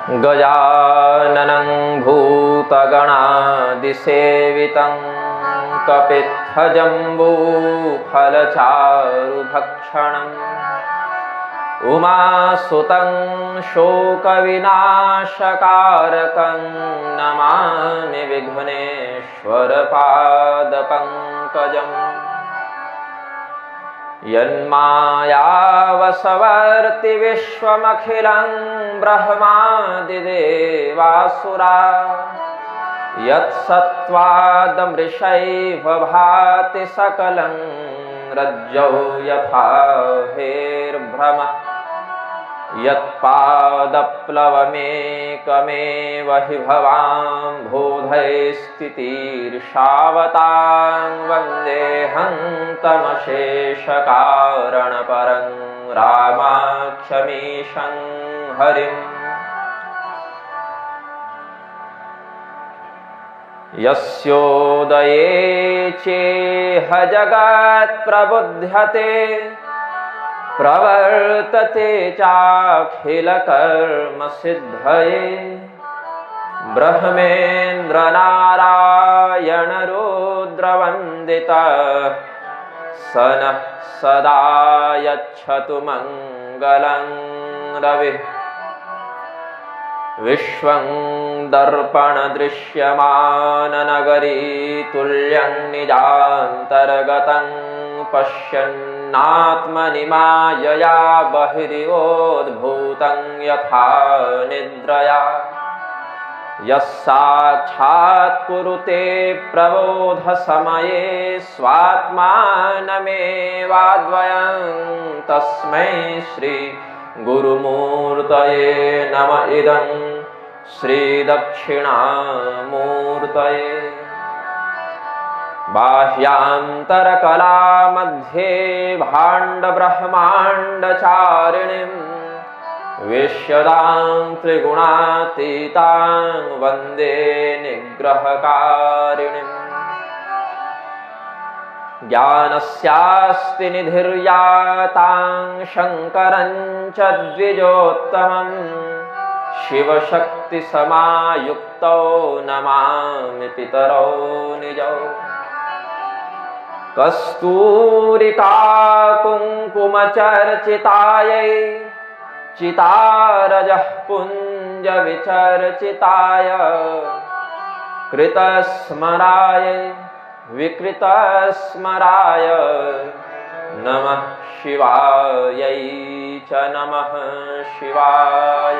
गजाननं भूतगणादिसेवितं कपित्थजम्बूफलचारुभक्षणम् उमासुतं शोकविनाशकारकं नमामि विघ्नेश्वरपादपङ्कजम्। यन्मायावसवर्ति विश्वमखिलं ब्रह्मादिदेवासुरा यत्सत्त्वादमृषैव भाति सकलं रज्जौ यथा हेर्भ्रमः यत्पादप्लवमेकमेव हि भवाम्बोधैस्थितिर्षावतां वन्देऽहं तमशेषकारणपरं रामाख्यमीशं हरिम्। यस्योदये चेह जगत्प्रबुध्यते प्रवर्तते चाखिलकर्मसिद्धये ब्रह्मेन्द्रनारायणरुद्रवन्दितः स नः सदा यच्छतु मङ्गलं रविः। विश्वं दर्पणदृश्यमाननगरी तुल्यं निजान्तर्गतं पश्यन्नात्मनि मायया बहिर्योद्भूतं यथा निद्रया यः साक्षात् कुरुते प्रबोधसमये स्वात्मानमेवाद्वयं तस्मै श्री गुरुमूर्तये नम इदं श्रीदक्षिणामूर्तये। बाह्यान्तरकलामध्ये भाण्डब्रह्माण्डचारिणीं विश्यदां त्रिगुणातीतां वन्दे निग्रहकारिणीम्। ज्ञानस्यास्ति निधिर्यातां शङ्करं च द्विजोत्तमं शिवशक्तिसमायुक्तौ नमामि पितरौ निजौ। कस्तूरिकाकुङ्कुमचर्चितायै चितारजः पुञ्जविचर्चिताय कृतस्मराय विकृतस्मराय नमः शिवायै च नमः शिवाय।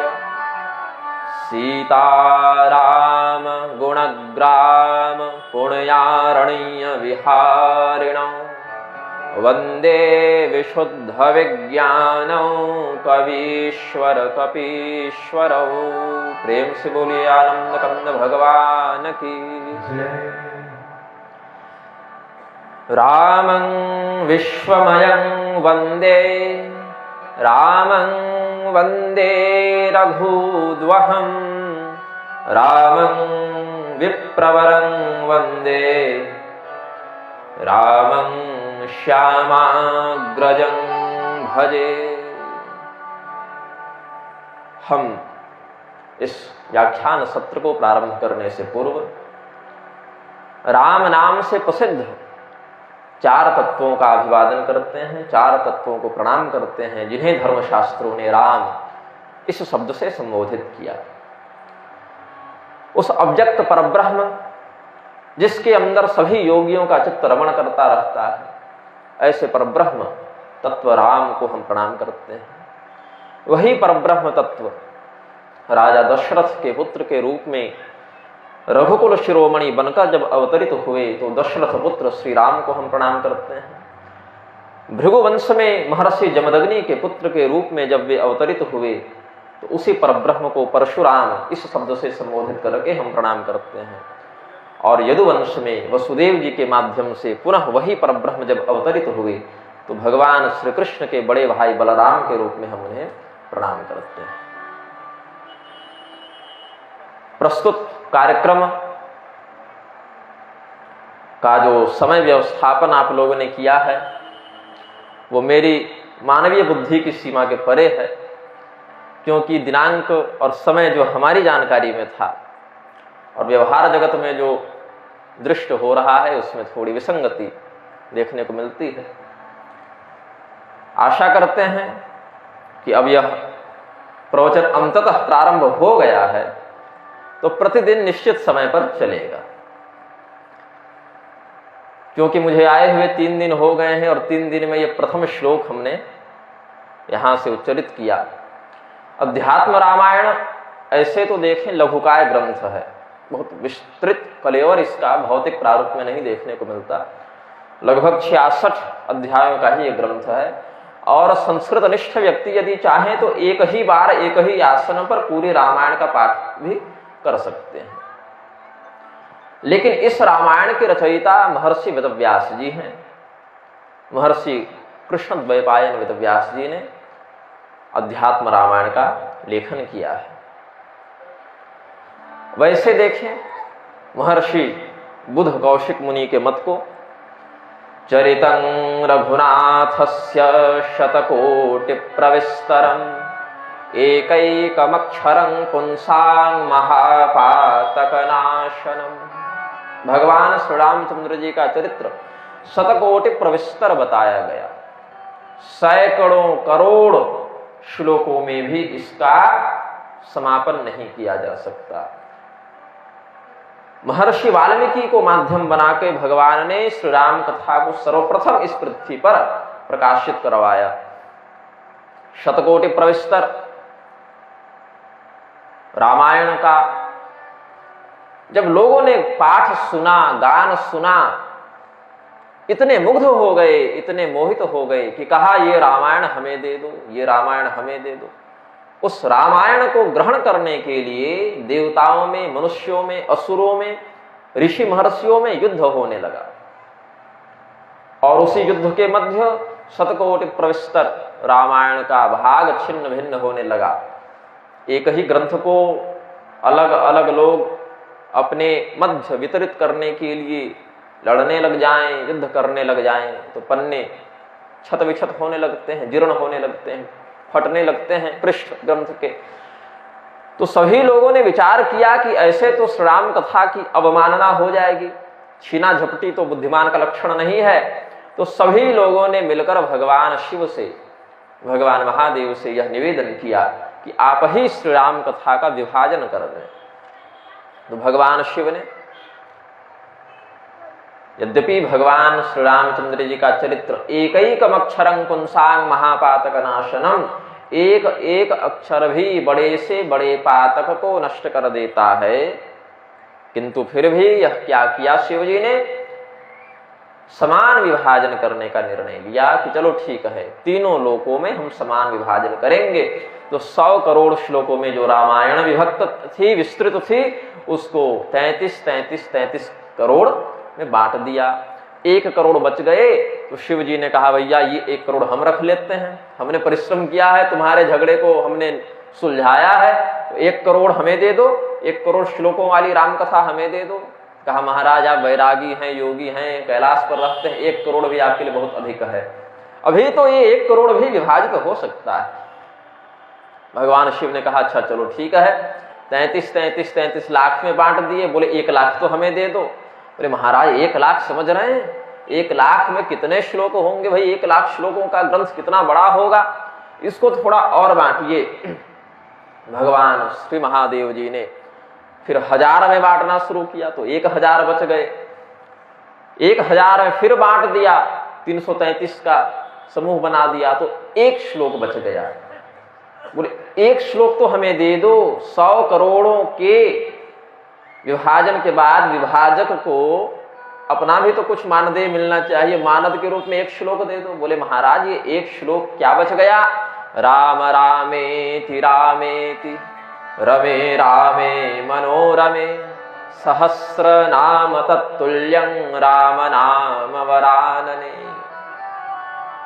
सीताराम गुणग्राम पुण्यारण्य विहारिणौ वन्दे विशुद्धविज्ञानौ कवीश्वर कपीश्वरौ। प्रेम से बोलिए आनंद कंद भगवान की। रामं विश्वमयं वन्दे रामं वन्दे रघूद्वहं रामं विप्रवरं वन्दे रामं श्यामाग्रजं भजे। हम इस व्याख्यान सत्र को प्रारंभ करने से पूर्व राम नाम से प्रसिद्ध चार तत्वों का अभिवादन करते हैं, चार तत्वों को प्रणाम करते हैं जिन्हें धर्मशास्त्रों ने राम इस शब्द से संबोधित किया। उस अव्यक्त परब्रह्म जिसके अंदर सभी योगियों का चित्त रमण करता रहता है, ऐसे परब्रह्म तत्व राम को हम प्रणाम करते हैं। वही परब्रह्म तत्व राजा दशरथ के पुत्र के रूप में रघुकुल शिरोमणि बनकर जब अवतरित हुए तो दशरथ पुत्र श्री राम को हम प्रणाम करते हैं। भृगुवंश में महर्षि जमदग्नि के पुत्र के रूप में जब वे अवतरित हुए तो उसी परब्रह्म को परशुराम इस शब्द से संबोधित करके हम प्रणाम करते हैं। और यदुवंश में वसुदेव जी के माध्यम से पुनः वही परब्रह्म जब अवतरित हुए तो भगवान श्री कृष्ण के बड़े भाई बलराम के रूप में हम उन्हें प्रणाम करते हैं। प्रस्तुत कार्यक्रम का जो समय व्यवस्थापन आप लोगों ने किया है वो मेरी मानवीय बुद्धि की सीमा के परे है। क्योंकि दिनांक और समय जो हमारी जानकारी में था और व्यवहार जगत में जो दृष्ट हो रहा है उसमें थोड़ी विसंगति देखने को मिलती है। आशा करते हैं कि अब यह प्रवचन अंततः प्रारंभ हो गया है तो प्रतिदिन निश्चित समय पर चलेगा, क्योंकि मुझे आए हुए 3 दिन हो गए हैं और 3 दिन में यह प्रथम श्लोक हमने यहां से उच्चरित किया। अध्यात्म रामायण ऐसे तो देखें लघुकाय ग्रंथ है, बहुत विस्तृत कलेवर इसका भौतिक प्रारूप में नहीं देखने को मिलता। लगभग 66 अध्यायों का ही ये ग्रंथ है और संस्कृत निष्ठ व्यक्ति यदि चाहे तो एक ही बार एक ही आसन पर पूरी रामायण का पाठ भी कर सकते हैं। लेकिन इस रामायण के रचयिता महर्षि वेदव्यास जी हैं। महर्षि कृष्णद्वैपायन वेदव्यास जी ने अध्यात्म रामायण का लेखन किया है। वैसे देखें महर्षि बुध कौशिक मुनि के मत को चरितं रघुनाथस्य शतकोटि प्रविस्तरम् एकैकमक्षरं पुंसां महापातकनाशनम्। भगवान श्री रामचंद्र जी का चरित्र शतकोटि प्रविस्तर बताया गया। सैकड़ों करोड़ श्लोकों में भी इसका समापन नहीं किया जा सकता। महर्षि वाल्मीकि को माध्यम बनाकर भगवान ने श्री राम कथा को सर्वप्रथम इस पृथ्वी पर प्रकाशित करवाया। शतकोटि प्रविस्तर रामायण का जब लोगों ने पाठ सुना, गान सुना, इतने मुग्ध हो गए, इतने मोहित हो गए कि कहा ये रामायण हमें दे दो, ये रामायण हमें दे दो। उस रामायण को ग्रहण करने के लिए देवताओं में, मनुष्यों में, असुरों में, ऋषि महर्षियों में युद्ध होने लगा और उसी युद्ध के मध्य शतकोटि प्रविस्तर रामायण का भाग छिन्न भिन्न होने लगा। एक ही ग्रंथ को अलग अलग लोग अपने मध्य वितरित करने के लिए लड़ने लग जाएं, युद्ध करने लग जाएं तो पन्ने छत विछत होने लगते हैं, जीर्ण होने लगते हैं, फटने लगते हैं पृष्ठ ग्रंथ के। तो सभी लोगों ने विचार किया कि ऐसे तो श्री राम कथा की अवमानना हो जाएगी, छीना झपटी तो बुद्धिमान का लक्षण नहीं है। तो सभी लोगों ने मिलकर भगवान शिव से, भगवान महादेव से यह निवेदन किया कि आप ही श्री राम कथा का विभाजन कर दें। तो भगवान शिव ने, यद्यपि भगवान श्री रामचंद्र जी का चरित्र एकैकमक्षरं पुंसां महापातकनाशनम, एक एक अक्षर भी बड़े से बड़े पातक को नष्ट कर देता है, किंतु फिर भी यह क्या किया शिव जी ने, समान विभाजन करने का निर्णय लिया कि चलो ठीक है, तीनों लोकों में हम समान विभाजन करेंगे। तो 100 करोड़ श्लोकों में जो रामायण विभक्त थी, विस्तृत थी, उसको 33 करोड़ में बांट दिया। 1 करोड़ बच गए तो शिव जी ने कहा भैया ये 1 करोड़ हम रख लेते हैं, हमने परिश्रम किया है, तुम्हारे झगड़े को हमने सुलझाया है, तो 1 करोड़ हमें दे दो, 1 करोड़ श्लोकों वाली रामकथा हमें दे दो। कहा महाराज आप वैरागी हैं, योगी हैं, कैलाश पर रहते हैं, 1 करोड़ भी आपके लिए बहुत अधिक है। अभी तो ये 1 करोड़ भी विभाजित हो सकता है। भगवान शिव ने कहा अच्छा चलो ठीक है, 33 लाख में बांट दिए। बोले 1 लाख तो हमें दे दो। बोले महाराज 1 लाख समझ रहे हैं, 1 लाख में कितने श्लोक होंगे भाई, 1 लाख श्लोकों का ग्रंथ कितना बड़ा होगा, इसको थोड़ा और बांटिए। भगवान श्री महादेव जी ने फिर 1000 में बांटना शुरू किया तो 1000 बच गए। 1000 में फिर बांट दिया, 333 का समूह बना दिया तो 1 श्लोक बच गया। बोले 1 श्लोक तो हमें दे दो, 100 करोड़ों के विभाजन के बाद विभाजक को अपना भी तो कुछ मानदेय मिलना चाहिए, मानद के रूप में 1 श्लोक दे दो। बोले महाराज ये 1 श्लोक क्या बच गया, राम रामेति रामेति रमे रामे मनोरमे सहस्र नाम तत्तुल्यं राम नाम वरानने।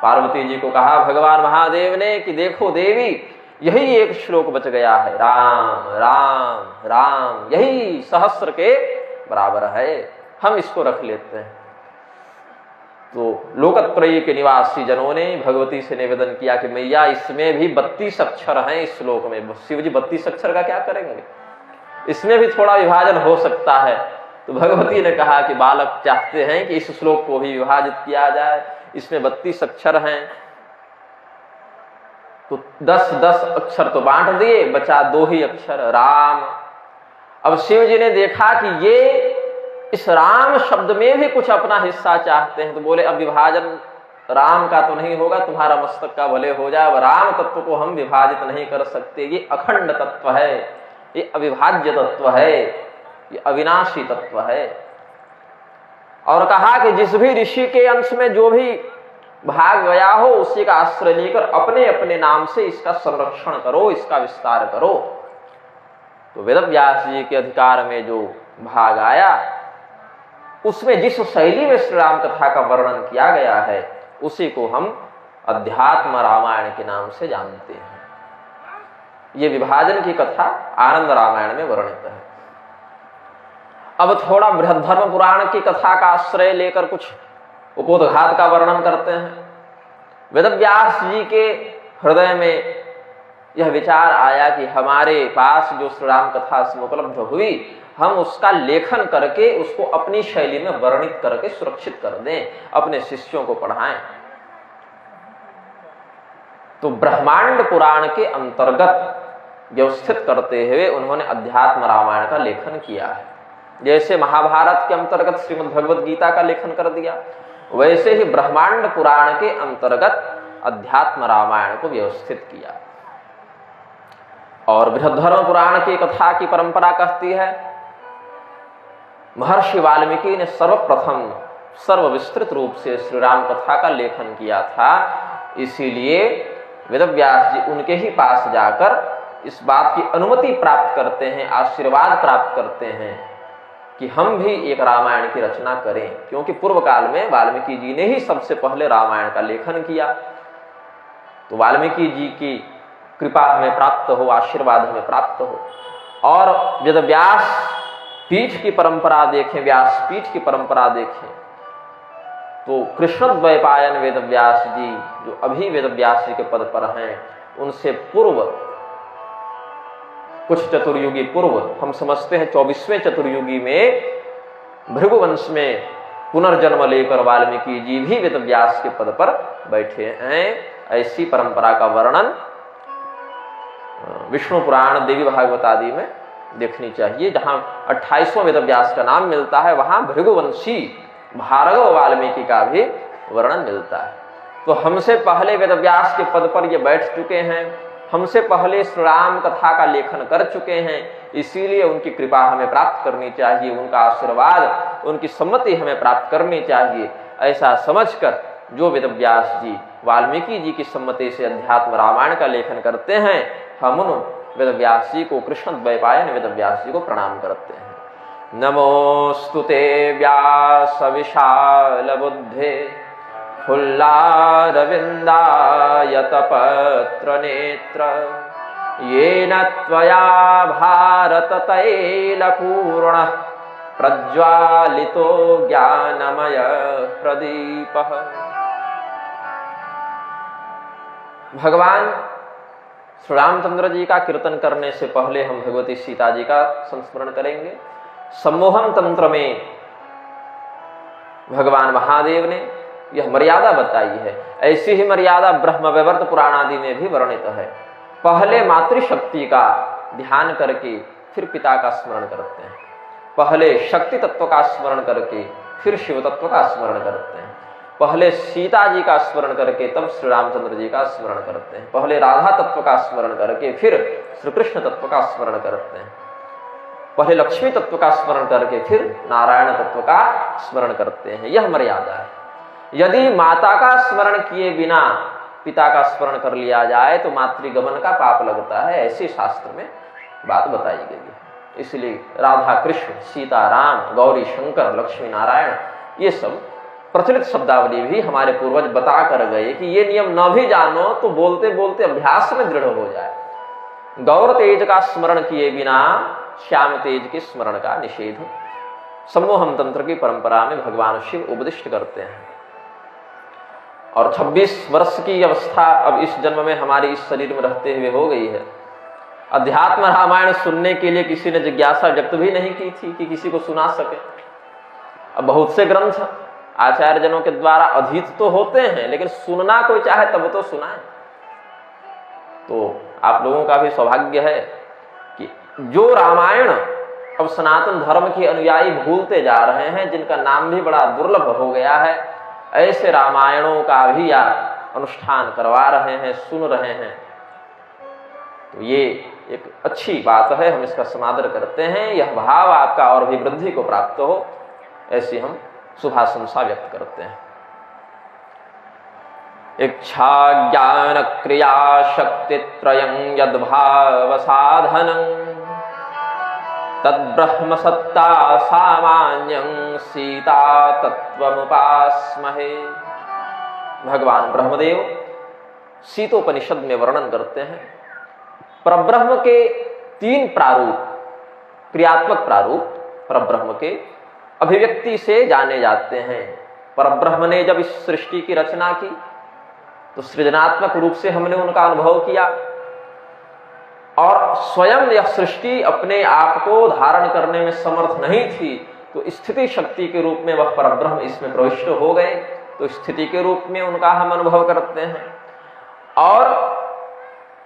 पार्वती जी को कहा भगवान महादेव ने कि देखो देवी यही 1 श्लोक बच गया है, राम राम राम, यही सहस्र के बराबर है, हम इसको रख लेते हैं। तो लोकत्रयी के निवासी जनों ने भगवती से निवेदन किया कि मैया इसमें भी 32 अक्षर हैं इस श्लोक में, शिव जी 32 अक्षर का क्या करेंगे, इसमें भी थोड़ा विभाजन हो सकता है। तो भगवती ने कहा कि बालक चाहते हैं कि इस श्लोक को भी विभाजित किया जाए, इसमें 32 अक्षर हैं, तो 10-10 अक्षर तो बांट दिए, बचा 2 ही अक्षर राम। अब शिव जी ने देखा कि ये इस राम शब्द में भी कुछ अपना हिस्सा चाहते हैं, तो बोले अब विभाजन राम का तो नहीं होगा, तुम्हारा मस्तक का भले हो जाए, अब राम तत्व को हम विभाजित नहीं कर सकते, ये अखंड तत्व है, ये अविभाज्य तत्व है, ये अविनाशी तत्व है। और कहा कि जिस भी ऋषि के अंश में जो भी भाग गया हो उसी का आश्रय लेकर अपने अपने नाम से इसका संरक्षण करो, इसका विस्तार करो। तो वेदव्यास जी के अधिकार में जो भाग आया उसमें जिस शैली में श्री राम कथा का वर्णन किया गया है उसी को हम अध्यात्म रामायण के नाम से जानते हैं। ये विभाजन की कथा आनंद रामायण में वर्णित है। अब थोड़ा बृहद्धर्म पुराण की कथा का आश्रय लेकर कुछ उपोद्घात का वर्णन करते हैं। वेदव्यास जी के हृदय में यह विचार आया कि हमारे पास जो श्री राम कथा उपलब्ध हुई, हम उसका लेखन करके उसको अपनी शैली में वर्णित करके सुरक्षित कर दें, अपने शिष्यों को पढ़ाएं। तो ब्रह्मांड पुराण के अंतर्गत व्यवस्थित करते हुए उन्होंने अध्यात्म रामायण का लेखन किया है। जैसे महाभारत के अंतर्गत श्रीमद् भगवद गीता का लेखन कर दिया, वैसे ही ब्रह्मांड पुराण के अंतर्गत अध्यात्म रामायण को व्यवस्थित किया। और बृहद्धर्म पुराण की कथा की परंपरा कहती है महर्षि वाल्मीकि ने सर्वप्रथम सर्वविस्तृत रूप से श्री राम कथा का लेखन किया था, इसीलिए वेदव्यास जी उनके ही पास जाकर इस बात की अनुमति प्राप्त करते हैं, आशीर्वाद प्राप्त करते हैं कि हम भी एक रामायण की रचना करें, क्योंकि पूर्व काल में वाल्मीकि जी ने ही सबसे पहले रामायण का लेखन किया। तो वाल्मीकि जी की कृपा हमें प्राप्त हो, आशीर्वाद हमें प्राप्त हो। और वेदव्यास पीठ की परंपरा देखें, व्यास पीठ की परंपरा देखें तो कृष्णद्वैपायन वेदव्यास जी जो अभी वेदव्यास जी के पद पर हैं, उनसे पूर्व कुछ चतुर्युगी पूर्व, हम समझते हैं 24वें चतुर्युगी में भृगुवंश में पुनर्जन्म लेकर वाल्मीकि जी भी वेदव्यास के पद पर बैठे हैं। ऐसी परंपरा का वर्णन विष्णु पुराण, देवी भागवत आदि में देखनी चाहिए। जहां 28वां वेदव्यास का नाम मिलता है वहां भृगुवंशी भार्गव वाल्मीकि का भी वर्णन मिलता है। तो हमसे पहले वेदव्यास के पद पर ये बैठ चुके हैं, हमसे पहले श्री राम कथा का लेखन कर चुके हैं, इसीलिए उनकी कृपा हमें प्राप्त करनी चाहिए, उनका आशीर्वाद, उनकी सम्मति हमें प्राप्त करनी चाहिए। ऐसा समझकर जो वेदव्यास जी वाल्मीकि जी की सम्मति से अध्यात्म रामायण का लेखन करते हैं, हम उन वेदव्यास जी को, कृष्णद्वैपायन वेदव्यास जी को प्रणाम करते हैं। नमोस्तुते व्यास विशाल बुद्धे फुल्लारविन्दायतपत्र नेत्र येन त्वया भारत तैलपूर्ण प्रज्वालितो ज्ञानमय प्रदीपः। भगवान श्री रामचंद्र जी का कीर्तन करने से पहले हम भगवती सीता जी का संस्मरण करेंगे। सम्मोहन तंत्र में भगवान महादेव ने यह मर्यादा बताई है। ऐसी ही मर्यादा ब्रह्म वैवर्त पुराण आदि में भी वर्णित है। पहले मातृशक्ति का ध्यान करके फिर पिता का स्मरण करते हैं, पहले शक्ति तत्व का स्मरण करके फिर शिव तत्व का स्मरण करते हैं, पहले सीता जी का स्मरण करके तब श्री रामचंद्र जी का स्मरण करते हैं, पहले राधा तत्व का स्मरण करके फिर श्री कृष्ण तत्व का स्मरण करते हैं, पहले लक्ष्मी तत्व का स्मरण करके फिर नारायण तत्व का स्मरण करते हैं। यह मर्यादा है। यदि माता का स्मरण किए बिना पिता का स्मरण कर लिया जाए तो मातृगमन का पाप लगता है, ऐसे शास्त्र में बात बताई गई है। इसलिए राधा कृष्ण, सीता राम, गौरी शंकर, लक्ष्मी नारायण, ये सब प्रचलित शब्दावली भी हमारे पूर्वज बता कर गए कि ये नियम न भी जानो तो बोलते बोलते अभ्यास में दृढ़ हो जाए। गौर तेज का स्मरण किए बिना श्याम तेज के स्मरण का निषेध सम्मोहन तंत्र की परंपरा में भगवान शिव उपदिष्ट करते हैं। और 26 वर्ष की अवस्था अब इस जन्म में हमारे इस शरीर में रहते हुए हो गई है। अध्यात्म रामायण सुनने के लिए किसी ने जिज्ञासा व्यक्त भी नहीं की थी कि किसी को सुना सके। अब बहुत से ग्रंथ आचार्य जनों के द्वारा अधीत तो होते हैं, लेकिन सुनना कोई चाहे तब तो सुनाए। तो आप लोगों का भी सौभाग्य है कि जो रामायण अब सनातन धर्म के अनुयायी भूलते जा रहे हैं, जिनका नाम भी बड़ा दुर्लभ हो गया है, ऐसे रामायणों का भी आप अनुष्ठान करवा रहे हैं, सुन रहे हैं। तो ये एक अच्छी बात है, हम इसका समादर करते हैं। यह भाव आपका और भी वृद्धि को प्राप्त हो, ऐसी हम शुभाशंसा व्यक्त करते हैं। इच्छा ज्ञान क्रिया शक्ति त्रयं यद्भाव साधनं तद्ब्रह्म सत्ता सामान्यं सीता तत्वमुपास्महे। भगवान ब्रह्मदेव सीतोपनिषद में वर्णन करते हैं परब्रह्म के 3 प्रारूप, क्रियात्मक प्रारूप परब्रह्म के अभिव्यक्ति से जाने जाते हैं। परब्रह्म ने जब इस सृष्टि की रचना की तो सृजनात्मक रूप से हमने उनका अनुभव किया, और स्वयं यह सृष्टि अपने आप को धारण करने में समर्थ नहीं थी, तो स्थिति शक्ति के रूप में वह परब्रह्म इसमें प्रविष्ट हो गए, तो स्थिति के रूप में उनका हम अनुभव करते हैं। और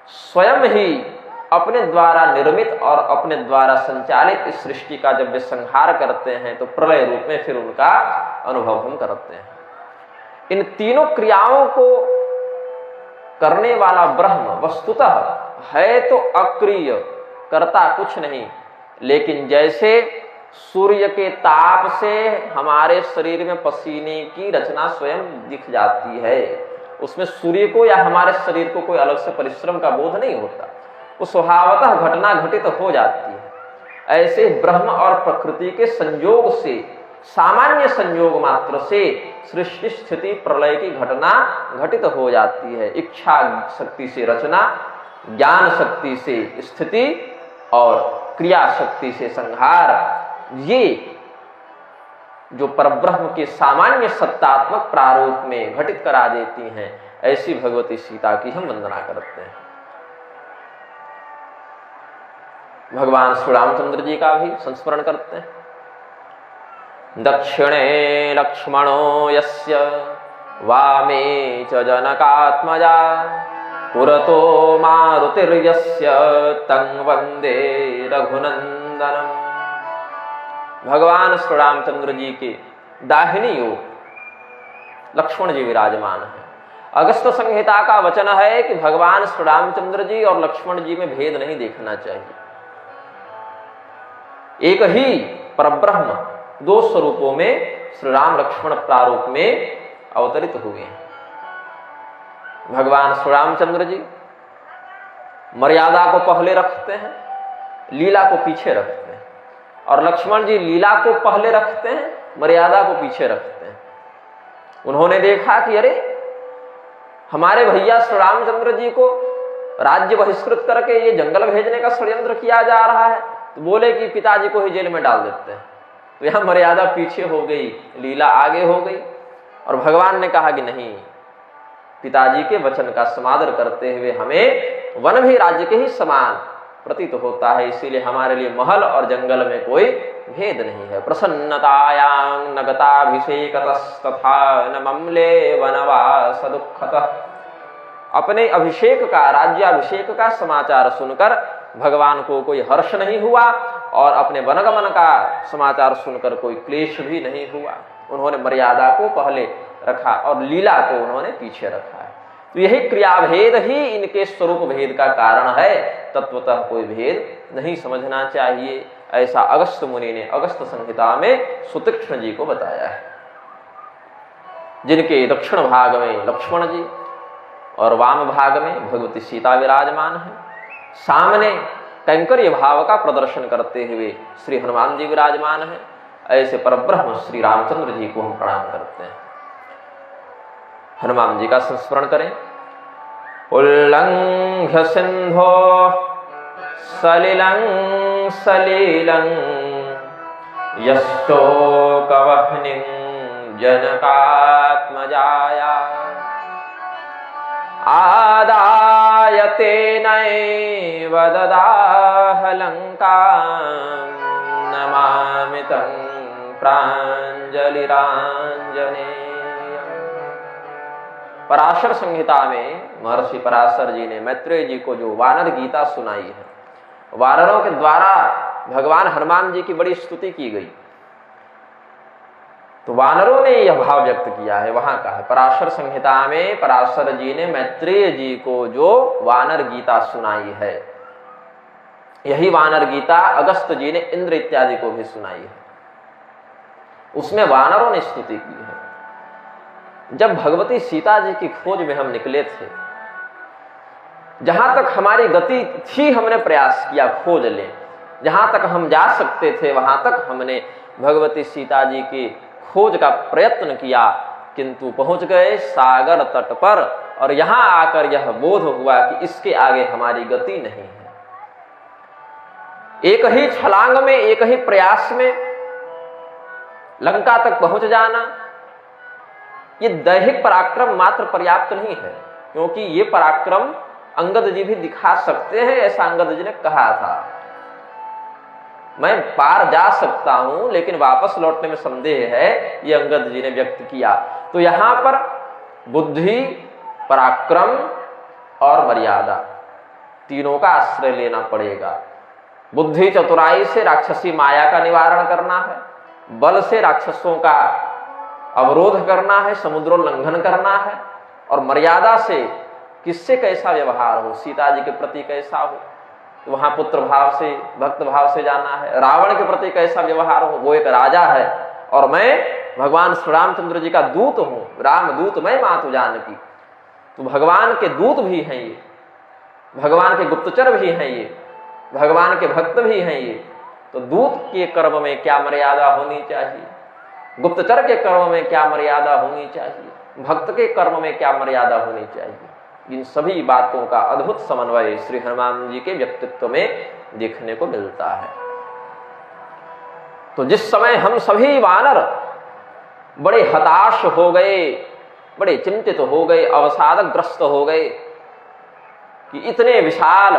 स्वयं ही अपने द्वारा निर्मित और अपने द्वारा संचालित इस सृष्टि का जब वे संहार करते हैं तो प्रलय रूप में फिर उनका अनुभव हम करते हैं। इन तीनों क्रियाओं को करने वाला ब्रह्म वस्तुतः है तो अक्रिय, करता कुछ नहीं, लेकिन जैसे सूर्य के ताप से हमारे शरीर में पसीने की रचना स्वयं दिख जाती है, उसमें सूर्य को या हमारे शरीर को कोई अलग से परिश्रम का बोध नहीं होता, वो स्वभावतः घटना घटित हो जाती है। ऐसे ब्रह्म और प्रकृति के संयोग से, सामान्य संयोग मात्र से सृष्टि स्थिति प्रलय की घटना घटित हो जाती है। इच्छा शक्ति से रचना, ज्ञान शक्ति से स्थिति और क्रिया शक्ति से संहार, ये जो परब्रह्म के सामान्य सत्तात्मक प्रारूप में घटित करा देती हैं, ऐसी भगवती सीता की हम वंदना करते हैं। भगवान श्री रामचंद्र जी का भी संस्मरण करते हैं। दक्षिणे लक्ष्मणो यस्य वामे च जनकात्मजा पुरतो मारुतिर्यस्य तं वंदे रघुनंदनम। भगवान श्री रामचंद्र जी के दाहिनी ओर लक्ष्मण जी विराजमान है। अगस्त संहिता का वचन है कि भगवान श्री रामचंद्र जी और लक्ष्मण जी में भेद नहीं देखना चाहिए। एक ही परब्रह्म 2 स्वरूपों में श्री राम लक्ष्मण प्रारूप में अवतरित हुए हैं। भगवान श्री रामचंद्र जी मर्यादा को पहले रखते हैं, लीला को पीछे रखते हैं, और लक्ष्मण जी लीला को पहले रखते हैं, मर्यादा को पीछे रखते हैं। उन्होंने देखा कि अरे हमारे भैया श्री रामचंद्र जी को राज्य बहिष्कृत करके ये जंगल भेजने का षड्यंत्र किया जा रहा है, तो बोले कि पिताजी को ही जेल में डाल देते हैं। तो यहां मर्यादा पीछे हो गई, लीला आगे हो गई, और भगवान ने कहा कि नहीं, पिताजी के वचन का समादर करते हुए हमें वन भी राज्य के ही समान प्रतीत होता है, इसीलिए हमारे लिए महल और जंगल में कोई भेद नहीं है। प्रसन्नतायां नगताभिषेकतस्तथा न ममले वनवास दुःखतः। अपने अभिषेक का, राज्याभिषेक का समाचार सुनकर भगवान को कोई हर्ष नहीं हुआ, और अपने वनगमन का समाचार सुनकर कोई क्लेश भी नहीं हुआ। उन्होंने मर्यादा को पहले रखा और लीला को उन्होंने पीछे रखा है। तो यही क्रियाभेद ही इनके स्वरूप भेद का कारण है, तत्वतः कोई भेद नहीं समझना चाहिए। ऐसा अगस्त मुनि ने अगस्त संहिता में सुतीक्ष्ण जी को बताया है, जिनके दक्षिण भाग में लक्ष्मण जी और वाम भाग में भगवती सीता विराजमान है। सामने कैंकर्य भाव का प्रदर्शन करते हुए श्री हनुमान जी विराजमान है। ऐसे परब्रह्म श्री रामचंद्र जी को हम प्रणाम करते हैं। हनुमान जी का संस्मरण करें। उल्लंघ्य सिंधो सलिलं सलीलं यष्टोकवह्निं जनकात्मजाया आदाय तेनैव ददाह लंकां नमामि तं प्राञ्जलिराञ्जनेयम्। पराशर संहिता में महर्षि पराशर जी ने मैत्रेय जी को जो वानर गीता सुनाई है, वानरों के द्वारा भगवान हनुमान जी की बड़ी स्तुति की गई। तो वानरों ने यह भाव व्यक्त किया है, वहां का है पराशर संहिता में पराशर जी ने मैत्रेय जी को जो वानर गीता सुनाई है, यही वानर गीता अगस्त जी ने इंद्र इत्यादि को भी सुनाई है। उसमें वानरों ने स्तुति की है। जब भगवती सीता जी की खोज में हम निकले थे, जहां तक हमारी गति थी हमने प्रयास किया खोज ले, जहां तक हम जा सकते थे वहां तक हमने भगवती सीता जी की खोज का प्रयत्न किया, किंतु पहुंच गए सागर तट पर और यहां आकर यह बोध हुआ कि इसके आगे हमारी गति नहीं है। एक ही छलांग में, एक ही प्रयास में लंका तक पहुंच जाना, ये दैहिक पराक्रम मात्र पर्याप्त नहीं है, क्योंकि ये पराक्रम अंगद जी भी दिखा सकते हैं, ऐसा अंगद जी ने कहा था। मैं पार जा सकता हूं लेकिन वापस लौटने में संदेह है, ये अंगद जी ने व्यक्त किया। तो यहां पर बुद्धि, पराक्रम और मर्यादा तीनों का आश्रय लेना पड़ेगा। बुद्धि चतुराई से राक्षसी माया का निवारण करना है, बल से राक्षसों का अवरोध करना है, समुद्रोल्लंघन करना है, और मर्यादा से किससे कैसा व्यवहार हो, सीता जी के प्रति कैसा हो, तो वहां पुत्र भाव से, भक्त भाव से जाना है। रावण के प्रति कैसा व्यवहार हो, वो एक राजा है और मैं भगवान श्री रामचंद्र जी का दूत हूं, राम दूत मैं मातु जानकी। तो भगवान के दूत भी हैं ये, भगवान के गुप्तचर भी हैं ये, भगवान के भक्त भी हैं ये। तो दूत के कर्म में क्या मर्यादा होनी चाहिए, गुप्तचर के कर्म में क्या मर्यादा होनी चाहिए, भक्त के कर्म में क्या मर्यादा होनी चाहिए, इन सभी बातों का अद्भुत समन्वय श्री हनुमान जी के व्यक्तित्व में देखने को मिलता है। तो जिस समय हम सभी वानर बड़े हताश हो गए, बड़े चिंतित हो गए, अवसादग्रस्त हो गए कि इतने विशाल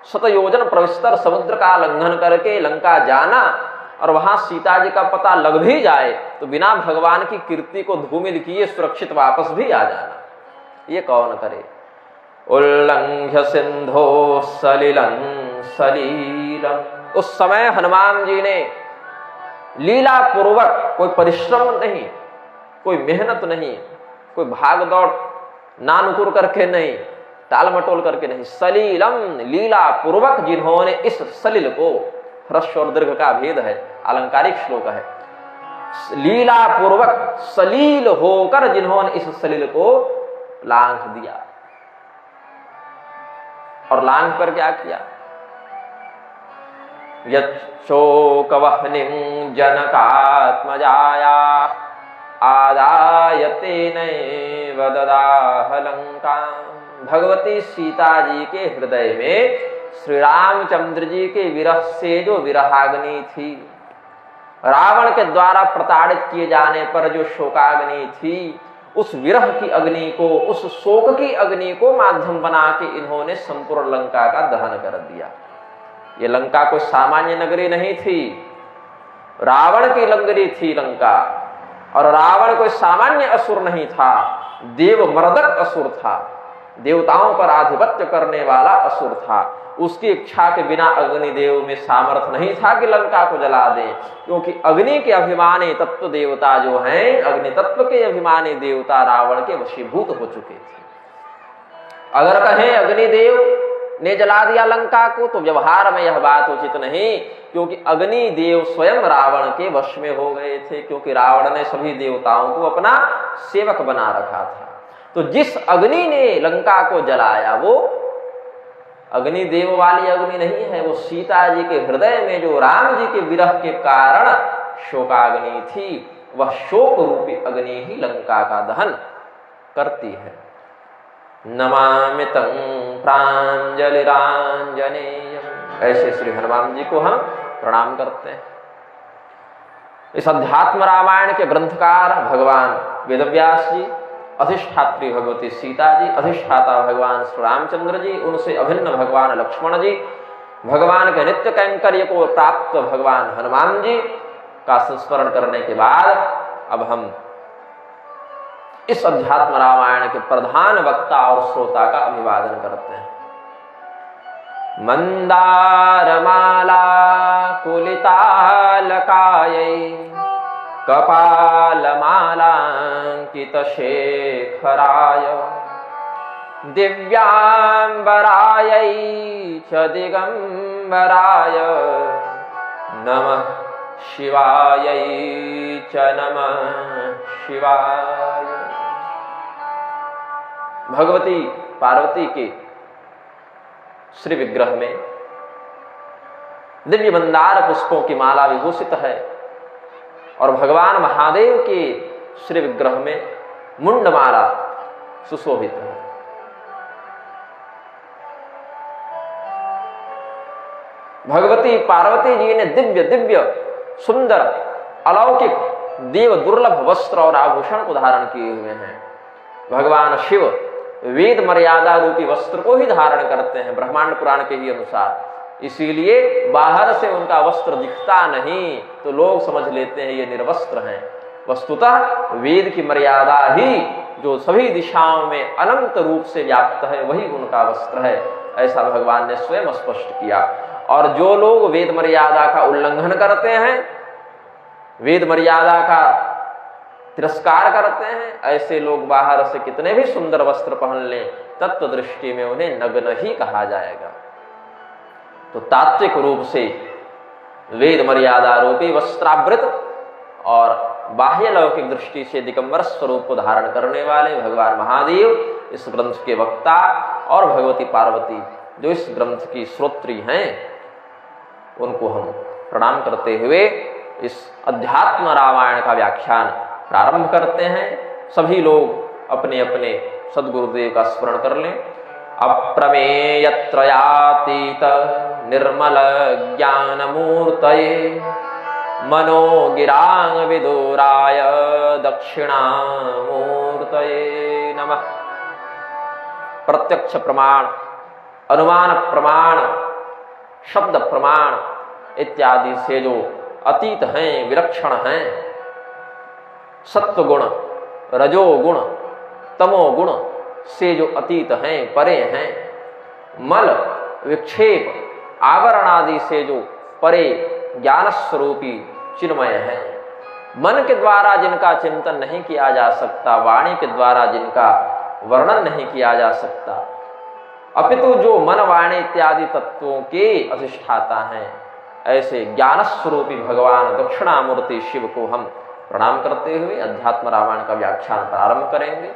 शतयोजन प्रविस्तर समुद्र का लंघन करके लंका जाना और वहां सीता जी का पता लग भी जाए तो बिना भगवान की कीर्ति को धूमिल किए सुरक्षित वापस भी आ जाना, ये कौन करे। उल्लंघ्य सिंधो सलिलं सलीलम, उस समय हनुमान जी ने लीला पूर्वक, कोई परिश्रम नहीं, कोई मेहनत नहीं, कोई भाग दौड़ नानुकुर करके नहीं, टाल मटोल करके नहीं, सलीलम लीला पूर्वक जिन्होंने इस सलिल को, ह्रस्व और दीर्घ का भेद है, अलंकारिक श्लोक है, लीला पूर्वक सलील होकर जिन्होंने इस सलिल को लांघ दिया। और लांघ कर क्या किया, यच्छोकवह्निं जनकात्मजाया आदाय तेनैव ददाह लंकां। भगवती सीता जी के हृदय में श्री रामचंद्र जी के विरह से जो विरहाग्नि थी, रावण के द्वारा प्रताड़ित किए जाने पर जो शोकाग्नि थी, उस विरह की अग्नि को, उस शोक की अग्नि को माध्यम बना के इन्होंने संपूर्ण लंका का दहन कर दिया। ये लंका कोई सामान्य नगरी नहीं थी, रावण की नगरी थी लंका, और रावण कोई सामान्य असुर नहीं था, देव मर्दक असुर था, देवताओं पर आधिपत्य करने वाला असुर था। उसकी इच्छा के बिना अग्निदेव में सामर्थ्य नहीं था कि लंका को जला दें, क्योंकि अग्नि के अभिमानी तत्व देवता जो हैं, अग्नि तत्व के अभिमानी देवता रावण के वशीभूत हो चुके थे। अगर कहें अग्निदेव ने जला दिया लंका को तो व्यवहार में यह बात उचित नहीं, क्योंकि अग्निदेव स्वयं रावण के वश में हो गए थे, क्योंकि रावण ने सभी देवताओं को अपना सेवक बना रखा था। तो जिस अग्नि ने लंका को जलाया वो अग्निदेव वाली अग्नि नहीं है, वो सीता जी के हृदय में जो राम जी के विरह के कारण शोकाग्नि थी, वह शोक रूपी अग्नि ही लंका का दहन करती है। नमामि तं प्राञ्जलिराञ्जनेयम्, ऐसे श्री हनुमान जी को हम प्रणाम करते हैं। इस अध्यात्म रामायण के ग्रंथकार भगवान वेदव्यास जी अधिष्ठात्री भगवती सीता जी, अधिष्ठाता भगवान श्री रामचंद्र जी, उनसे अभिन्न भगवान लक्ष्मण जी, भगवान के नित्य कैंकर्य को प्राप्त भगवान हनुमान जी का संस्मरण करने के बाद अब हम इस अध्यात्म रामायण के प्रधान वक्ता और श्रोता का अभिवादन करते हैं। मंदारमाला कुलितालकायै कपालमालांकित शेखराय दिव्यांबरायै च दिगंबराय नमः शिवायै च नमः शिवाय। भगवती पार्वती के श्री विग्रह में दिव्य मंदार पुष्पों की माला विभूषित है और भगवान महादेव के श्री विग्रह में मुंडमाला सुशोभित है। भगवती पार्वती जी ने दिव्य दिव्य सुंदर अलौकिक देव दुर्लभ वस्त्र और आभूषण को धारण किए हुए हैं। भगवान शिव वेद मर्यादा रूपी वस्त्र को ही धारण करते हैं ब्रह्मांड पुराण के ही अनुसार, इसीलिए बाहर से उनका वस्त्र दिखता नहीं तो लोग समझ लेते हैं ये निर्वस्त्र हैं। वस्तुतः वेद की मर्यादा ही जो सभी दिशाओं में अनंत रूप से व्याप्त है वही उनका वस्त्र है, ऐसा भगवान ने स्वयं स्पष्ट किया। और जो लोग वेद मर्यादा का उल्लंघन करते हैं, वेद मर्यादा का तिरस्कार करते हैं, ऐसे लोग बाहर से कितने भी सुंदर वस्त्र पहन लें तत्व दृष्टि में उन्हें नग्न ही कहा जाएगा। तो तात्विक रूप से वेद मर्यादा रूपी वस्त्रावृत और बाह्य लौकिक दृष्टि से दिगंबर स्वरूप को धारण करने वाले भगवान महादेव इस ग्रंथ के वक्ता और भगवती पार्वती जो इस ग्रंथ की श्रोत्री हैं उनको हम प्रणाम करते हुए इस अध्यात्म रामायण का व्याख्यान प्रारंभ करते हैं। सभी लोग अपने अपने सद्गुरुदेव का स्मरण कर लें। अप्रमेय त्रयातीत निर्मल ज्ञान मूर्तये मनोगिरांग विदुराय दक्षिणामूर्तये नमः। प्रत्यक्ष प्रमाण, अनुमान प्रमाण, शब्द प्रमाण इत्यादि से जो अतीत हैं, विलक्षण हैं, सत्व गुण, रजो गुण, तमो गुण से जो अतीत हैं, परे हैं, मल विक्षेप आवरण आदि से जो परे ज्ञान स्वरूपी चिन्मय है, मन के द्वारा जिनका चिंतन नहीं किया जा सकता, वाणी के द्वारा जिनका वर्णन नहीं किया जा सकता, अपितु जो मन वाणी इत्यादि तत्वों के अधिष्ठाता हैं, ऐसे ज्ञान स्वरूपी भगवान दक्षिणामूर्ति शिव को हम प्रणाम करते हुए अध्यात्म रामायण का व्याख्यान प्रारंभ करेंगे।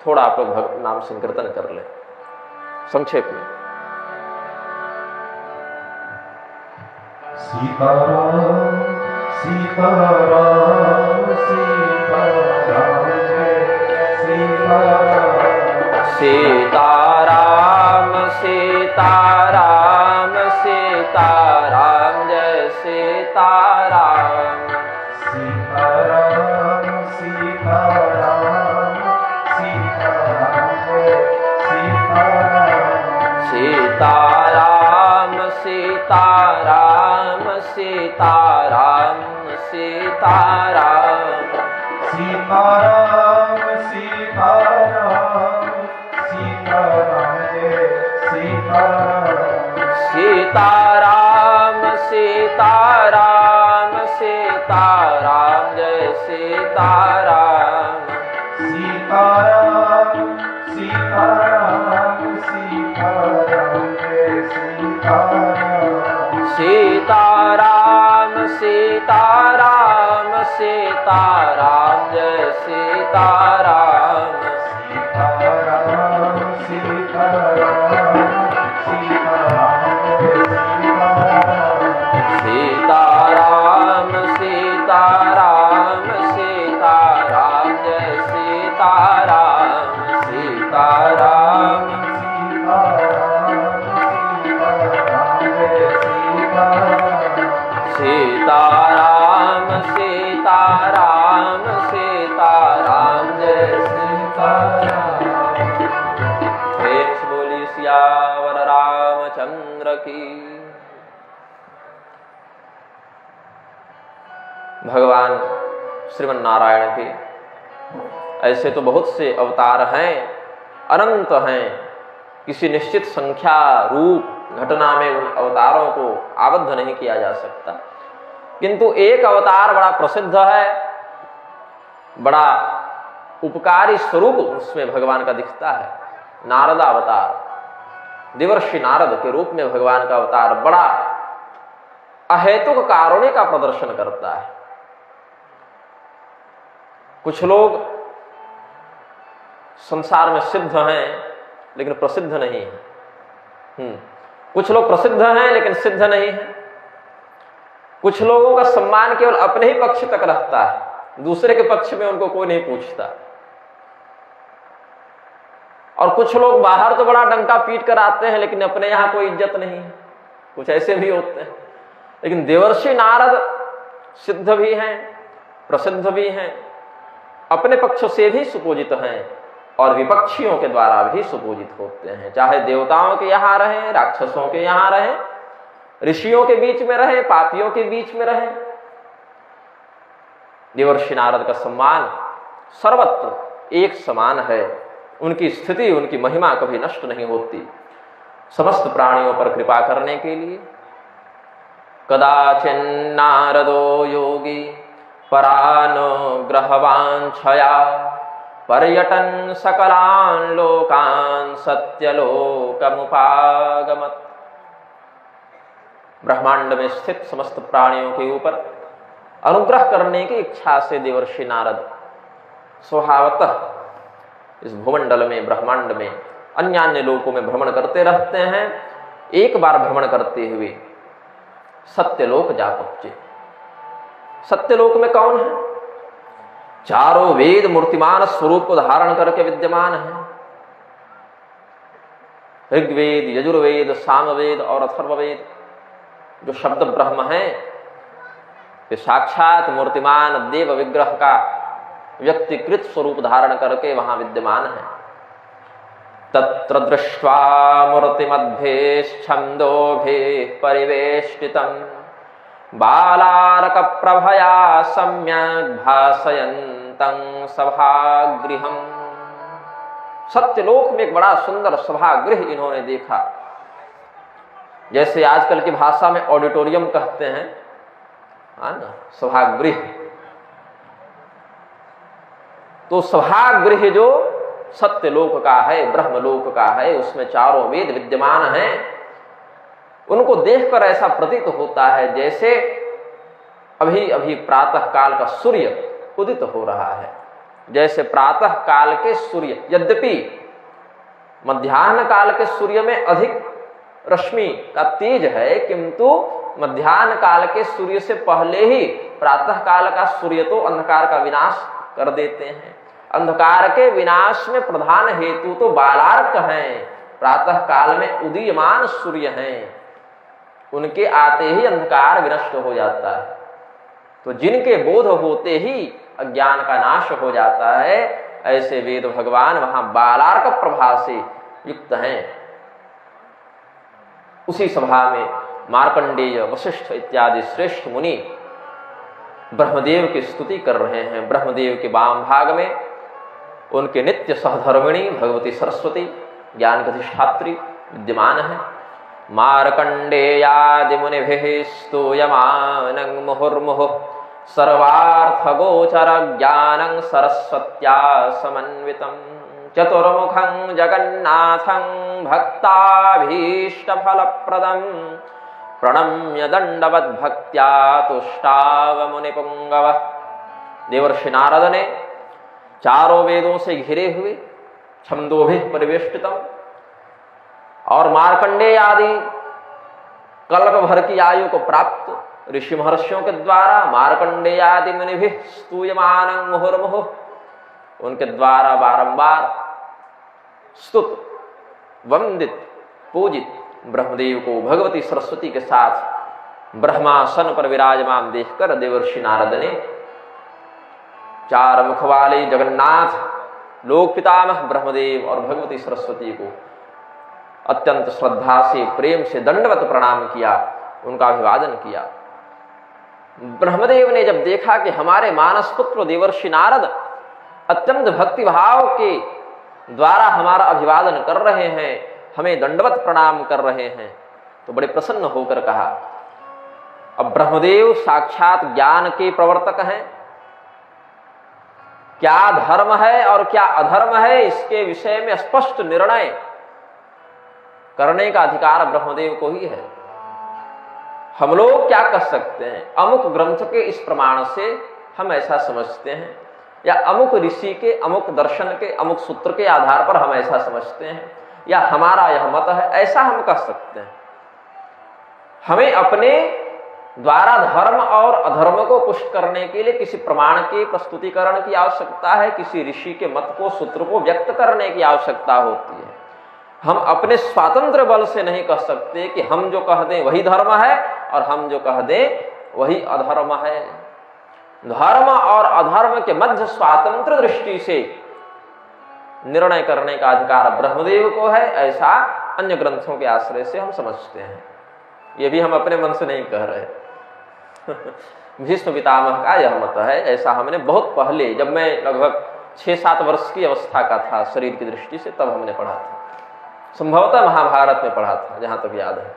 थोड़ा आप लोग भगवान नाम संकीर्तन कर लें संक्षेप में। सीताराम सीताराम सीताराम जय सीताराम सीताराम सीताराम सीताराम जय सीताराम सीताराम सीताराम सीताराम जय सीताराम सीताराम सीताराम सीताराम सीताराम सीताराम सीताराम सीताराम जय सीताराम सीताराम सीताराम सीताराम जय सीताराम सीताराम सीताराम सीताराम जय सीताराम सीताराम सीताराम सीताराम जय सीताराम सीताराम सीताराम सीताराम जय सीताराम सीताराम सीताराम सीताराम जय सीताराम सीताराम सीताराम सीताराम जय भगवान श्रीमन नारायण के ऐसे तो बहुत से अवतार हैं, अनंत हैं, किसी निश्चित संख्या रूप घटना में उन अवतारों को आबद्ध नहीं किया जा सकता, किंतु एक अवतार बड़ा प्रसिद्ध है, बड़ा उपकारी स्वरूप उसमें भगवान का दिखता है, नारद अवतार। देवर्षि नारद के रूप में भगवान का अवतार बड़ा अहेतुक कारुण्य का प्रदर्शन करता है। कुछ लोग संसार में सिद्ध हैं लेकिन प्रसिद्ध नहीं है। कुछ लोग प्रसिद्ध हैं लेकिन सिद्ध नहीं है। कुछ लोगों का सम्मान केवल अपने ही पक्ष तक रहता है, दूसरे के पक्ष में उनको कोई नहीं पूछता। और कुछ लोग बाहर तो बड़ा डंका पीट कर आते हैं लेकिन अपने यहां कोई इज्जत नहीं है, कुछ ऐसे भी होते हैं। लेकिन देवर्षि नारद सिद्ध भी हैं, प्रसिद्ध भी हैं, अपने पक्ष से भी सुपूजित हैं और विपक्षियों के द्वारा भी सुपूजित होते हैं। चाहे देवताओं के यहां रहे, राक्षसों के यहां रहे, ऋषियों के बीच में रहे, पापियों के बीच में रहे, देवर्षि नारद का सम्मान सर्वत्र एक समान है। उनकी स्थिति, उनकी महिमा कभी नष्ट नहीं होती। समस्त प्राणियों पर कृपा करने के लिए कदाचिन्नारदो योगी परानुग्रहवांछया पर्यटन सकलान लोकान सत्यलोकमुपागमत्। ब्रह्मांड में स्थित समस्त प्राणियों के ऊपर अनुग्रह करने की इच्छा से देवर्षि नारद स्वभावतः इस भूमंडल में, ब्रह्मांड में, अन्य अन्य लोकों में भ्रमण करते रहते हैं। एक बार भ्रमण करते हुए सत्यलोक जा पहुंचे। सत्यलोक में कौन है? चारों वेद मूर्तिमान स्वरूप को धारण करके विद्यमान है। ऋग्वेद, यजुर्वेद, सामवेद और अथर्ववेद जो शब्द ब्रह्म है, वे साक्षात मूर्तिमान देव विग्रह का व्यक्तिकृत स्वरूप धारण करके वहां विद्यमान है। तत्र दृष्ट्वा मूर्तिमध्ये छंदोभिः परिवेष्टितं बालार्क प्रभया सम्यक् भासयन्तं सभागृहम्। सत्यलोक में एक बड़ा सुंदर सभागृह इन्होंने देखा, जैसे आजकल की भाषा में ऑडिटोरियम कहते हैं, ना, सभागृह। तो सभागृह जो सत्यलोक का है, ब्रह्मलोक का है, उसमें चारों वेद विद्यमान हैं। उनको देखकर ऐसा प्रतीत होता है जैसे अभी अभी प्रातः काल का सूर्य उदित हो रहा है। जैसे प्रातः काल के सूर्य, यद्यपि मध्याह्न काल के सूर्य में अधिक रश्मि का तेज है, किंतु मध्याह्न काल के सूर्य से पहले ही प्रातः काल का सूर्य तो अंधकार का विनाश कर देते हैं। अंधकार के विनाश में प्रधान हेतु तो बालार्क हैं, प्रातः काल में उदीयमान सूर्य हैं। उनके आते ही अंधकार विनष्ट हो जाता है। तो जिनके बोध होते ही अज्ञान का नाश हो जाता है, ऐसे वेद भगवान वहां बालार्क प्रभा से युक्त हैं। उसी सभा में मार्कंडेय, वशिष्ठ इत्यादि श्रेष्ठ मुनि ब्रह्मदेव की स्तुति कर रहे हैं। ब्रह्मदेव के वाम भाग में उनके नित्य सहधर्मिणी भगवती सरस्वती ज्ञान अधिष्ठात्री विद्यमान है। मार्कंडेयादि मुनिभिः स्तूयमानं मुहुर्मुहुः सर्वार्थ गोचर ज्ञानं सरस्वत्या समन्वितं चतुर्मुखं जगन्नाथं भक्ताभीष्ट फलप्रदं प्रणम्य दंडवत भक्त्या तुष्टाव मुनिपुंगव। देवर्षि नारद ने चारों वेदों से घिरे हुए, छंदोभिः परिवेष्टितम और मार्कंडेय आदि कल्प भर की आयु को प्राप्त ऋषि महर्षियों के द्वारा मार्कंडेय आदि मुनिभिः स्तूयमानं मुहुर्मुहुः, उनके द्वारा बारंबार स्तुत, वंदित, पूजित ब्रह्मदेव को भगवती सरस्वती के साथ ब्रह्मासन पर विराजमान देखकर देवर्षि नारद ने चार मुख वाले जगन्नाथ, लोक पितामह ब्रह्मदेव और भगवती सरस्वती को अत्यंत श्रद्धा से, प्रेम से दंडवत प्रणाम किया, उनका अभिवादन किया। ब्रह्मदेव ने जब देखा कि हमारे मानस पुत्र देवर्षि नारद अत्यंत भक्ति भाव के द्वारा हमारा अभिवादन कर रहे हैं, हमें दंडवत प्रणाम कर रहे हैं, तो बड़े प्रसन्न होकर कहा। अब ब्रह्मदेव साक्षात ज्ञान के प्रवर्तक हैं, क्या धर्म है और क्या अधर्म है इसके विषय में स्पष्ट निर्णय करने का अधिकार ब्रह्मदेव को ही है। हम लोग क्या कर सकते हैं, अमुक ग्रंथ के इस प्रमाण से हम ऐसा समझते हैं, या अमुक ऋषि के अमुक दर्शन के अमुक सूत्र के आधार पर हम ऐसा समझते हैं, या हमारा यह मत है, ऐसा हम कर सकते हैं। हमें अपने द्वारा धर्म और अधर्म को पुष्ट करने के लिए किसी प्रमाण के प्रस्तुतिकरण की आवश्यकता है, किसी ऋषि के मत को सूत्र को व्यक्त करने की आवश्यकता होती है। हम अपने स्वातंत्र बल से नहीं कह सकते कि हम जो कह दें वही धर्म है और हम जो कह दें वही अधर्म है। धर्म और अधर्म के मध्य स्वातंत्र दृष्टि से निर्णय करने का अधिकार ब्रह्मदेव को है, ऐसा अन्य ग्रंथों के आश्रय से हम समझते हैं। ये भी हम अपने मन से नहीं कह रहे। भीष्म पितामह का यह मत है, ऐसा हमने बहुत पहले, जब मैं लगभग 6-7 वर्ष की अवस्था का था शरीर की दृष्टि से, तब हमने पढ़ा था, संभवतः महाभारत में पढ़ा था, जहां तक याद है।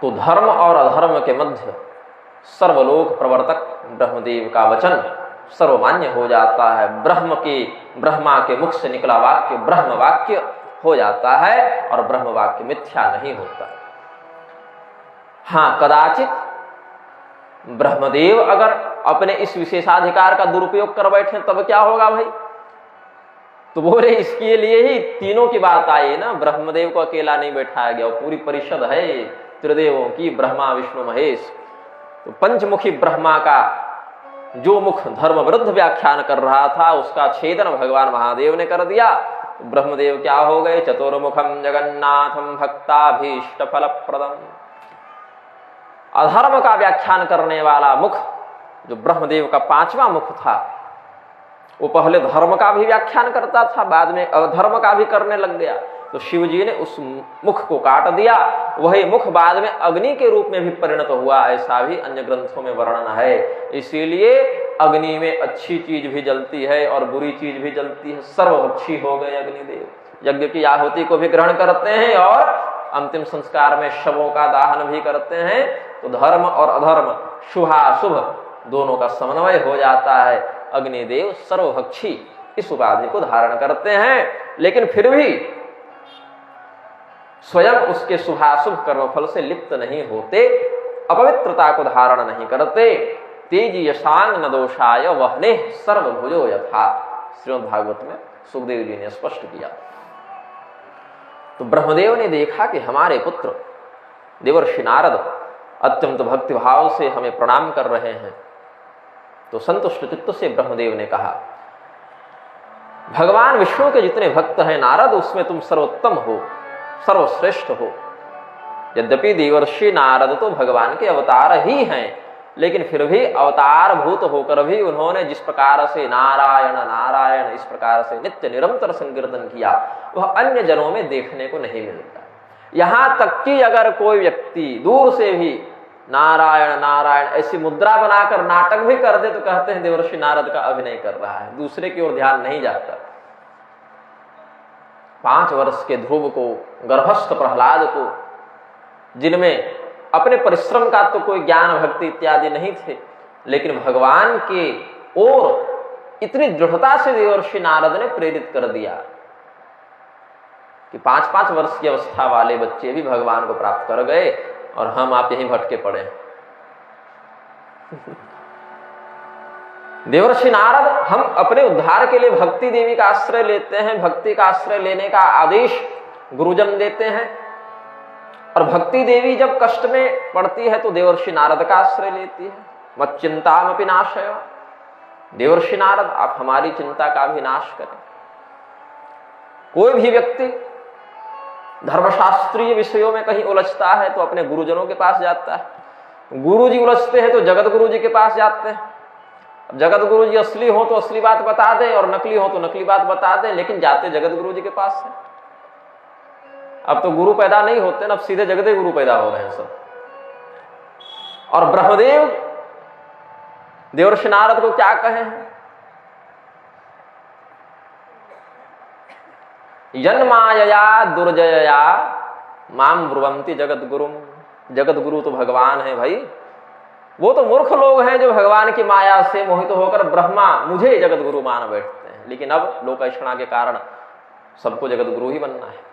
तो धर्म और अधर्म के मध्य सर्वलोक प्रवर्तक ब्रह्मदेव का वचन सर्वमान्य हो जाता है। ब्रह्मा के मुख से निकला वाक्य ब्रह्म वाक्य हो जाता है और ब्रह्म वाक्य मिथ्या नहीं होता। हाँ, कदाचित ब्रह्मदेव अगर अपने इस विशेषाधिकार का दुरुपयोग कर बैठे तब क्या होगा भाई? तो बोले इसके लिए ही तीनों की बात आई ना, ब्रह्मदेव को अकेला नहीं बैठाया गया, पूरी परिषद है त्रिदेवों की, ब्रह्मा विष्णु महेश। तो पंचमुखी ब्रह्मा का जो मुख धर्म विरुद्ध व्याख्यान कर रहा था उसका छेदन भगवान महादेव ने कर दिया। तो ब्रह्मदेव क्या हो गए? चतुर्मुखम जगन्नाथम भक्ताभीष्ट फलप्रदम। अधर्म का व्याख्यान करने वाला मुख जो ब्रह्मदेव का 5वां मुख था, वो पहले धर्म का भी व्याख्यान करता था, बाद में अधर्म का भी करने लग गया। तो शिव जी ने उस मुख को काट दिया। वही मुख बाद में अग्नि के रूप में भी परिणत हुआ, ऐसा भी अन्य ग्रंथों में वर्णन है। इसीलिए अग्नि में अच्छी चीज भी जलती है और बुरी चीज भी जलती है। सर्वभक्षी हो गए अग्निदेव। यज्ञ की आहुति को भी ग्रहण करते हैं और अंतिम संस्कार में शवों का दाहन भी करते हैं। तो धर्म और अधर्म, शुभाशुभ दोनों का समन्वय हो जाता है। अग्निदेव सर्वभक्षी इस उपाधि को धारण करते हैं, लेकिन फिर भी स्वयं उसके शुभाशुभ कर्मफल से लिप्त नहीं होते, अपवित्रता को धारण नहीं करते। तेजी यशांग न दोषाय वहने सर्वभुजो यथा, श्रीमद् भागवत में सुखदेव जी ने स्पष्ट किया। तो ब्रह्मदेव ने देखा कि हमारे पुत्र देवर्षि नारद अत्यंत भक्ति भाव से हमें प्रणाम कर रहे हैं। तो संतुष्ट चित्त से ब्रह्मदेव ने कहा, भगवान विष्णु के जितने भक्त हैं नारद, उसमें तुम सर्वोत्तम हो, सर्वश्रेष्ठ हो। यद्यपि देवर्षि नारद तो भगवान के अवतार ही हैं, लेकिन फिर भी अवतार भूत होकर भी उन्होंने जिस प्रकार से नारायण नारायण इस प्रकार से नित्य निरंतर संकीर्तन किया, वह अन्य जनों में देखने को नहीं मिलता। यहां तक कि अगर कोई व्यक्ति दूर से भी नारायण नारायण ऐसी मुद्रा बनाकर नाटक भी कर दे तो कहते हैं देवर्षि नारद का अभिनय कर रहा है, दूसरे की ओर ध्यान नहीं जाता। 5 वर्ष के ध्रुव को, गर्भस्थ प्रहलाद को, जिनमें अपने परिश्रम का तो कोई ज्ञान भक्ति इत्यादि नहीं थे, लेकिन भगवान के ओर इतनी दृढ़ता से देवर्षि नारद ने प्रेरित कर दिया कि 5-5 वर्ष की अवस्था वाले बच्चे भी भगवान को प्राप्त कर गए और हम आप यहीं भटके पड़े। देवर्षि नारद, हम अपने उद्धार के लिए भक्ति देवी का आश्रय लेते हैं, भक्ति का आश्रय लेने का आदेश गुरुजन देते हैं, और भक्ति देवी जब कष्ट में पड़ती है तो देवर्षि नारद का आश्रय लेती है। मत चिंतामपि नाशय, देवर्षि नारद आप हमारी चिंता का भी नाश करें। कोई भी व्यक्ति धर्मशास्त्रीय विषयों में कहीं उलझता है तो अपने गुरुजनों के पास जाता है। गुरुजी उलझते हैं तो जगत गुरु जी के पास जाते हैं। अब जगत गुरु जी असली हो तो असली बात बता दें और नकली हो तो नकली बात बता दें, लेकिन जाते जगत गुरु जी के पास है। अब तो गुरु पैदा नहीं होते ना, अब सीधे जगत गुरु पैदा हो रहे हैं सब। और ब्रह्मदेव देवर्षि नारद को क्या कहे हैं? यन्मायया दुर्जयया माम ब्रुवंती जगत गुरुम। जगत गुरु तो भगवान है भाई, वो तो मूर्ख लोग हैं जो भगवान की माया से मोहित होकर ब्रह्मा मुझे जगत गुरु मान बैठते हैं। लेकिन अब लोकैषणा के कारण सबको जगत गुरु ही बनना है।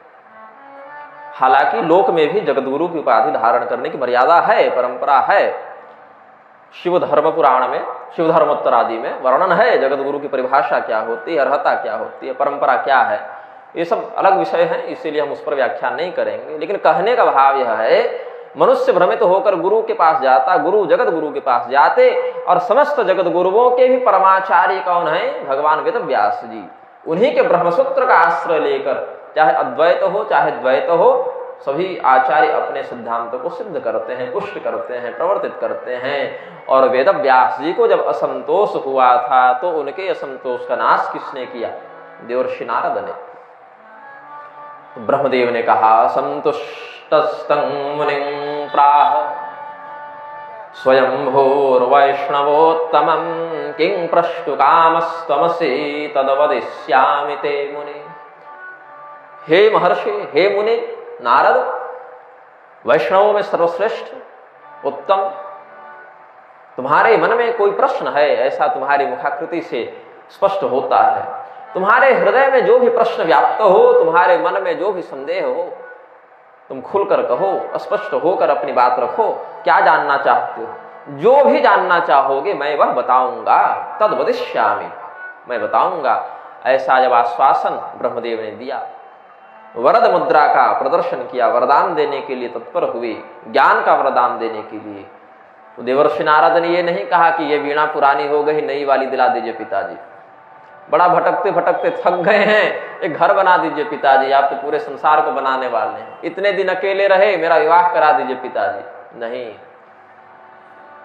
हालांकि लोक में भी जगत गुरु की उपाधि धारण करने की मर्यादा है, परंपरा है। शिव धर्म पुराण में, शिव धर्मोत्तर आदि में वर्णन है जगत गुरु की परिभाषा क्या होती है, अर्हता क्या होती है, परंपरा क्या है। ये सब अलग विषय हैं, इसीलिए हम उस पर व्याख्यान नहीं करेंगे। लेकिन कहने का भाव यह है, मनुष्य भ्रमित होकर गुरु के पास जाता, गुरु जगत गुरु के पास जाते, और समस्त जगत गुरुओं के भी परमाचार्य कौन है? भगवान वेद व्यास जी। उन्हीं के ब्रह्मसूत्र का आश्रय लेकर, चाहे अद्वैत हो चाहे द्वैत हो, सभी आचार्य अपने सिद्धांतों को सिद्ध करते हैं, पुष्ट करते हैं, प्रवर्तित करते हैं। और वेद व्यास जी को जब असंतोष हुआ था तो उनके असंतोष का नाश किसने किया? देवर्षि नारद ने। ब्रह्मदेव ने कहा, संतुष्टस्तं मुनिं प्राह स्वयंभूर्वैष्णवोत्तमं किं प्रष्टुकामस्त्वमसि तद्वदिष्यामि ते मुने। हे महर्षि, हे मुनि नारद, वैष्णवों में सर्वश्रेष्ठ उत्तम, तुम्हारे मन में कोई प्रश्न है ऐसा तुम्हारी मुखाकृति से स्पष्ट होता है। तुम्हारे हृदय में जो भी प्रश्न व्याप्त हो, तुम्हारे मन में जो भी संदेह हो, तुम खुलकर कहो, स्पष्ट होकर अपनी बात रखो। क्या जानना चाहते हो? जो भी जानना चाहोगे मैं वह बताऊंगा, तद वदिष्यामि, मैं बताऊंगा। ऐसा जब आश्वासन ब्रह्मदेव ने दिया, वरद मुद्रा का प्रदर्शन किया, वरदान देने के लिए तत्पर हुए, ज्ञान का वरदान देने के लिए। तो देवर्षि नारद ने ये नहीं कहा कि ये वीणा पुरानी हो गई, नई वाली दिला दीजिए पिताजी, बड़ा भटकते भटकते थक गए हैं, एक घर बना दीजिए पिताजी, आप तो पूरे संसार को बनाने वाले हैं, इतने दिन अकेले रहे, मेरा विवाह करा दीजिए पिताजी। नहीं,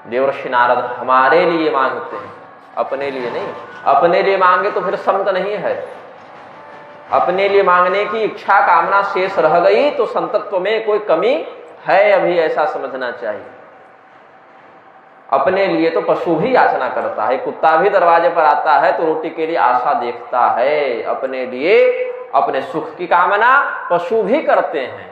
देवर्षि नारद हमारे लिए मांगते हैं, अपने लिए नहीं। अपने लिए मांगे तो फिर संत नहीं है। अपने लिए मांगने की इच्छा कामना शेष रह गई तो संतत्व में कोई कमी है अभी, ऐसा समझना चाहिए। अपने लिए तो पशु भी याचना करता है, कुत्ता भी दरवाजे पर आता है तो रोटी के लिए आशा देखता है। अपने लिए, अपने सुख की कामना पशु भी करते हैं।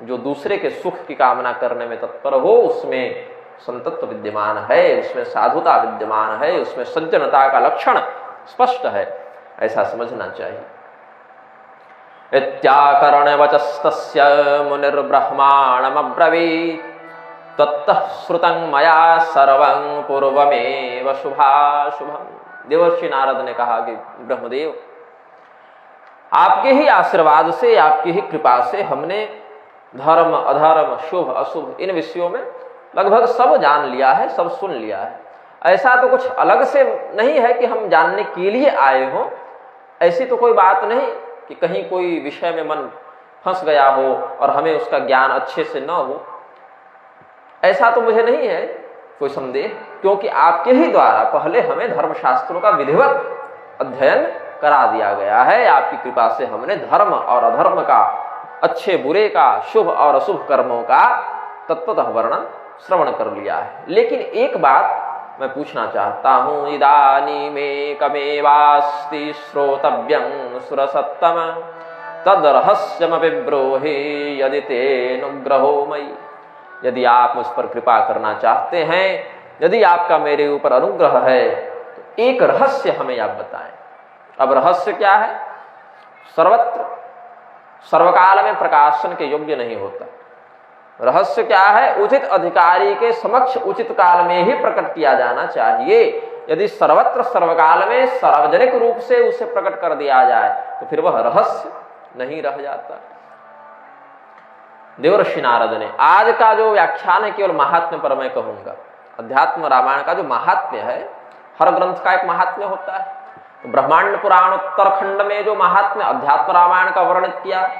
जो दूसरे के सुख की कामना करने में तत्पर हो, उसमें संतत्व विद्यमान है, उसमें साधुता विद्यमान है, उसमें सज्जनता का लक्षण स्पष्ट है, ऐसा समझना चाहिए। इत्याकर्ण वचस्तस्य मुनिर्ब्रह्माणमब्रवीत् तत्तः श्रुतं मया सर्वं पूर्वमेव शुभाशुभम्। देवर्षि नारद ने कहा कि ब्रह्मदेव, आपके ही आशीर्वाद से, आपकी ही कृपा से हमने धर्म अधर्म शुभ अशुभ इन विषयों में लगभग सब जान लिया है, सब सुन लिया है। ऐसा तो कुछ अलग से नहीं है कि हम जानने के लिए आए हों। ऐसी तो कोई बात नहीं कि कहीं कोई विषय में मन फंस गया हो और हमें उसका ज्ञान अच्छे से न हो। ऐसा तो मुझे नहीं है कोई संदेह, क्योंकि आपके ही द्वारा पहले हमें धर्मशास्त्रों का विधिवत अध्ययन करा दिया गया है। आपकी कृपा से हमने धर्म और अधर्म का, अच्छे बुरे का, शुभ और अशुभ कर्मों का तत्वतः वर्णन श्रवण कर लिया है। लेकिन एक बात मैं पूछना चाहता हूं, इदानीमेकमेवास्ति श्रोतव्यं सुरसत्तम तद रहस्यमपि ब्रूहि यदि तेनुग्रहो मयि। यदि आप मुझ पर कृपा करना चाहते हैं, यदि आपका मेरे ऊपर अनुग्रह है, तो एक रहस्य हमें आप बताएं। अब रहस्य क्या है? सर्वत्र सर्वकाल में प्रकाशन के योग्य नहीं होता। रहस्य क्या है? उचित अधिकारी के समक्ष उचित काल में ही प्रकट किया जाना चाहिए। यदि सर्वत्र सर्वकाल में सार्वजनिक रूप से उसे प्रकट कर दिया जाए तो फिर वह रहस्य नहीं रह जाता। देवर्षि नारद ने आज का जो व्याख्यान है केवल महात्म्य पर मैं कहूंगा। अध्यात्म रामायण का जो महात्म्य है, हर ग्रंथ का एक महात्म्य होता है। तो ब्रह्मांड पुराण उत्तरखंड में जो महात्म्य अध्यात्म रामायण का वर्णित किया,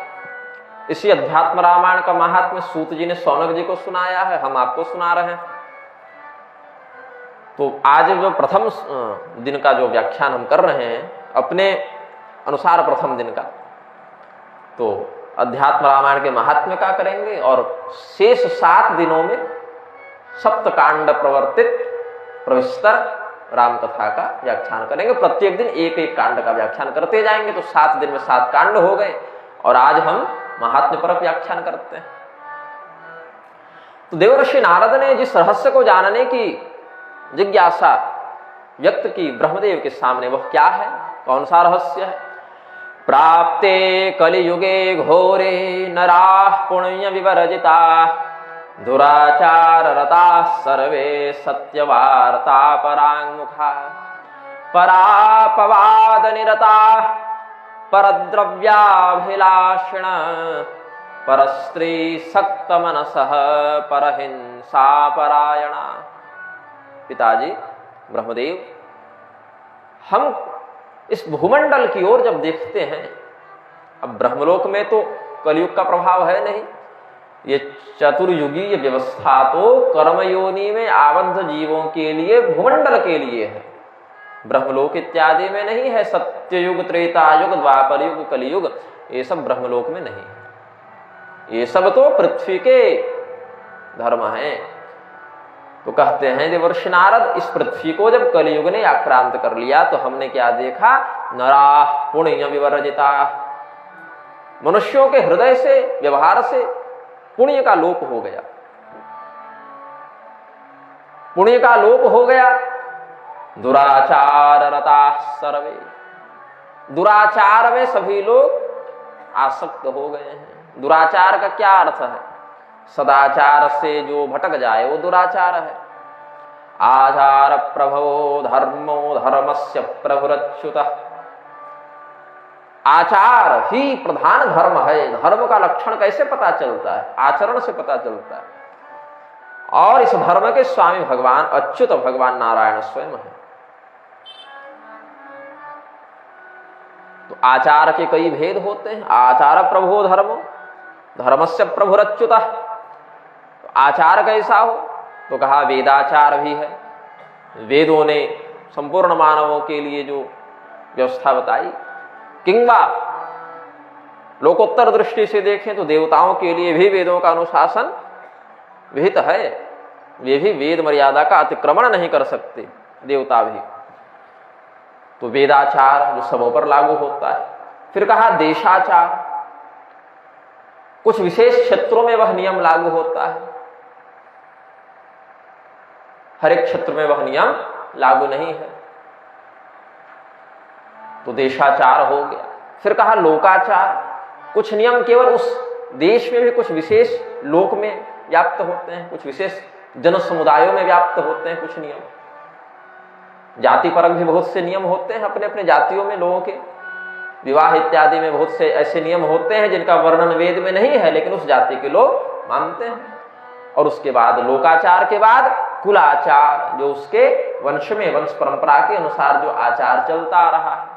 इसी अध्यात्म रामायण का महात्म्य सूत जी ने शौनक जी को सुनाया है, हम आपको सुना रहे हैं। तो आज जो प्रथम दिन का जो व्याख्यान हम कर रहे हैं, अपने अनुसार प्रथम दिन का, तो अध्यात्म रामायण के महात्म्य का करेंगे और शेष 7 दिनों में सप्तकांड प्रवर्तित प्रविस्तर राम कथा का व्याख्यान करेंगे। प्रत्येक दिन एक एक कांड का व्याख्यान करते जाएंगे, तो 7 दिन में 7 कांड हो गए। और आज हम महात्म्य परक व्याख्यान करते हैं। तो देवर्षि नारद ने जिस रहस्य को जानने की जिज्ञासा व्यक्त की ब्रह्मदेव के सामने, वह क्या है, कौन सा रहस्य है? प्राप्ते कलियुगे घोरे नराः पुण्य विवर्जिता दुराचार रता सर्वे सत्यवार्ता परांगमुखा परापवाद निरता परद्रव्याभिलाषिण परस्त्री सक्त मनसः परहिंसा परायणा। पिताजी ब्रह्मदेव, हम इस भूमंडल की ओर जब देखते हैं, अब ब्रह्मलोक में तो कलयुग का प्रभाव है नहीं, ये चतुर्युगीय व्यवस्था तो कर्मयोनि में आबद्ध जीवों के लिए, भूमंडल के लिए है, ब्रह्मलोक इत्यादि में नहीं है। सत्ययुग, त्रेता युग, द्वापर युग, कलियुग, ये सब ब्रह्मलोक में नहीं है। ये सब तो पृथ्वी के धर्म हैं। तो कहते हैं देवर्षि नारद, इस पृथ्वी को जब कलियुग ने आक्रांत कर लिया तो हमने क्या देखा? नराः पुण्य विवर्जिता, मनुष्यों के हृदय से, व्यवहार से पुण्य का लोप हो गया, पुण्य का लोप हो गया। दुराचार रता सर्वे, दुराचार में सभी लोग आसक्त हो गए हैं। दुराचार का क्या अर्थ है? सदाचार से जो भटक जाए वो दुराचार है। आचार प्रभवो धर्मो धर्मस्य प्रभुरच्युतः, आचार ही प्रधान धर्म है। धर्म का लक्षण कैसे पता चलता है? आचरण से पता चलता है। और इस धर्म के स्वामी भगवान अच्युत भगवान नारायण स्वयं है। तो आचार के कई भेद होते हैं। आचार प्रभो धर्मो धर्मस्य प्रभुरच्युतः, तो आचार कैसा हो? तो कहा वेदाचार भी है। वेदों ने संपूर्ण मानवों के लिए जो व्यवस्था बताई, किंवा लोकोत्तर दृष्टि से देखें तो देवताओं के लिए भी वेदों का अनुशासन विहित है। वे भी वेद मर्यादा का अतिक्रमण नहीं कर सकते, देवता भी। तो वेदाचार जो सबों पर लागू होता है। फिर कहा देशाचार, कुछ विशेष क्षेत्रों में वह नियम लागू होता है, हर एक क्षेत्र में वह नियम लागू नहीं है। तो देशाचार हो गया। फिर कहा लोकाचार, कुछ नियम केवल उस देश में भी, कुछ विशेष लोक में व्याप्त होते हैं, कुछ विशेष जन समुदायों में व्याप्त होते हैं कुछ नियम। जाति परक भी बहुत से नियम होते हैं, अपने अपने जातियों में लोगों के विवाह इत्यादि में बहुत से ऐसे नियम होते हैं जिनका वर्णन वेद में नहीं है, लेकिन उस जाति के लोग मानते हैं। और उसके बाद लोकाचार के बाद कुलाचार, जो उसके वंश में, वंश परंपरा के अनुसार जो आचार चलता आ रहा है।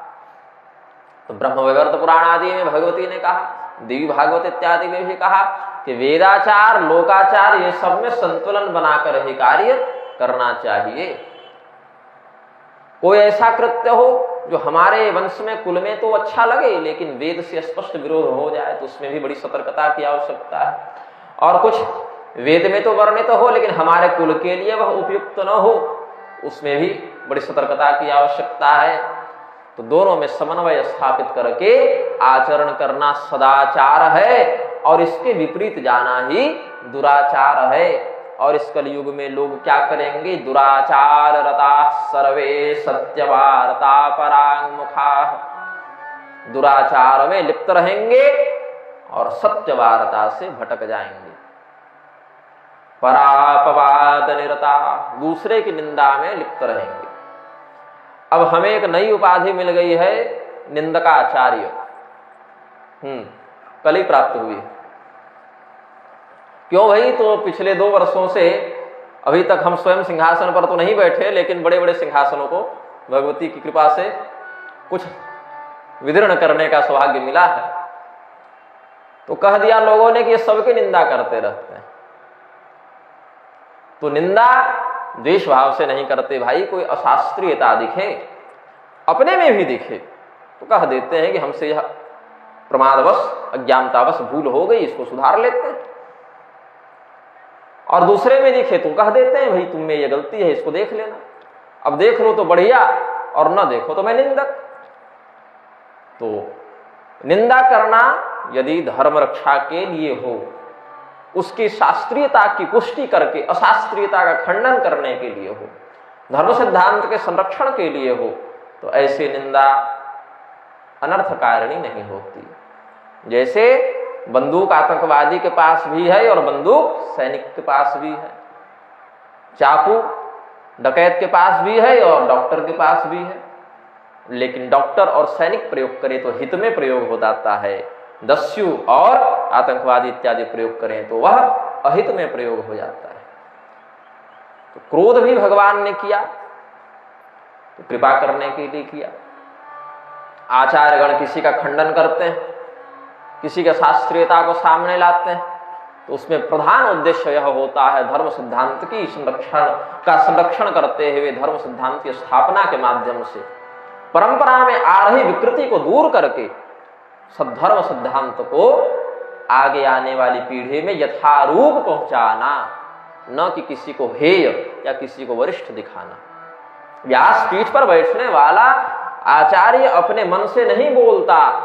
तो ब्रह्मवैवर्त पुराण आदि में भगवती ने कहा, देवी भागवत इत्यादि में भी कहा कि वेदाचार, लोकाचार, ये सब में संतुलन बनाकर ही कार्य करना चाहिए। कोई ऐसा कृत्य हो जो हमारे वंश में, कुल में तो अच्छा लगे, लेकिन वेद से स्पष्ट विरोध हो जाए तो उसमें भी बड़ी सतर्कता की आवश्यकता है। और कुछ वेद में तो वर्णित हो लेकिन हमारे कुल के लिए वह उपयुक्त न हो, उसमें भी बड़ी सतर्कता की आवश्यकता है। तो दोनों में समन्वय स्थापित करके आचरण करना सदाचार है, और इसके विपरीत जाना ही दुराचार है। और इस कलयुग में लोग क्या करेंगे? दुराचार रता सर्वे सत्यवार्ता परांगमुखा, दुराचार में लिप्त रहेंगे और सत्यवार्ता से भटक जाएंगे। परापवाद निरता, दूसरे की निंदा में लिप्त रहेंगे। अब हमें एक नई उपाधि मिल गई है, निंदकाचार्य। कल ही प्राप्त हुई। क्यों भाई? तो पिछले 2 वर्षों से अभी तक हम स्वयं सिंहासन पर तो नहीं बैठे, लेकिन बड़े बड़े सिंहासनों को भगवती की कृपा से कुछ विदीर्ण करने का सौभाग्य मिला है। तो कह दिया लोगों ने कि ये सबकी निंदा करते रहते हैं। तो निंदा द्वेष भाव से नहीं करते भाई। कोई अशास्त्रीयता दिखे, अपने में भी दिखे, तो कह देते हैं कि हमसे यह प्रमादवश, अज्ञानतावश भूल हो गई, इसको सुधार लेते हैं। और दूसरे में दिखे तो कह देते हैं भाई तुम में ये गलती है, इसको देख लेना, अब देख लो तो बढ़िया और न देखो तो मैं निंदक। तो निंदा करना यदि धर्म रक्षा के लिए हो, उसकी शास्त्रीयता की पुष्टि करके अशास्त्रीयता का खंडन करने के लिए हो, धर्म सिद्धांत के संरक्षण के लिए हो, तो ऐसी निंदा अनर्थकारिणी नहीं होती। जैसे बंदूक आतंकवादी के पास भी है और बंदूक सैनिक के पास भी है, चाकू डकैत के पास भी है और डॉक्टर के पास भी है, लेकिन डॉक्टर और सैनिक प्रयोग करें तो हित में प्रयोग हो जाता है, दस्यु और आतंकवादी इत्यादि प्रयोग करें तो वह अहित में प्रयोग हो जाता है। तो क्रोध भी भगवान ने किया तो कृपा करने के लिए किया। आचार्यगण किसी का खंडन करते हैं, किसी के शास्त्रीयता को सामने लाते हैं, तो उसमें प्रधान उद्देश्य यह होता है धर्म सिद्धांत की संरक्षण करते हुए धर्म सिद्धांत की स्थापना के माध्यम से परंपरा में आ रही विकृति को दूर करके सद्धर्म सिद्धांत को आगे आने वाली पीढ़ी में यथारूप पहुंचाना, न कि किसी को हेय या किसी को वरिष्ठ दिखाना। व्यासपीठ पर बैठने वाला आचार्य अपने मन से नहीं बोलता,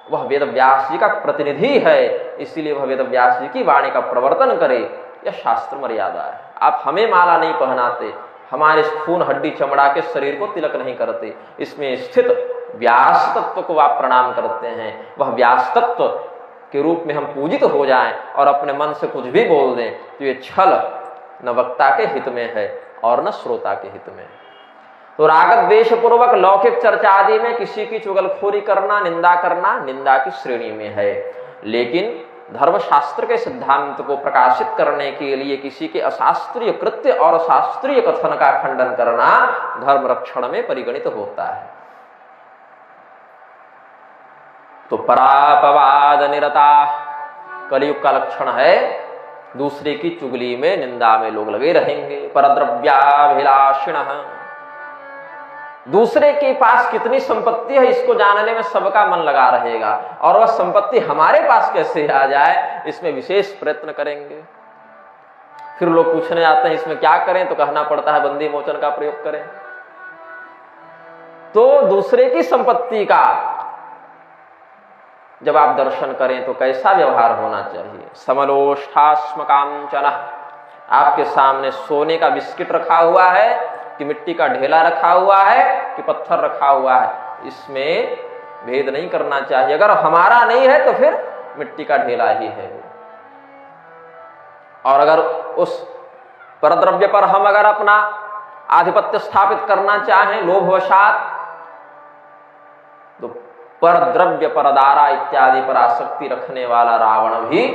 वह वेद व्यास जी का प्रतिनिधि है, इसीलिए वह वेद व्यास जी की वाणी का प्रवर्तन करे, यह शास्त्र मर्यादा है। आप हमें माला नहीं पहनाते, हमारे खून हड्डी चमड़ा के शरीर को तिलक नहीं करते, इसमें स्थित व्यास तत्व को आप प्रणाम करते हैं। वह व्यास तत्व के रूप में हम पूजित हो जाएं और अपने मन से कुछ भी बोल दें तो ये छल न वक्ता के हित में है और न श्रोता के हित में। तो राग द्वेष पूर्वक लौकिक चर्चा आदि में किसी की चुगलखोरी करना, निंदा करना निंदा की श्रेणी में है, लेकिन धर्मशास्त्र के सिद्धांत को प्रकाशित करने के लिए किसी के अशास्त्रीय कृत्य और शास्त्रीय कथन का खंडन करना धर्म रक्षण में परिगणित होता है। तो परापवाद निरता कलयुग का लक्षण है, दूसरे की चुगली में निंदा में लोग लगे रहेंगे। परद्रव्याभिलाषिणः, दूसरे के पास कितनी संपत्ति है इसको जानने में सबका मन लगा रहेगा, और वह संपत्ति हमारे पास कैसे आ जाए इसमें विशेष प्रयत्न करेंगे। फिर लोग पूछने आते हैं इसमें क्या करें, तो कहना पड़ता है बंदी मोचन का प्रयोग करें। तो दूसरे की संपत्ति का जब आप दर्शन करें तो कैसा व्यवहार होना चाहिए। समलोष्ठास्म कांचन, आपके सामने सोने का बिस्किट रखा हुआ है कि मिट्टी का ढेला रखा हुआ है कि पत्थर रखा हुआ है, इसमें भेद नहीं करना चाहिए। अगर हमारा नहीं है तो फिर मिट्टी का ढेला ही है। और अगर उस परद्रव्य पर हम अगर अपना आधिपत्य स्थापित करना चाहें लोभवशात, तो परद्रव्य परदारा इत्यादि पर आसक्ति रखने वाला रावण भी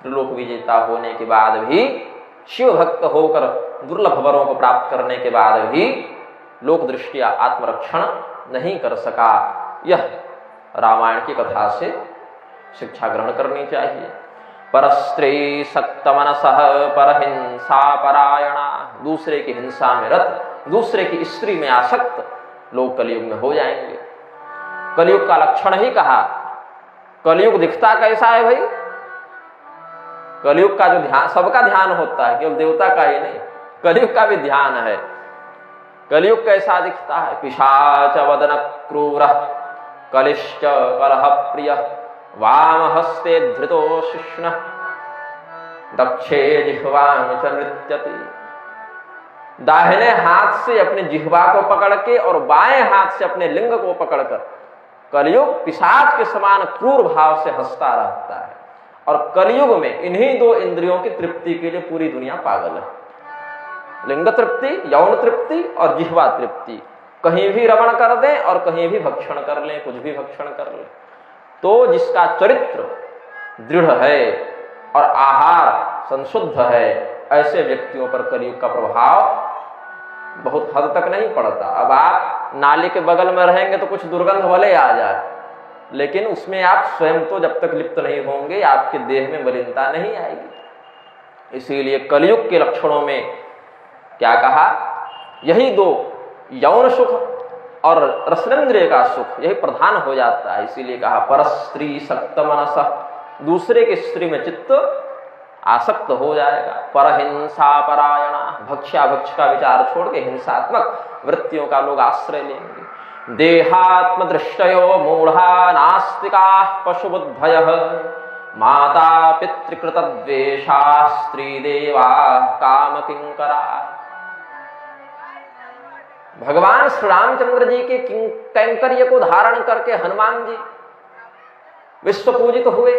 त्रिलोक विजेता होने के बाद भी, शिव भक्त होकर दुर्लभ वरों को प्राप्त करने के बाद भी लोक दृष्टिया आत्मरक्षण नहीं कर सका। यह रामायण की कथा से शिक्षा ग्रहण करनी चाहिए। परस्त्री सत्तमनसः परहिंसा परायणा, दूसरे की हिंसा में रत, दूसरे की स्त्री में आसक्त लोग कलयुग में हो जाएंगे। कलयुग का लक्षण ही कहा। कलयुग दिखता कैसा है भाई? कलयुग का जो ध्यान, सबका ध्यान होता है, केवल देवता का ही नहीं, कलयुग का भी ध्यान है। कलयुग कैसा दिखता है? पिशाच वदन क्रूर कलिश्च कलह प्रिय वाम हस्ते धृतो शिष्ण दक्षे जिह्वां च नृत्यति। दाहिने हाथ से अपने जिह्वा को पकड़ के और बाएं हाथ से अपने लिंग को पकड़कर कलयुग पिशाच के समान क्रूर भाव से हंसता रहता है। और कलयुग में इन्हीं दो इंद्रियों की तृप्ति के लिए पूरी दुनिया पागल है। लिंग तृप्ति, यौन तृप्ति और जिह्वा तृप्ति। कहीं भी रमण कर दें और कहीं भी भक्षण कर लें, कुछ भी भक्षण कर लें। तो जिसका चरित्र दृढ़ है और आहार संशुद्ध है, ऐसे व्यक्तियों पर कलयुग का प्रभाव बहुत हद तक नहीं पड़ता। अब आप नाले के बगल में रहेंगे तो कुछ दुर्गंध भले आ जाए, लेकिन उसमें आप स्वयं तो जब तक लिप्त नहीं होंगे आपके देह में मलिनता नहीं आएगी। इसीलिए कलयुग के लक्षणों में क्या कहा? यही दो, यौन सुख और रसनेंद्रिय का सुख, यही प्रधान हो जाता है। इसीलिए कहा परस्त्री सक्तमनसः, दूसरे की स्त्री में चित्त आसक्त हो जाएगा। परहिंसा परायणा, भक्ष्याभक्ष का विचार छोड़ के हिंसात्मक वृत्तियों का लोग आश्रय लेंगे। देहात्म दृष्टयो मूढ़ा नास्तिका पशुबुद्धयः, माता पितृकृत द्वेषा स्त्री देवा काम किंकरा। भगवान श्री रामचंद्र जी के कैंकर्य को धारण करके हनुमान जी विश्व पूजित हुए,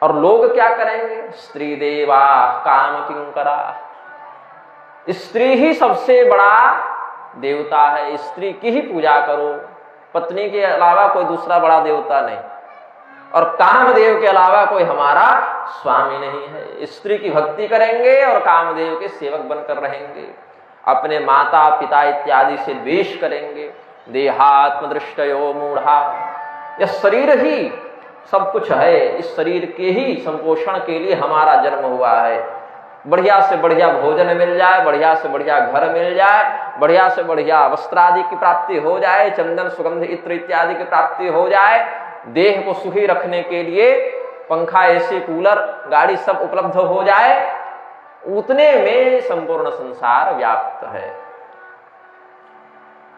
और लोग क्या करेंगे? स्त्री देवा काम किंकरा। स्त्री ही सबसे बड़ा देवता है, स्त्री की ही पूजा करो, पत्नी के अलावा कोई दूसरा बड़ा देवता नहीं, और कामदेव के अलावा कोई हमारा स्वामी नहीं है। स्त्री की भक्ति करेंगे और कामदेव के सेवक बनकर रहेंगे, अपने माता पिता इत्यादि से द्वेष करेंगे। देहात्म दृष्टयो मूढ़ा, यह शरीर ही सब कुछ है, इस शरीर के ही संपोषण के लिए हमारा जन्म हुआ है। बढ़िया से बढ़िया भोजन मिल जाए, बढ़िया से बढ़िया घर मिल जाए, बढ़िया से बढ़िया वस्त्र आदि की प्राप्ति हो जाए, चंदन सुगंध इत्र इत्यादि की प्राप्ति हो जाए, देह को सुखी रखने के लिए पंखा एसी कूलर गाड़ी सब उपलब्ध हो जाए, उतने में संपूर्ण संसार व्याप्त है।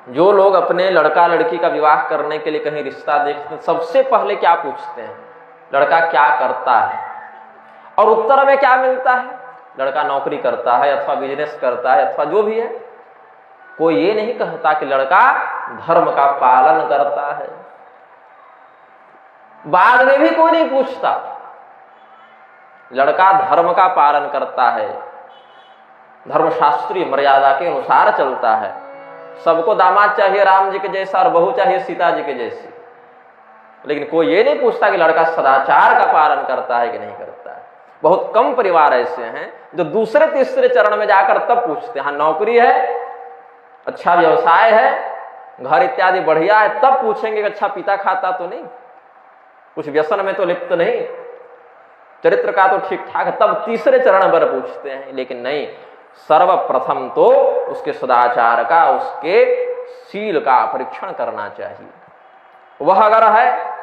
जो लोग अपने लड़का लड़की का विवाह करने के लिए कहीं रिश्ता देखते हैं, सबसे पहले क्या पूछते हैं? लड़का क्या करता है? और उत्तर में क्या मिलता है? लड़का नौकरी करता है अथवा बिजनेस करता है अथवा जो भी है। कोई ये नहीं कहता कि लड़का धर्म का पालन करता है। बाद में भी कोई नहीं पूछता। लड़का धर्म का पालन करता है, धर्मशास्त्रीय मर्यादा के अनुसार चलता है। सबको दामाद चाहिए राम जी के जैसा और बहू चाहिए सीता जी के जैसी, लेकिन कोई ये नहीं पूछता कि लड़का सदाचार का पालन करता है कि नहीं करता है। बहुत कम परिवार ऐसे हैं जो दूसरे तीसरे चरण में जाकर तब पूछते हैं। हाँ, नौकरी है, अच्छा व्यवसाय है, घर इत्यादि बढ़िया है, तब पूछेंगे कि अच्छा पिता खाता तो नहीं, कुछ व्यसन में तो लिप्त नहीं, चरित्र का तो ठीक ठाक है, तब तीसरे चरण पर पूछते हैं। लेकिन नहीं, सर्वप्रथम तो उसके सदाचार का, उसके शील का परीक्षण करना चाहिए। वह अगर है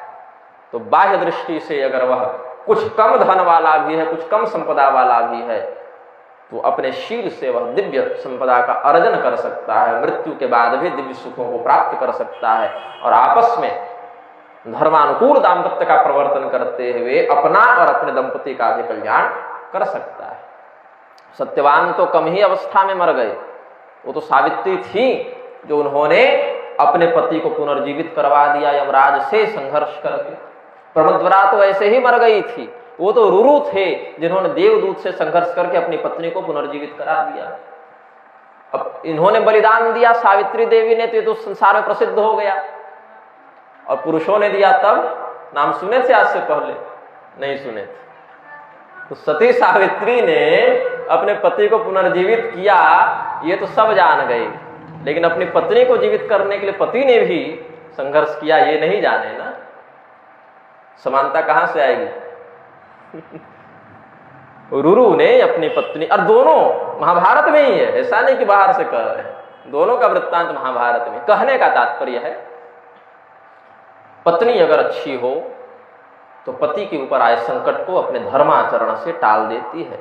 तो बाह्य दृष्टि से अगर वह कुछ कम धन वाला भी है, कुछ कम संपदा वाला भी है, तो अपने शील से वह दिव्य संपदा का अर्जन कर सकता है, मृत्यु के बाद भी दिव्य सुखों को प्राप्त कर सकता है, और आपस में धर्मानुकूल दाम्पत्य का प्रवर्तन करते हुए अपना और अपने दंपति का भी कल्याण कर सकता है। सत्यवान तो कम ही अवस्था में मर गए, वो तो सावित्री थी जो उन्होंने अपने पति को पुनर्जीवित करवा दिया यमराज से संघर्ष करके। प्रमद्वरा तो ऐसे ही मर गई थी, वो तो रुरु थे जिन्होंने देवदूत से संघर्ष करके अपनी पत्नी को पुनर्जीवित करा दिया। अब इन्होंने बलिदान दिया सावित्री देवी ने, तो ये तो संसार में प्रसिद्ध हो गया, और पुरुषों ने दिया तब नाम सुने थे आज से पहले? नहीं सुने थे। तो सती सावित्री ने अपने पति को पुनर्जीवित किया, ये तो सब जान गए, लेकिन अपनी पत्नी को जीवित करने के लिए पति ने भी संघर्ष किया, ये नहीं जाने ना। समानता कहां से आएगी? रुरु ने अपनी पत्नी, और दोनों महाभारत में ही है, ऐसा नहीं कि बाहर से कह रहे हैं, दोनों का वृत्तांत महाभारत में। कहने का तात्पर्य है, पत्नी अगर अच्छी हो तो पति के ऊपर आए संकट को अपने धर्माचरण से टाल देती है,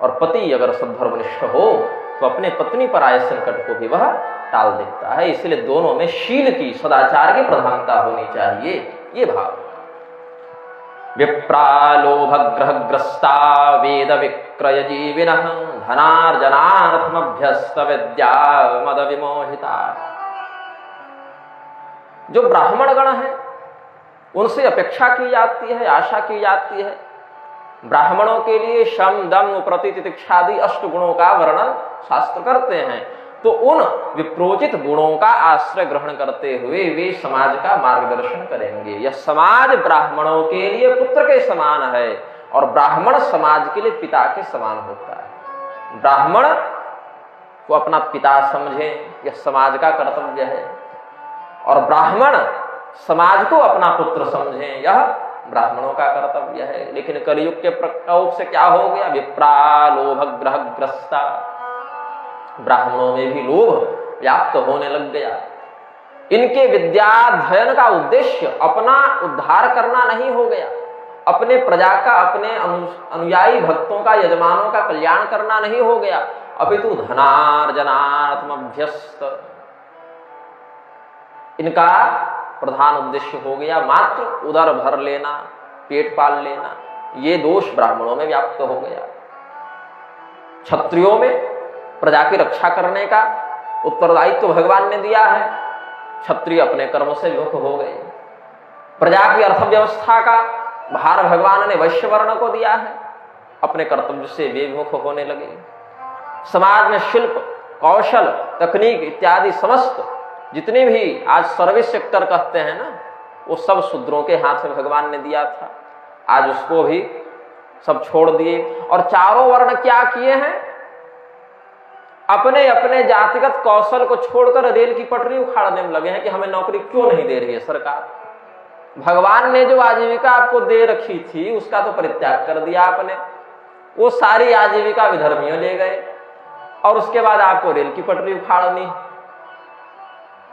और पति अगर सद्धर्मनिष्ठ हो तो अपने पत्नी पर आए संकट को भी वह टाल देता है। इसलिए दोनों में शील की, सदाचार की प्रधानता होनी चाहिए, ये भाव। विप्रालोभग्रहग्रस्ता वेद विक्रय जीविनः धनार्जनार्थमभ्यस्त विद्या मद विमोहिता। जो ब्राह्मण गण है उनसे अपेक्षा की जाती है, आशा की जाती है। ब्राह्मणों के लिए शम दम प्रति तितिक्षादि अष्ट गुणों का वर्णन शास्त्र करते हैं, तो उन विप्रोचित गुणों का आश्रय ग्रहण करते हुए वे समाज का मार्गदर्शन करेंगे। यह समाज ब्राह्मणों के लिए पुत्र के समान है, और ब्राह्मण समाज के लिए पिता के समान होता है। ब्राह्मण को अपना पिता समझे, यह समाज का कर्तव्य है, और ब्राह्मण समाज को अपना पुत्र समझे, यह ब्राह्मणों का कर्तव्य है। लेकिन कलयुग के प्रकोप से क्या हो गया? विप्रालोभग्रहग्रस्ता, ब्राह्मणों में भी लोभ व्याप्त होने लग गया। इनके विद्याध्ययन का उद्देश्य अपना उद्धार करना नहीं हो गया, अपने प्रजा का, अपने अनुयायी भक्तों का, यजमानों का कल्याण करना नहीं हो गया, अपितु धनार्जनार्थमभ्यस्त इनका प्रधान उद्देश्य हो गया मात्र उदर भर लेना, पेट पाल लेना। ये दोष ब्राह्मणों में व्याप्त हो गया। क्षत्रियों में प्रजा की रक्षा करने का उत्तरदायित्व तो भगवान ने दिया है, क्षत्रिय अपने कर्म से विमुख हो गए। प्रजा की अर्थव्यवस्था का भार भगवान ने वैश्य वर्ण को दिया है, अपने कर्तव्य से वे विमुख होने लगे। समाज में शिल्प, कौशल, तकनीक इत्यादि समस्त जितने भी आज सर्विस सेक्टर कहते हैं ना, वो सब शूद्रों के हाथ में भगवान ने दिया था। आज उसको भी सब छोड़ दिए और चारों वर्ण क्या किए हैं, अपने अपने जातिगत कौशल को छोड़कर रेल की पटरी उखाड़ने में लगे हैं कि हमें नौकरी क्यों नहीं दे रही है सरकार। भगवान ने जो आजीविका आपको दे रखी थी उसका तो परित्याग कर दिया आपने, वो सारी आजीविका विधर्मियों ले गए और उसके बाद आपको रेल की पटरी उखाड़नी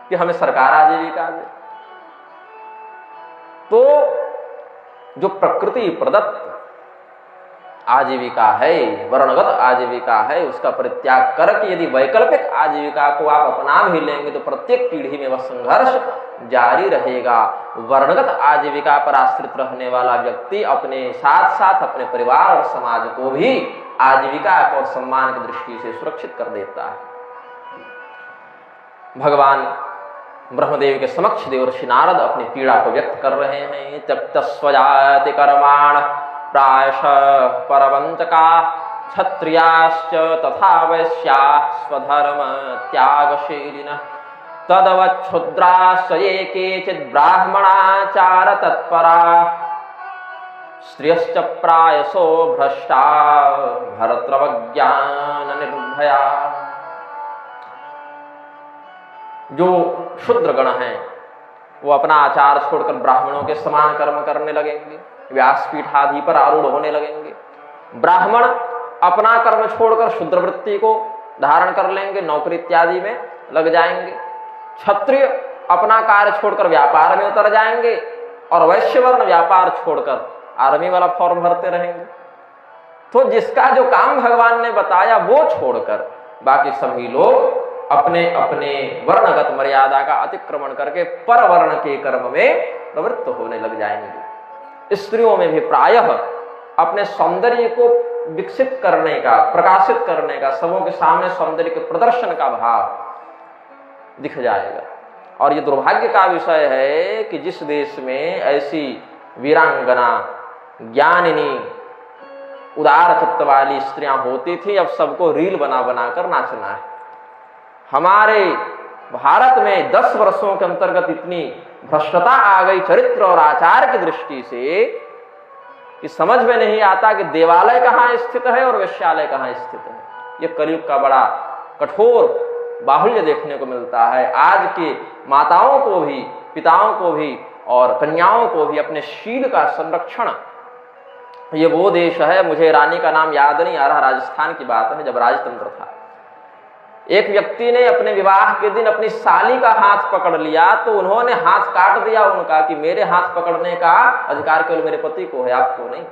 कि हमें सरकार आजीविका दे। तो जो प्रकृति प्रदत्त आजीविका है, वर्णगत आजीविका है, उसका परित्याग करके यदि वैकल्पिक आजीविका को आप अपना भी लेंगे तो प्रत्येक पीढ़ी में वह संघर्ष जारी रहेगा। वर्णगत आजीविका पर आश्रित रहने वाला व्यक्ति अपने साथ साथ अपने परिवार और समाज को भी आजीविका और सम्मान की दृष्टि से सुरक्षित कर देता है। भगवान ब्रह्मदेव के समक्ष देवर्षि नारद अपनी पीड़ा को व्यक्त कर रहे हैं। त्यक्तस्वजाति कर्माण प्रायशः परवंचका क्षत्रियाश्च तथा वैश्याः स्वधर्म त्यागशीलिनः तदवच्छुद्राश्च ये केचित् ब्राह्मणाचार तत्पराः स्त्रियश्च प्रायसो भ्रष्टा भर्तृवज्ञान निर्भया। जो शूद्र गण हैं वो अपना आचार छोड़कर ब्राह्मणों के समान कर्म करने लगेंगे, व्यासपीठ आदि पर आरूढ़ होने लगेंगे। ब्राह्मण अपना कर्म छोड़कर शूद्र वृत्ति को धारण कर लेंगे, नौकरी इत्यादि में लग जाएंगे। क्षत्रिय अपना कार्य छोड़कर व्यापार में उतर जाएंगे और वैश्य वर्ण व्यापार छोड़कर आर्मी वाला फॉर्म भरते रहेंगे। तो जिसका जो काम भगवान ने बताया वो छोड़कर बाकी सभी लोग अपने अपने वर्णगत मर्यादा का अतिक्रमण करके पर वर्ण के कर्म में प्रवृत्त होने लग जाएंगे। स्त्रियों में भी प्रायः अपने सौंदर्य को विकसित करने का, प्रकाशित करने का, सबों के सामने सौंदर्य के प्रदर्शन का भाव दिख जाएगा। और ये दुर्भाग्य का विषय है कि जिस देश में ऐसी वीरांगना, ज्ञानिनी, उदार चित्त वाली स्त्रियां होती थी, अब सबको रील बना बनाकर नाचना है। हमारे भारत में 10 वर्षों के अंतर्गत इतनी भ्रष्टता आ गई चरित्र और आचार की दृष्टि से कि समझ में नहीं आता कि देवालय कहाँ स्थित है और वेश्यालय कहाँ स्थित है। यह कलयुग का बड़ा कठोर बाहुल्य देखने को मिलता है। आज के माताओं को भी, पिताओं को भी और कन्याओं को भी अपने शील का संरक्षण, ये वो देश है, मुझे रानी का नाम याद नहीं आ रहा, राजस्थान की बात है, जब राजतंत्र था, एक व्यक्ति ने अपने विवाह के दिन अपनी साली का हाथ पकड़ लिया तो उन्होंने हाथ काट दिया उनका कि मेरे हाथ पकड़ने का अधिकार केवल मेरे पति को है, आपको नहीं।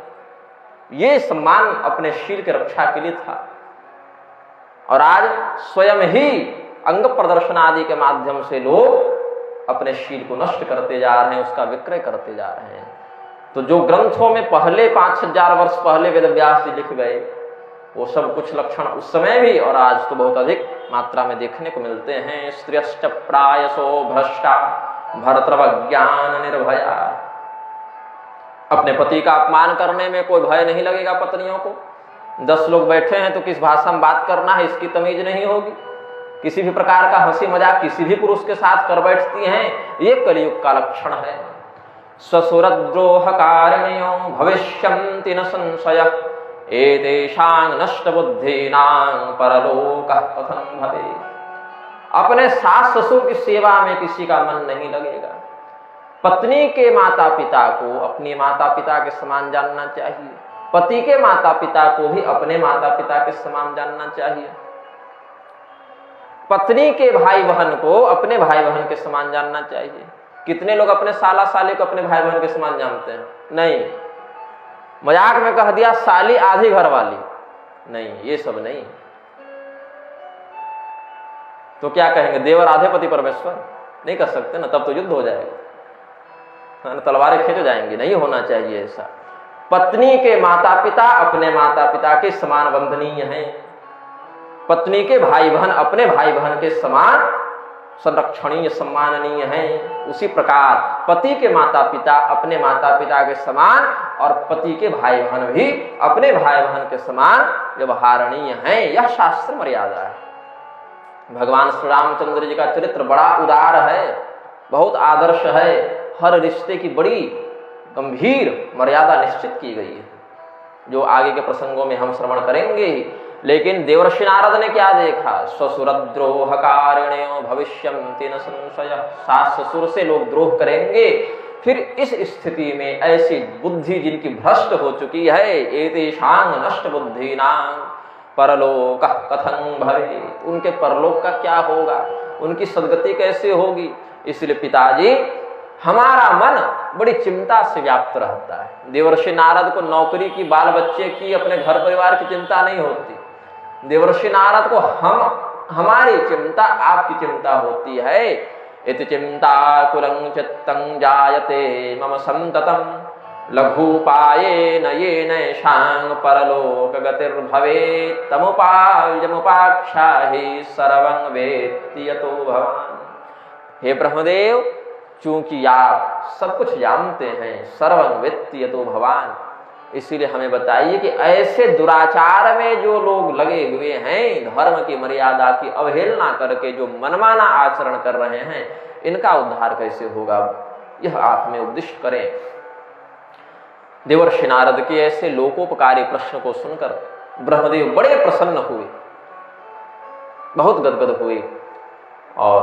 ये सम्मान अपने शील की रक्षा के लिए था। और आज स्वयं ही अंग प्रदर्शन आदि के माध्यम से लोग अपने शील को नष्ट करते जा रहे हैं, उसका विक्रय करते जा रहे हैं। तो जो ग्रंथों में पहले 5000 वर्ष पहले वेदव्यास जी लिख गए, वो सब कुछ लक्षण उस समय भी और आज तो बहुत अधिक मात्रा में देखने को मिलते हैं। स्त्रियश्च प्रायसो भ्रष्टा भर्तृवज्ञान निर्भया। अपने पति का अपमान करने में कोई भय नहीं लगेगा पत्नियों को। 10 लोग बैठे हैं तो किस भाषा में बात करना है इसकी तमीज नहीं होगी। किसी भी प्रकार का हंसी मजाक किसी भी पुरुष के साथ कर बैठती हैं, ये कलियुग का लक्षण है। स्वसुरद्रोह कारिण्यो भविष्यन्ति न संशयः एतेषां नष्ट बुद्धीनां परलोकः कथं भवेत्। अपने सास ससुर की सेवा में किसी का मन नहीं लगेगा। पत्नी के माता पिता को अपने माता पिता के समान जानना चाहिए, पति के माता पिता को भी अपने माता पिता के समान जानना चाहिए, पत्नी के भाई बहन को अपने भाई बहन के समान जानना चाहिए। कितने लोग अपने साला साले को अपने भाई बहन के समान जानते हैं? नहीं। मजाक में कह दिया साली आधी घर वाली, नहीं, ये सब नहीं। तो क्या कहेंगे, देवर आधे पति परमेश्वर? नहीं कर सकते ना, तब तो युद्ध हो जाएगा, तलवारें खींच जाएंगी। नहीं होना चाहिए ऐसा। पत्नी के माता पिता अपने माता पिता के समान वंदनीय हैं। पत्नी के भाई बहन अपने भाई बहन के समान संरक्षणीय सम्माननीय हैं। उसी प्रकार पति के माता पिता अपने माता पिता के समान और पति के भाई बहन भी अपने भाई बहन के समान व्यवहारणीय हैं। यह शास्त्र मर्यादा है। भगवान श्री रामचंद्र जी का चरित्र बड़ा उदार है, बहुत आदर्श है। हर रिश्ते की बड़ी गंभीर मर्यादा निश्चित की गई है, जो आगे के प्रसंगों में हम श्रवण करेंगे। लेकिन देवर्षि नारद ने क्या देखा, ससुरद्रोह कारिण्यो भविष्यन्ति न संशय। सास ससुर से लोग द्रोह करेंगे, फिर इस स्थिति में ऐसी बुद्धि जिनकी भ्रष्ट हो चुकी है, एतेषां नष्ट बुद्धिनां परलोक कथं भवेत्, उनके परलोक का क्या होगा, उनकी सद्गति कैसे होगी। इसलिए पिताजी, हमारा मन बड़ी चिंता से व्याप्त रहता है। देवर्षि नारद को नौकरी की, बाल बच्चे की, अपने घर परिवार की चिंता नहीं होती। देवर्षि नारद को हमारी चिंता, आपकी चिंता होती है। इति चिंता कुलं चित्तं जायते मम संततम लघुपायेन येनैषां परलोक गतिर्भवेत् तमुपाख्याहि सर्वं वेत्ति यतो भवान्। हे ब्रह्मदेव, चूंकि आप सब कुछ जानते हैं, सर्वं वेत्ति यतो भवान, इसीलिए हमें बताइए कि ऐसे दुराचार में जो लोग लगे हुए हैं, धर्म की मर्यादा की अवहेलना करके जो मनमाना आचरण कर रहे हैं, इनका उद्धार कैसे होगा, यह आप हमें उपदिष्ट करें। देवर्षि नारद के ऐसे लोकोपकारी प्रश्न को सुनकर ब्रह्मदेव बड़े प्रसन्न हुए, बहुत गदगद हुए, और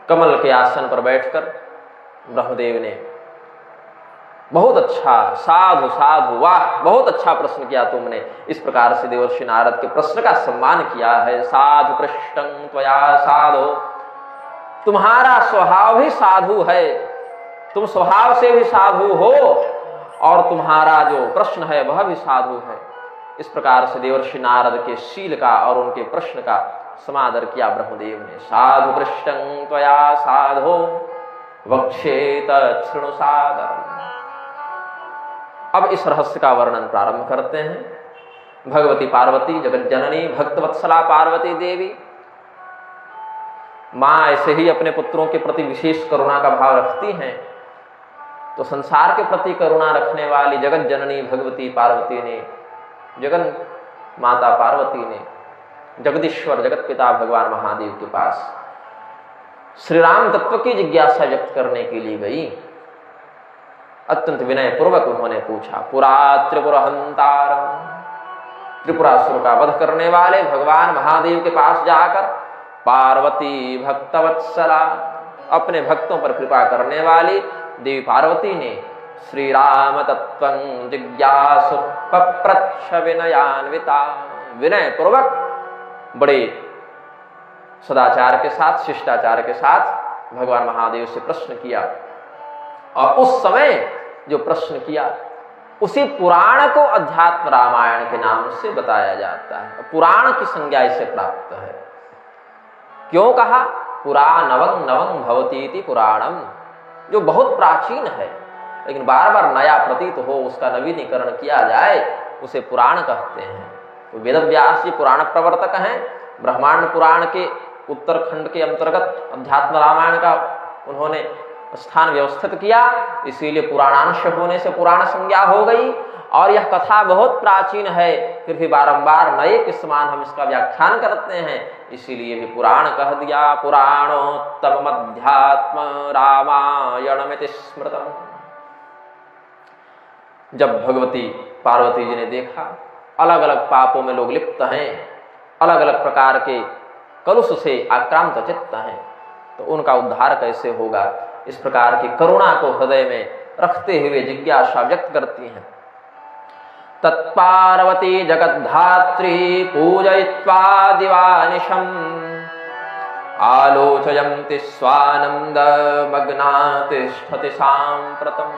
कमल के आसन पर बैठकर ब्रह्मदेव ने बहुत अच्छा, साधु साधु, वाह, बहुत अच्छा प्रश्न किया तुमने। इस प्रकार से देवर्षि नारद के प्रश्न का सम्मान किया है। साधु पृष्ठं त्वया साधो, तुम्हारा स्वभाव ही साधु है, तुम स्वभाव से भी साधु हो, और तुम्हारा जो प्रश्न है वह भी साधु है। इस प्रकार से देवर्षि नारद के शील का और उनके प्रश्न का समादर किया ब्रह्मदेव ने। साधु पृष्ठं त्वया साधो वक्षे तच्छृणु सादरम्। अब इस रहस्य का वर्णन प्रारंभ करते हैं। भगवती पार्वती, जगत जननी, भक्तवत्सला पार्वती देवी, मां ऐसे ही अपने पुत्रों के प्रति विशेष करुणा का भाव रखती हैं, तो संसार के प्रति करुणा रखने वाली जगत जननी भगवती पार्वती ने, जगत माता पार्वती ने जगदीश्वर जगत पिता भगवान महादेव के पास श्री राम तत्व की जिज्ञासा व्यक्त करने के लिए गई। अत्यंत विनय पूर्वक उन्होंने पूछा, पुरा त्रिपुरहंतारं, त्रिपुरासुर का वध करने वाले भगवान महादेव के पास जाकर पार्वती भक्तवत्सला, अपने भक्तों पर कृपा करने वाली देवी पार्वती ने श्री राम तत्वं जिज्ञासु पप्रच्छ विनयान्विता, विनय पूर्वक बड़े सदाचार के साथ, शिष्टाचार के साथ भगवान महादेव से प्रश्न किया। और उस समय जो प्रश्न किया, उसी पुराण को अध्यात्म रामायण के नाम से बताया जाता है। पुराण की संज्ञा इसे प्राप्त है। क्यों कहा? पुरा नवं नवं भवती इति पुराणम, जो बहुत प्राचीन है लेकिन बार बार नया प्रतीत हो, उसका नवीनीकरण किया जाए, उसे पुराण कहते हैं। तो वेदव्यास जी पुराण प्रवर्तक हैं। ब्रह्मांड पुराण के उत्तरखंड के अंतर्गत अध्यात्म रामायण का उन्होंने स्थान व्यवस्थित किया, इसीलिए पुराणांश होने से पुराण संज्ञा हो गई। और यह कथा बहुत प्राचीन है, फिर भी बारंबार नए के समान हम इसका व्याख्यान करते हैं, इसीलिए भी पुराण कह दिया। पुराणोत्तम अध्यात्म रामायणमिति स्मृतम्। जब भगवती पार्वती जी ने देखा अलग अलग पापों में लोग लिप्त हैं, अलग अलग प्रकार के कलुष से आक्रांत चित्त हैं, तो उनका उद्धार कैसे होगा, इस प्रकार की करुणा को हृदय में रखते हुए जिज्ञासा व्यक्त करती हैं। तत्पार्वती जगद्धात्री पूजयित्वा दिवानिशम् आलोचयन्ति स्वानंद मग्ना तिष्ठति साम्प्रतम्।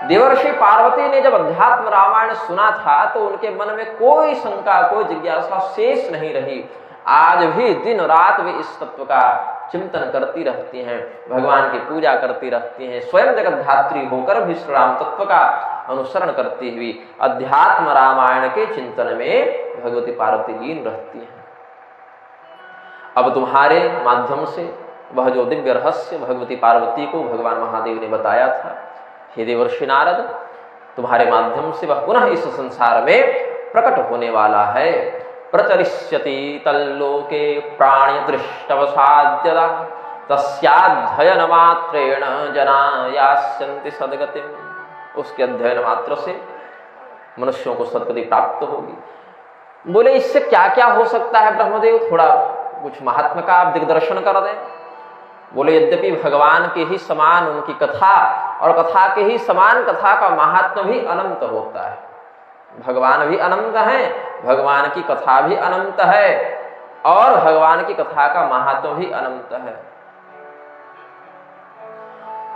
देवर्षि पार्वती ने जब अध्यात्म रामायण सुना था तो उनके मन में कोई शंका, कोई जिज्ञासा शेष नहीं रही। आज भी दिन रात वे इस तत्व का चिंतन करती रहती हैं, भगवान की पूजा करती रहती हैं, स्वयं जगत धात्री होकर भी श्री राम तत्व का अनुसरण करती हुई अध्यात्म रामायण के चिंतन में भगवती पार्वती लीन रहती हैं। अब तुम्हारे माध्यम से वह जो दिव्य रहस्य भगवती पार्वती को भगवान महादेव ने बताया था, हे देवर्षि नारद, तुम्हारे माध्यम से वह पुनः इस संसार में प्रकट होने वाला है। प्रचरिष्यति तल्लोके प्राणिदृष्टवसाद्यदा तस्याध्ययन मात्रेण जना यास्यन्ति सद्गतिम्। उसके अध्ययन मात्र से मनुष्यों को सद्गति प्राप्त होगी। बोले इससे क्या क्या हो सकता है ब्रह्मदेव, थोड़ा कुछ महात्मा का आप दिग्दर्शन कर दें। बोले यद्यपि भगवान के ही समान उनकी कथा और कथा के ही समान कथा का महात्मा भी अनंत होता है। भगवान भी अनंत है, भगवान की कथा भी अनंत है और भगवान की कथा का महात्मा भी अनंत है।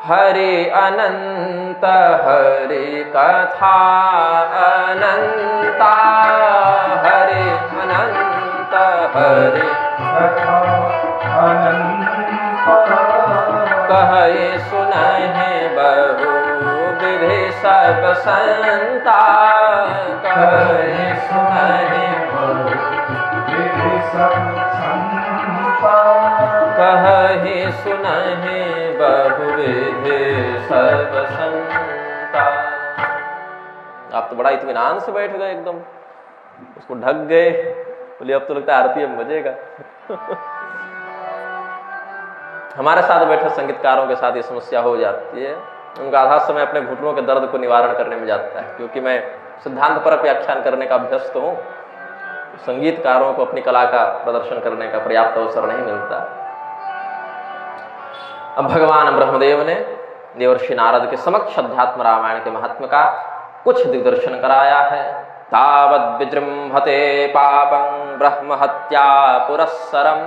हरे अनंत हरे कथा अनंता, हरे अनंत हरे कथा अनंता, कहे सुनहि बहु विधि सब संता, कहे सुनहि बहु विधि सब संता, कहे सुनहि बहु विधि सब संता। आप तो बड़ा इत्मीनान से बैठ गए, एकदम उसको ढक गए। बोले अब तो लगता है आरती में बजेगा। हमारे साथ बैठे संगीतकारों के साथ ये समस्या हो जाती है, उनका आधा समय अपने घुटनों के दर्द को निवारण करने में जाता है। क्योंकि मैं सिद्धांत परक व्याख्यान करने का अभ्यस्त हूँ, संगीतकारों को अपनी कला का प्रदर्शन करने का पर्याप्त अवसर नहीं मिलता। अब भगवान ब्रह्मदेव ने देवर्षि नारद के समक्ष अध्यात्म रामायण के महात्म का कुछ दिग्दर्शन कराया है। तावद् विजृंभते पापं ब्रह्म हत्या पुरस्सरम्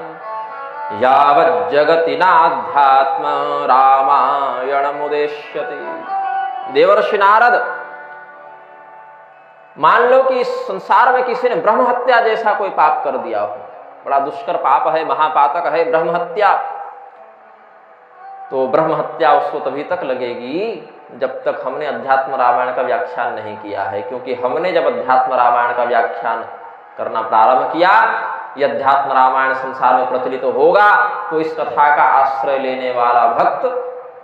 यावत् जगति नाध्यात्म रामायणमुदेश्यते। देवर्षि नारद, मान लो कि इस संसार में किसी ने ब्रह्म हत्या जैसा कोई पाप कर दिया हो, बड़ा दुष्कर पाप है, महापातक है ब्रह्म हत्या, तो ब्रह्म हत्या उसको तभी तक लगेगी जब तक हमने अध्यात्म रामायण का व्याख्यान नहीं किया है। क्योंकि हमने जब अध्यात्म रामायण का व्याख्यान करना प्रारंभ किया, यह अध्यात्म रामायण संसार में प्रचलित होगा तो इस कथा का आश्रय लेने वाला भक्त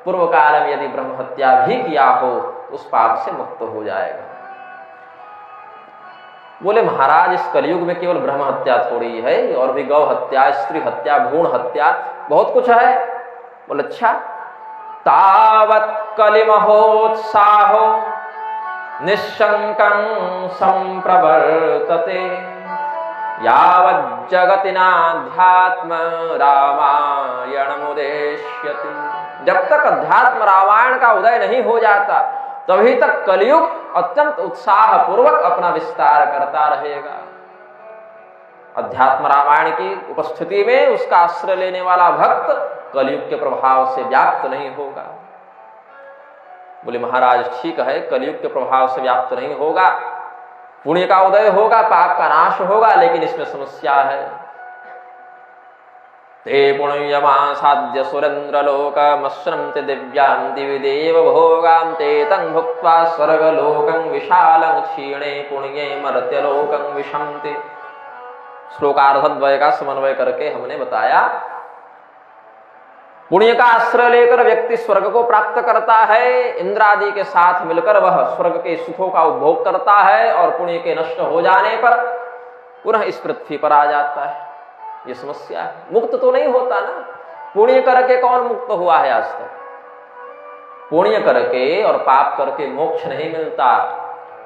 पूर्व काल में यदि ब्रह्म हत्या भी किया हो तो उस पाप से मुक्त हो जाएगा। बोले महाराज, इस कलयुग में केवल ब्रह्म हत्या थोड़ी है, और भी गौ हत्या, स्त्री हत्या, भ्रूण हत्या, बहुत कुछ है। बोले अच्छा, तावत् कलिमहोत्साहो निःशंकं संप्रवर्तते यावत् जगति नाध्यात्म रामायणमुदेश्यते। जब तक अध्यात्म रामायण का उदय नहीं हो जाता तभी तक कलयुग अत्यंत उत्साह पूर्वक अपना विस्तार करता रहेगा। अध्यात्म रामायण की उपस्थिति में उसका आश्रय लेने वाला भक्त कलयुग के प्रभाव से व्याप्त नहीं होगा। बोले महाराज ठीक है, कलयुग के प्रभाव से व्याप्त नहीं होगा, पुण्य का उदय होगा, पाप का नाश होगा, लेकिन इसमें समस्या है। ते पुण्यमासाद्य सुरेन्द्रलोकमश्रन्ति दिव्यां दिवि देव भोगां ते तं भुक्त्वा स्वर्गलोकं विशालं क्षीणे पुण्ये मर्त्यलोकं विशन्ति। श्लोकार्धद्वय का समन्वय करके हमने बताया, पुण्य का आश्रय लेकर व्यक्ति स्वर्ग को प्राप्त करता है, इंद्र आदि के साथ मिलकर वह स्वर्ग के सुखों का उपभोग करता है, और पुण्य के नष्ट हो जाने पर पुनः इस पृथ्वी पर आ जाता है। ये समस्या है, मुक्त तो नहीं होता ना। पुण्य करके कौन मुक्त हुआ है आज तक? पुण्य करके और पाप करके मोक्ष नहीं मिलता।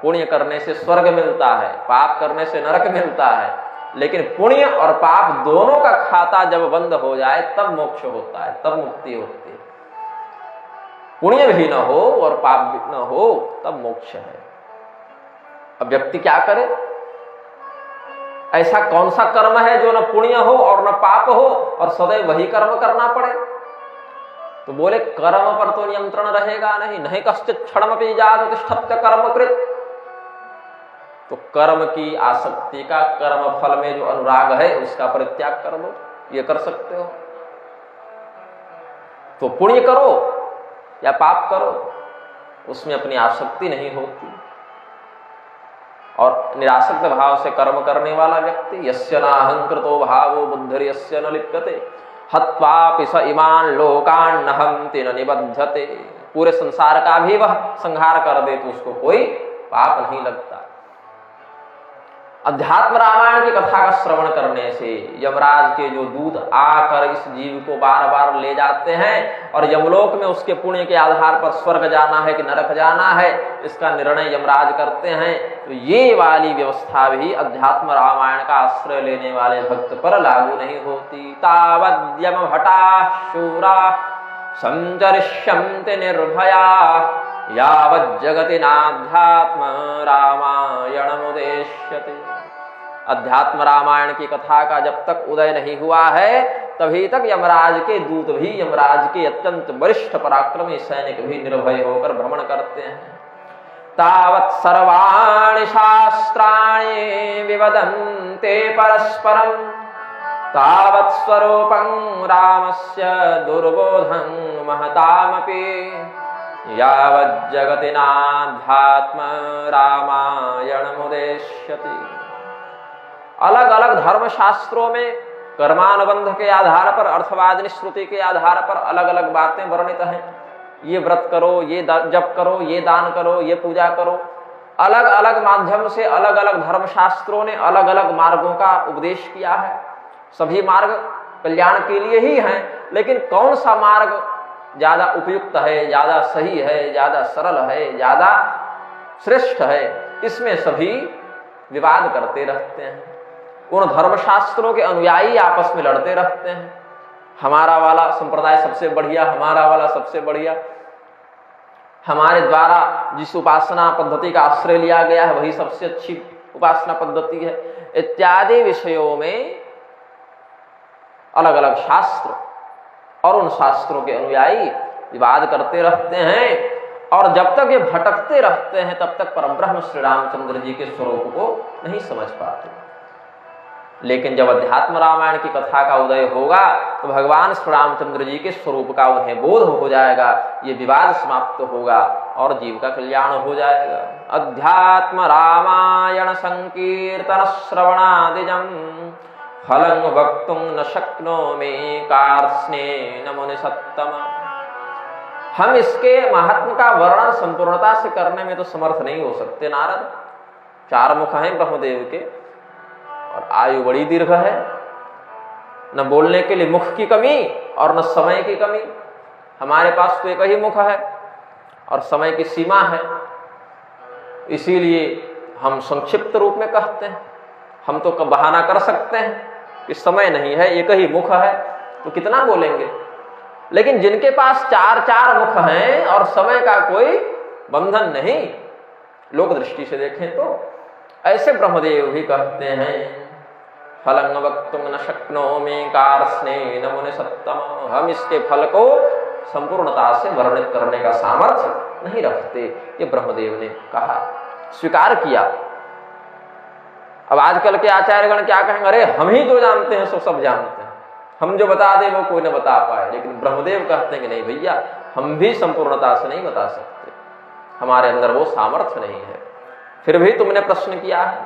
पुण्य करने से स्वर्ग मिलता है, पाप करने से नरक मिलता है, लेकिन पुण्य और पाप दोनों का खाता जब बंद हो जाए तब मोक्ष होता है, तब मुक्ति होती है। पुण्य भी न हो और पाप भी न हो तब मोक्ष है। अब व्यक्ति क्या करे? ऐसा कौन सा कर्म है जो न पुण्य हो और न पाप हो और सदैव वही कर्म करना पड़े? तो बोले कर्म पर तो नियंत्रण रहेगा नहीं, नहीं कश्चित क्षणमपि जात तिष्ठत्य कर्मकृत। तो कर्म की आसक्ति का, कर्म फल में जो अनुराग है उसका परित्याग कर दो, ये कर सकते हो। तो पुण्य करो या पाप करो, उसमें अपनी आसक्ति नहीं होती। और निरासक्त भाव से कर्म करने वाला व्यक्ति यस्य नाहंकृतो भावो बुद्धिर्यस्य न लिप्यते हत्वापि स इमान लोकान न हन्ति न निबध्यते। पूरे संसार का भी वह संहार कर दे तो उसको कोई पाप नहीं लगता। अध्यात्म रामायण की कथा का श्रवण करने से यमराज के जो दूत आकर इस जीव को बार बार ले जाते हैं और यमलोक में उसके पुण्य के आधार पर स्वर्ग जाना है कि नरक जाना है, इसका निर्णय यमराज करते हैं। तो ये वाली व्यवस्था भी अध्यात्म रामायण का आश्रय लेने वाले भक्त पर लागू नहीं होती। तावद्यम भटा शूरा संचरिष्यन्ते निर्भया यावत् जगति नाध्यात्म रामायणमुदेश्यते। अध्यात्म रामायण की कथा का जब तक उदय नहीं हुआ है तभी तक यमराज के दूत भी, यमराज के अत्यंत वरिष्ठ पराक्रमी सैनिक भी निर्भय होकर भ्रमण करते हैं। तावत् सर्वाणि शास्त्राणि विवदन्ते परस्परं तावत् स्वरूपं रामस्य दुर्बोधं महतामपि यावत् जगति नाध्यात्म रामायणमुदेश्यति। अलग अलग धर्म शास्त्रों में कर्मानुबंध के आधार पर, अर्थवादिनी श्रुति के आधार पर अलग अलग बातें वर्णित हैं। ये व्रत करो, ये जप करो, ये दान करो, ये पूजा करो। अलग अलग माध्यम से अलग अलग धर्म शास्त्रों ने अलग अलग मार्गों का उपदेश किया है। सभी मार्ग कल्याण के लिए ही हैं, लेकिन कौन सा मार्ग ज्यादा उपयुक्त है, ज्यादा सही है, ज्यादा सरल है, ज्यादा श्रेष्ठ है, इसमें सभी विवाद करते रहते हैं। उन धर्मशास्त्रों के अनुयायी आपस में लड़ते रहते हैं। हमारा वाला संप्रदाय सबसे बढ़िया, हमारा वाला सबसे बढ़िया, हमारे द्वारा जिस उपासना पद्धति का आश्रय लिया गया है वही सबसे अच्छी उपासना पद्धति है, इत्यादि विषयों में अलग अलग शास्त्र और उन शास्त्रों के अनुयायी विवाद करते रहते हैं। और जब तक ये भटकते रहते हैं तब तक परब्रह्म श्री रामचंद्र जी के स्वरूप को नहीं समझ पाते। लेकिन जब अध्यात्म रामायण की कथा का उदय होगा तो भगवान श्री रामचंद्र जी के स्वरूप का उन्हें बोध हो जाएगा, ये विवाद समाप्त होगा और जीव का कल्याण हो जाएगा। अध्यात्म रामायण संकीर्तन श्रवणादिजं फलं वक्तुं न शक्नोमि कार्त्स्नेन मुनिसत्तम। हम इसके महात्म का वर्णन संपूर्णता से करने में तो समर्थ नहीं हो सकते नारद। 4 मुख हैं ब्रह्मदेव के और आयु बड़ी दीर्घ है, न बोलने के लिए मुख की कमी और न समय की कमी। हमारे पास तो एक ही मुख है और समय की सीमा है, इसीलिए हम संक्षिप्त रूप में कहते हैं। हम तो बहाना कर सकते हैं कि समय नहीं है, एक ही मुख है, तो कितना बोलेंगे। लेकिन जिनके पास 4 मुख हैं और समय का कोई बंधन नहीं, लोक दृष्टि से देखें तो ऐसे ब्रह्मदेव भी कहते हैं फलं वक्तुं न शक्नोमि कार्त्स्नेन मुनिसत्तम। हम इसके फल को संपूर्णता से वर्णित करने का सामर्थ्य नहीं रखते, ये ब्रह्मदेव ने कहा, स्वीकार किया। अब आजकल के आचार्यगण क्या कहेंगे, अरे हम ही तो जानते हैं, सो सब जानते हैं, हम जो बता दे वो कोई न बता पाए। लेकिन ब्रह्मदेव कहते हैं कि नहीं भैया, हम भी संपूर्णता से नहीं बता सकते, हमारे अंदर वो सामर्थ्य नहीं है। फिर भी तुमने प्रश्न किया है,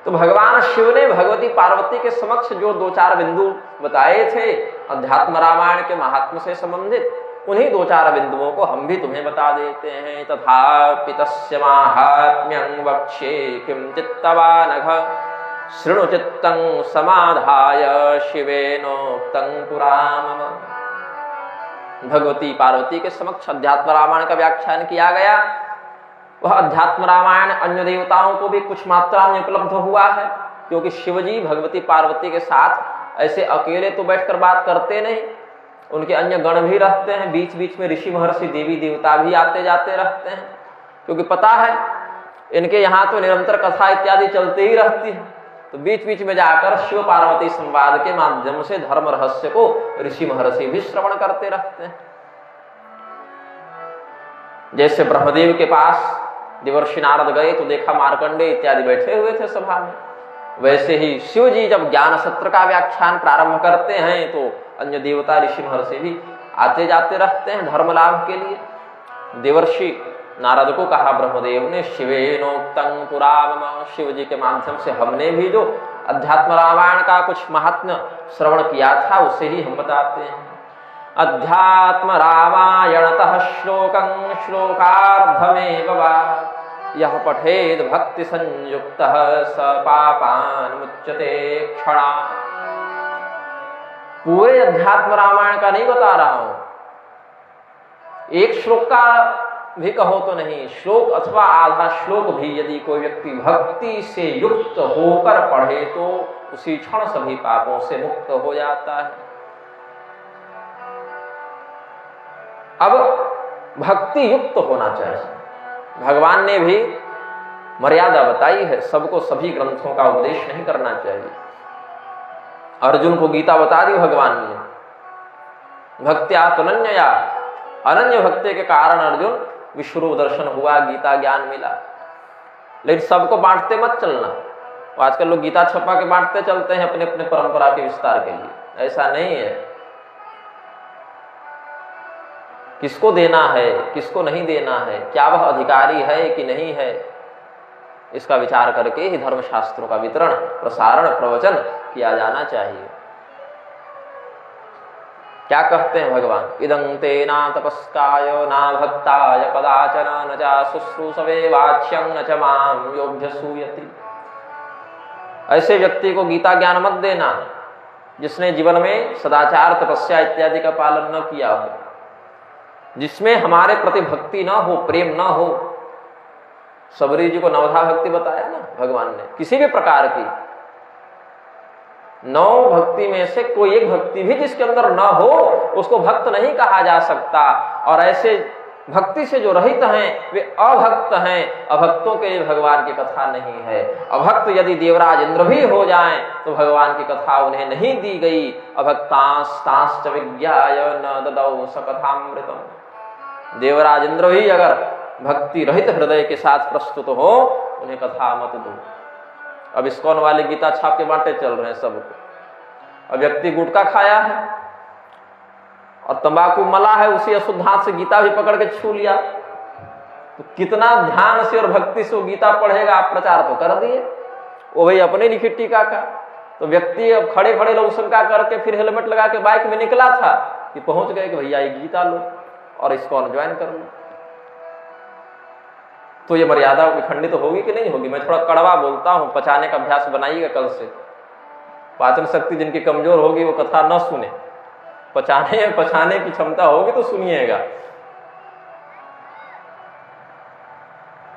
तो भगवान शिव ने भगवती पार्वती के समक्ष जो 2-4 बिंदु बताए थे अध्यात्म रामायण के महात्म से संबंधित, उन्हीं 2-4 बिंदुओं को हम भी तुम्हें बता देते हैं। तथापि तस्य माहात्म्यं वक्ष्ये किंचित् तवानघ शृणु चित्तं समाधाय शिवेनोक्तं पुराणम्। भगवती पार्वती के समक्ष अध्यात्म रामायण का व्याख्यान किया गया। वह अध्यात्म रामायण अन्य देवताओं को भी कुछ मात्रा में उपलब्ध हुआ है, क्योंकि शिवजी भगवती पार्वती के साथ ऐसे अकेले तो बैठकर बात करते नहीं, उनके अन्य गण भी रहते हैं। बीच बीच में ऋषि महर्षि देवी देवता भी आते जाते रहते हैं, क्योंकि पता है इनके यहाँ तो निरंतर कथा इत्यादि चलते ही रहती है। तो बीच बीच में जाकर शिव पार्वती संवाद के माध्यम से धर्म रहस्य को ऋषि महर्षि भी श्रवण करते रहते हैं। जैसे ब्रह्मदेव के पास देवर्षि नारद गए तो देखा मार्कंडेय इत्यादि बैठे हुए थे सभा में, वैसे ही शिव जी जब ज्ञान सत्र का व्याख्यान प्रारंभ करते हैं तो अन्य देवता ऋषि महर्षि भी आते जाते रहते हैं धर्म लाभ के लिए। देवर्षि नारद को कहा ब्रह्मदेव ने, शिवेनोक्तं पुरा मम, शिव जी के माध्यम से हमने भी जो अध्यात्म रामायण का कुछ महात्म्य श्रवण किया था उसे ही हम बताते हैं। अध्यात्म रामायणतः श्लोकं श्लोकार्धमेव वा यह पठेद भक्ति संयुक्तः स पापान् मुच्यते क्षणा। पूरे अध्यात्म रामायण का नहीं बता रहा हूं, एक श्लोक का भी कहो तो नहीं, श्लोक अथवा आधा श्लोक भी यदि कोई व्यक्ति भक्ति से युक्त होकर पढ़े तो उसी क्षण सभी पापों से मुक्त हो जाता है। अब भक्ति युक्त होना चाहिए। भगवान ने भी मर्यादा बताई है, सबको सभी ग्रंथों का उपदेश नहीं करना चाहिए। अर्जुन को गीता बता दी भगवान ने, भक्त्या तुनन्यया, अनन्य भक्ति के कारण अर्जुन विश्वरूप दर्शन हुआ, गीता ज्ञान मिला। लेकिन सबको बांटते मत चलना। तो आजकल लोग गीता छपा के बांटते चलते हैं अपने अपने परंपरा के विस्तार के लिए, ऐसा नहीं है। किसको देना है, किसको नहीं देना है, क्या वह अधिकारी है कि नहीं है, इसका विचार करके ही धर्मशास्त्रों का वितरण, प्रसारण, प्रवचन किया जाना चाहिए। क्या कहते हैं भगवान, इदं ते ना तपस्काय ना भक्ताय कदाचन न च शुश्रूषवे वाच्यं न च मां योऽभ्यसूयति। ऐसे व्यक्ति को गीता ज्ञान मत देना जिसने जीवन में सदाचार, तपस्या इत्यादि का पालन न किया हो, जिसमें हमारे प्रति भक्ति न हो, प्रेम न हो। सबरी जी को नवधा भक्ति बताया ना भगवान ने, किसी भी प्रकार की 9 भक्ति में से कोई एक भक्ति भी जिसके अंदर न हो उसको भक्त नहीं कहा जा सकता। और ऐसे भक्ति से जो रहित हैं वे अभक्त हैं, अभक्तों के लिए भगवान की कथा नहीं है। अभक्त यदि देवराज इंद्र भी हो जाएं तो भगवान की कथा उन्हें नहीं दी गई। अभक्तांस्तांश्च विज्ञाय न ददौ स कथामृतम्। देवराज इंद्र भी अगर भक्ति रहित हृदय के साथ प्रस्तुत हो उन्हें कथा मत दो। अब इस्कॉन वाले गीता छाप के बांटे चल रहे हैं सबको। अब व्यक्ति गुटखा खाया है और तंबाकू मला है, उसी अशुद्ध हाथ से गीता भी पकड़ के छू लिया, तो कितना ध्यान से और भक्ति से वो गीता पढ़ेगा। आप प्रचार तो कर दिए, वो भाई अपने लिखी टीका का। तो व्यक्ति अब खड़े खड़े लोग शंका करके फिर हेलमेट लगा के बाइक में निकला था कि पहुंच गए कि भैया ये गीता लो और इस्कॉन ज्वाइन कर लो। तो ये मर्यादा खंडित होगी कि नहीं होगी? मैं थोड़ा कड़वा बोलता हूं, पचाने का अभ्यास बनाइएगा कल से। पाचन शक्ति जिनकी कमजोर होगी वो कथा न सुने, पचाने की क्षमता होगी तो सुनिएगा।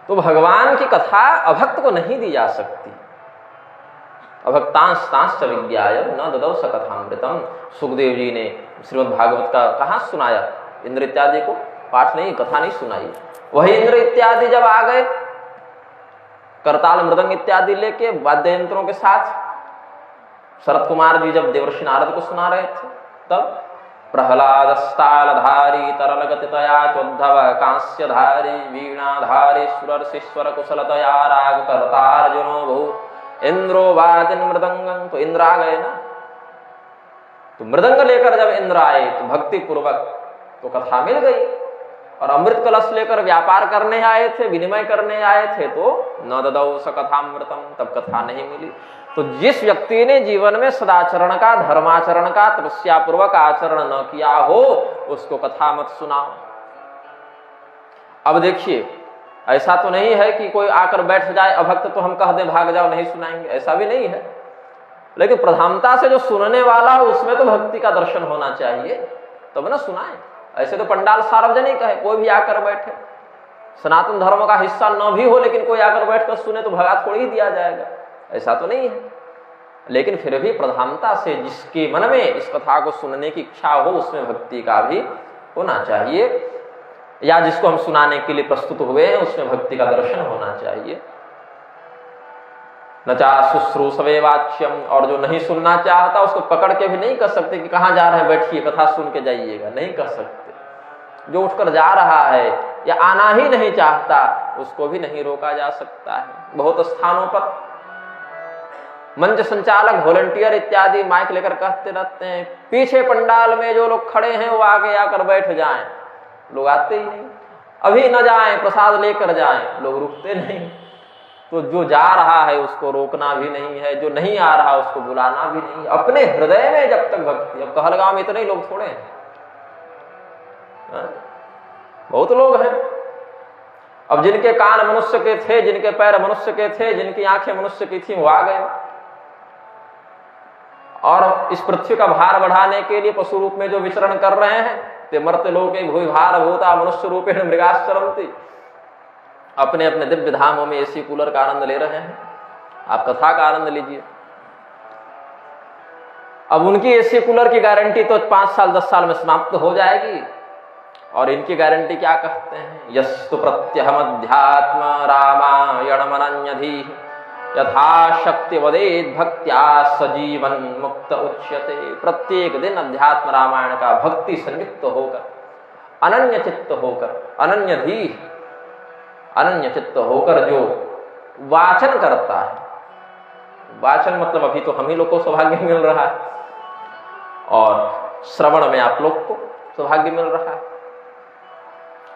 तो भगवान की कथा अभक्त को नहीं दी जा सकती। अभक्तांस्तांश्च विज्ञाय न ददौ स कथामृतम्। सुखदेव जी ने श्रीमद् भागवत का कहाँ सुनाया? इंद्र इत्यादि को पाठ नहीं, कथा नहीं सुनाई। वही इंद्र इत्यादि जब आ गए करताल मृदंग इत्यादि लेके वाद्य यंत्रों के साथ, शरद कुमार जी जब देवर्षि नारद को सुना रहे थे तब प्रहलादस्तालधारी तरलगतितया चोद्धव कांस्यधारी वीणाधारी सुरर्षिश्वर कुशलतया राग कर्तार्जुनो भू इंद्रो वादिन मृदंगं। तो इंद्र आ गए ना, तो मृदंग लेकर जब इंद्र आए तो भक्ति पूर्वक तो कथा मिल गई। और अमृत कलश लेकर व्यापार करने आए थे, विनिमय करने आए थे, तो न ददौ स कथामृतम्, तब कथा नहीं मिली। तो जिस व्यक्ति ने जीवन में सदाचरण का, धर्माचरण का, तपस्या पूर्वक आचरण न किया हो उसको कथा मत सुनाओ। अब देखिए, ऐसा तो नहीं है कि कोई आकर बैठ जाए अभक्त तो हम कह दें भाग जाओ नहीं सुनाएंगे, ऐसा भी नहीं है। लेकिन प्रधानता से जो सुनने वाला उसमें तो भक्ति का दर्शन होना चाहिए तब ना सुनाए। ऐसे तो पंडाल सार्वजनिक है, कोई भी आकर बैठे, सनातन धर्म का हिस्सा न भी हो लेकिन कोई आकर बैठकर सुने तो भगा थोड़ी ही दिया जाएगा, ऐसा तो नहीं है। लेकिन फिर भी प्रधानता से जिसके मन में इस कथा को सुनने की इच्छा हो उसमें भक्ति का भी होना चाहिए, या जिसको हम सुनाने के लिए प्रस्तुत हुए हैं उसमें भक्ति का दर्शन होना चाहिए। न चा शुश्रूषवे वाच्यम। और जो नहीं सुनना चाहता उसको पकड़ के भी नहीं कह सकते कि कहाँ जा रहे हैं, बैठिए कथा सुन के जाइएगा, नहीं कह सकते। जो उठकर जा रहा है या आना ही नहीं चाहता, उसको भी नहीं रोका जा सकता है। बहुत स्थानों पर मंच संचालक, वॉलंटियर इत्यादि माइक लेकर कहते रहते हैं, पीछे पंडाल में जो लोग खड़े हैं वो आगे आकर बैठ जाएं। लोग आते ही नहीं। अभी न जाएं, प्रसाद लेकर जाएं, लोग रुकते नहीं। तो जो जा रहा है उसको रोकना भी नहीं है, जो नहीं आ रहा उसको बुलाना भी नहीं। अपने हृदय में जब तक भक्ति, अब कहलगांव में इतने ही लोग थोड़े हैं, बहुत लोग हैं। अब जिनके कान मनुष्य के थे, जिनके पैर मनुष्य के थे, जिनकी आंखें मनुष्य की थी, वो आ गए। और इस पृथ्वी का भार बढ़ाने के लिए पशु रूप में जो विचरण कर रहे हैं, ते मर्त्य लोके भूय भार भूता मनुष्य रूपेण मृगाश्चरन्ति, अपने अपने दिव्य धामों में एसी कूलर का आनंद ले रहे हैं। आप कथा का आनंद लीजिए। अब उनकी एसी कूलर की गारंटी तो 5 साल 10 साल में समाप्त हो जाएगी, और इनकी गारंटी क्या कहते हैं, यस्तु प्रत्यहम अध्यात्म रामायणमनन्यधीः यथाशक्ति वदेद भक्त्या सजीवन मुक्त उच्यते। प्रत्येक दिन अध्यात्म रामायण का भक्ति संयुक्त होकर, अनन्य चित्त होकर, अनन्य चित्त होकर जो वाचन करता है, वाचन मतलब अभी तो हम ही लोग को सौभाग्य मिल रहा है, और श्रवण में आप लोग को सौभाग्य मिल रहा है।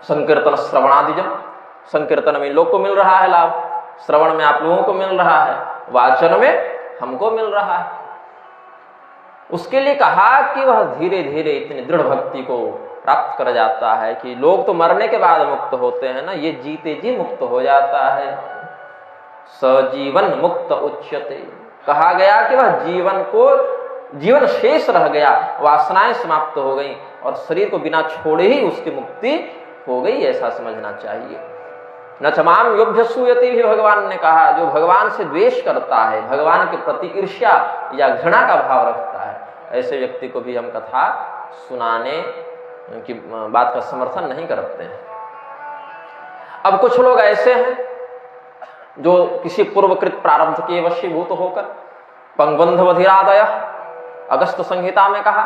संकीर्तन श्रवणादिजम, संकीर्तन में लोग को मिल रहा है लाभ, श्रवण में आप लोगों को मिल रहा है, वाचन में हमको मिल रहा है। उसके लिए कहा कि वह धीरे धीरे इतनी दृढ़ भक्ति को प्राप्त कर जाता है कि लोग तो मरने के बाद मुक्त होते हैं ना, ये जीते जी मुक्त हो जाता है। सजीवन मुक्त उच्यते, कहा गया कि वह जीवन शेष रह गया, वासनाएं समाप्त हो गई और शरीर को बिना छोड़े ही उसकी मुक्ति हो गई, ऐसा समझना चाहिए। न चमाम योभ्य सूयते भी भगवान ने कहा, जो भगवान से द्वेष करता है, भगवान के प्रति ईर्ष्या या घृणा का भाव रखता है, ऐसे व्यक्ति को भी हम कथा सुनाने की बात का समर्थन नहीं करते हैं। अब कुछ लोग ऐसे हैं जो किसी पूर्वकृत प्रारब्ध के वशीभूत होकर, पंगबंधवधिरादय, अगस्त संहिता में कहा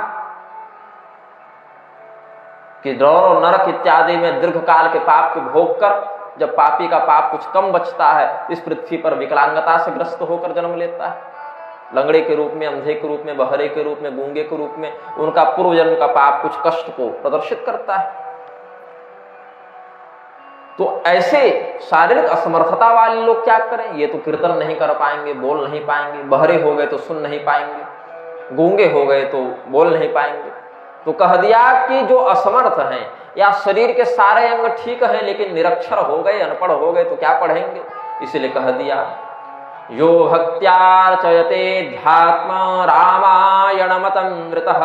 कि द्रौर नरक इत्यादि में दीर्घ काल के पाप के भोग कर, जब पापी का पाप कुछ कम बचता है, इस पृथ्वी पर विकलांगता से ग्रस्त होकर जन्म लेता है, लंगड़े के रूप में, अंधे के रूप में, बहरे के रूप में, गूंगे के रूप में। उनका पूर्व जन्म का पाप कुछ कष्ट को प्रदर्शित करता है। तो ऐसे शारीरिक असमर्थता वाले लोग क्या करें, ये तो कीर्तन नहीं कर पाएंगे, बोल नहीं पाएंगे, बहरे हो गए तो सुन नहीं पाएंगे, गूंगे हो गए तो बोल नहीं पाएंगे। तो कह दिया कि जो असमर्थ हैं या शरीर के सारे अंग ठीक हैं लेकिन निरक्षर हो गए, अनपढ़ हो गए, तो क्या पढ़ेंगे, इसलिए कह दिया यो भक्त्यार्चयते ध्यात्म रामायणमतमृतः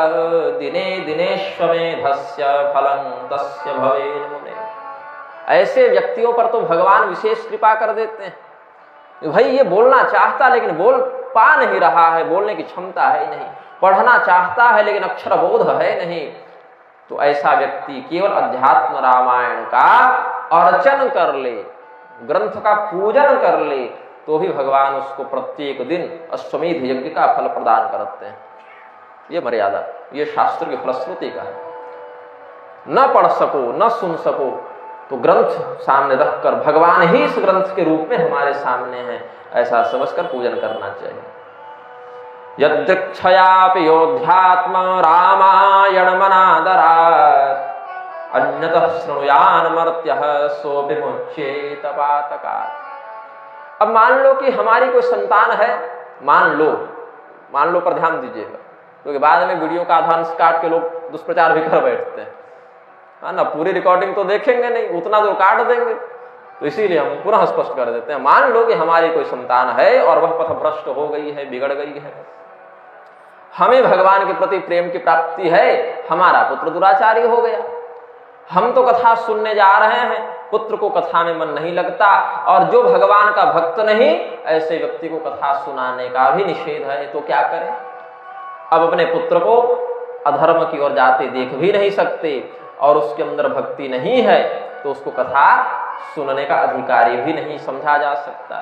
दिने दिनेश्वमेधस्य फलं तस्य भवेन् मुने। ऐसे व्यक्तियों पर तो भगवान विशेष कृपा कर देते हैं। भाई ये बोलना चाहता लेकिन बोल पा नहीं रहा है, बोलने की क्षमता है नहीं, पढ़ना चाहता है लेकिन अक्षर बोध है नहीं, तो ऐसा व्यक्ति केवल अध्यात्म रामायण का अर्चन कर ले, ग्रंथ का पूजन कर ले, तो भी भगवान उसको प्रत्येक दिन अश्वमेध यज्ञ का फल प्रदान करते हैं। ये मर्यादा, ये शास्त्र की फलश्रुति का है। न पढ़ सको, न सुन सको, तो ग्रंथ सामने रखकर भगवान ही इस ग्रंथ के रूप में हमारे सामने हैं, ऐसा समझकर पूजन करना चाहिए। यदृक्षयापि योध्यात्म रामायणमनादरात् अन्यतः शृणुयान् मर्त्यः सोऽभिमुच्येत पातकात्। अब मान लो कि हमारी कोई संतान है, मान लो पर ध्यान दीजिएगा, क्योंकि बाद में वीडियो का आधांश काट के लोग दुष्प्रचार भी कर बैठते हैं, है ना। पूरी रिकॉर्डिंग तो देखेंगे नहीं, उतना जो काट देंगे, तो इसीलिए हम पुनः स्पष्ट कर देते हैं। मान लो कि हमारी कोई संतान है और वह पथभ्रष्ट हो गई है, बिगड़ गई है, हमें भगवान के प्रति प्रेम की प्राप्ति है, हमारा पुत्र दुराचारी हो गया, हम तो कथा सुनने जा रहे हैं, पुत्र को कथा में मन नहीं लगता, और जो भगवान का भक्त नहीं, ऐसे व्यक्ति को कथा सुनाने का भी निषेध है, तो क्या करें। अब अपने पुत्र को अधर्म की ओर जाते देख भी नहीं सकते और उसके अंदर भक्ति नहीं है, तो उसको कथा सुनने का अधिकारी भी नहीं समझा जा सकता।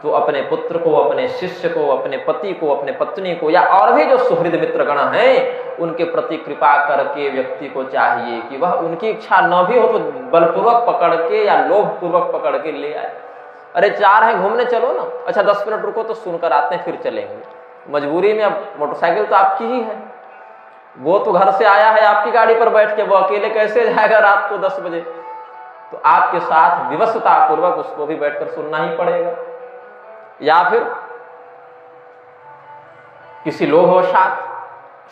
तो अपने पुत्र को, अपने शिष्य को, अपने पति को, अपने पत्नी को या और भी जो सुहृद मित्र गण हैं उनके प्रति कृपा करके व्यक्ति को चाहिए कि वह उनकी इच्छा न भी हो तो बलपूर्वक पकड़ के या लोभपूर्वक पकड़ के ले आए। अरे 4 हैं घूमने चलो ना, अच्छा 10 मिनट रुको तो सुनकर आते हैं फिर चलेंगे। मजबूरी में अब मोटरसाइकिल तो आपकी ही है, वो तो घर से आया है आपकी गाड़ी पर बैठ के, वो अकेले कैसे जाएगा रात को 10 बजे? तो आपके साथ विवशता पूर्वक उसको भी बैठकर सुनना ही पड़ेगा। या फिर किसी लोभवशात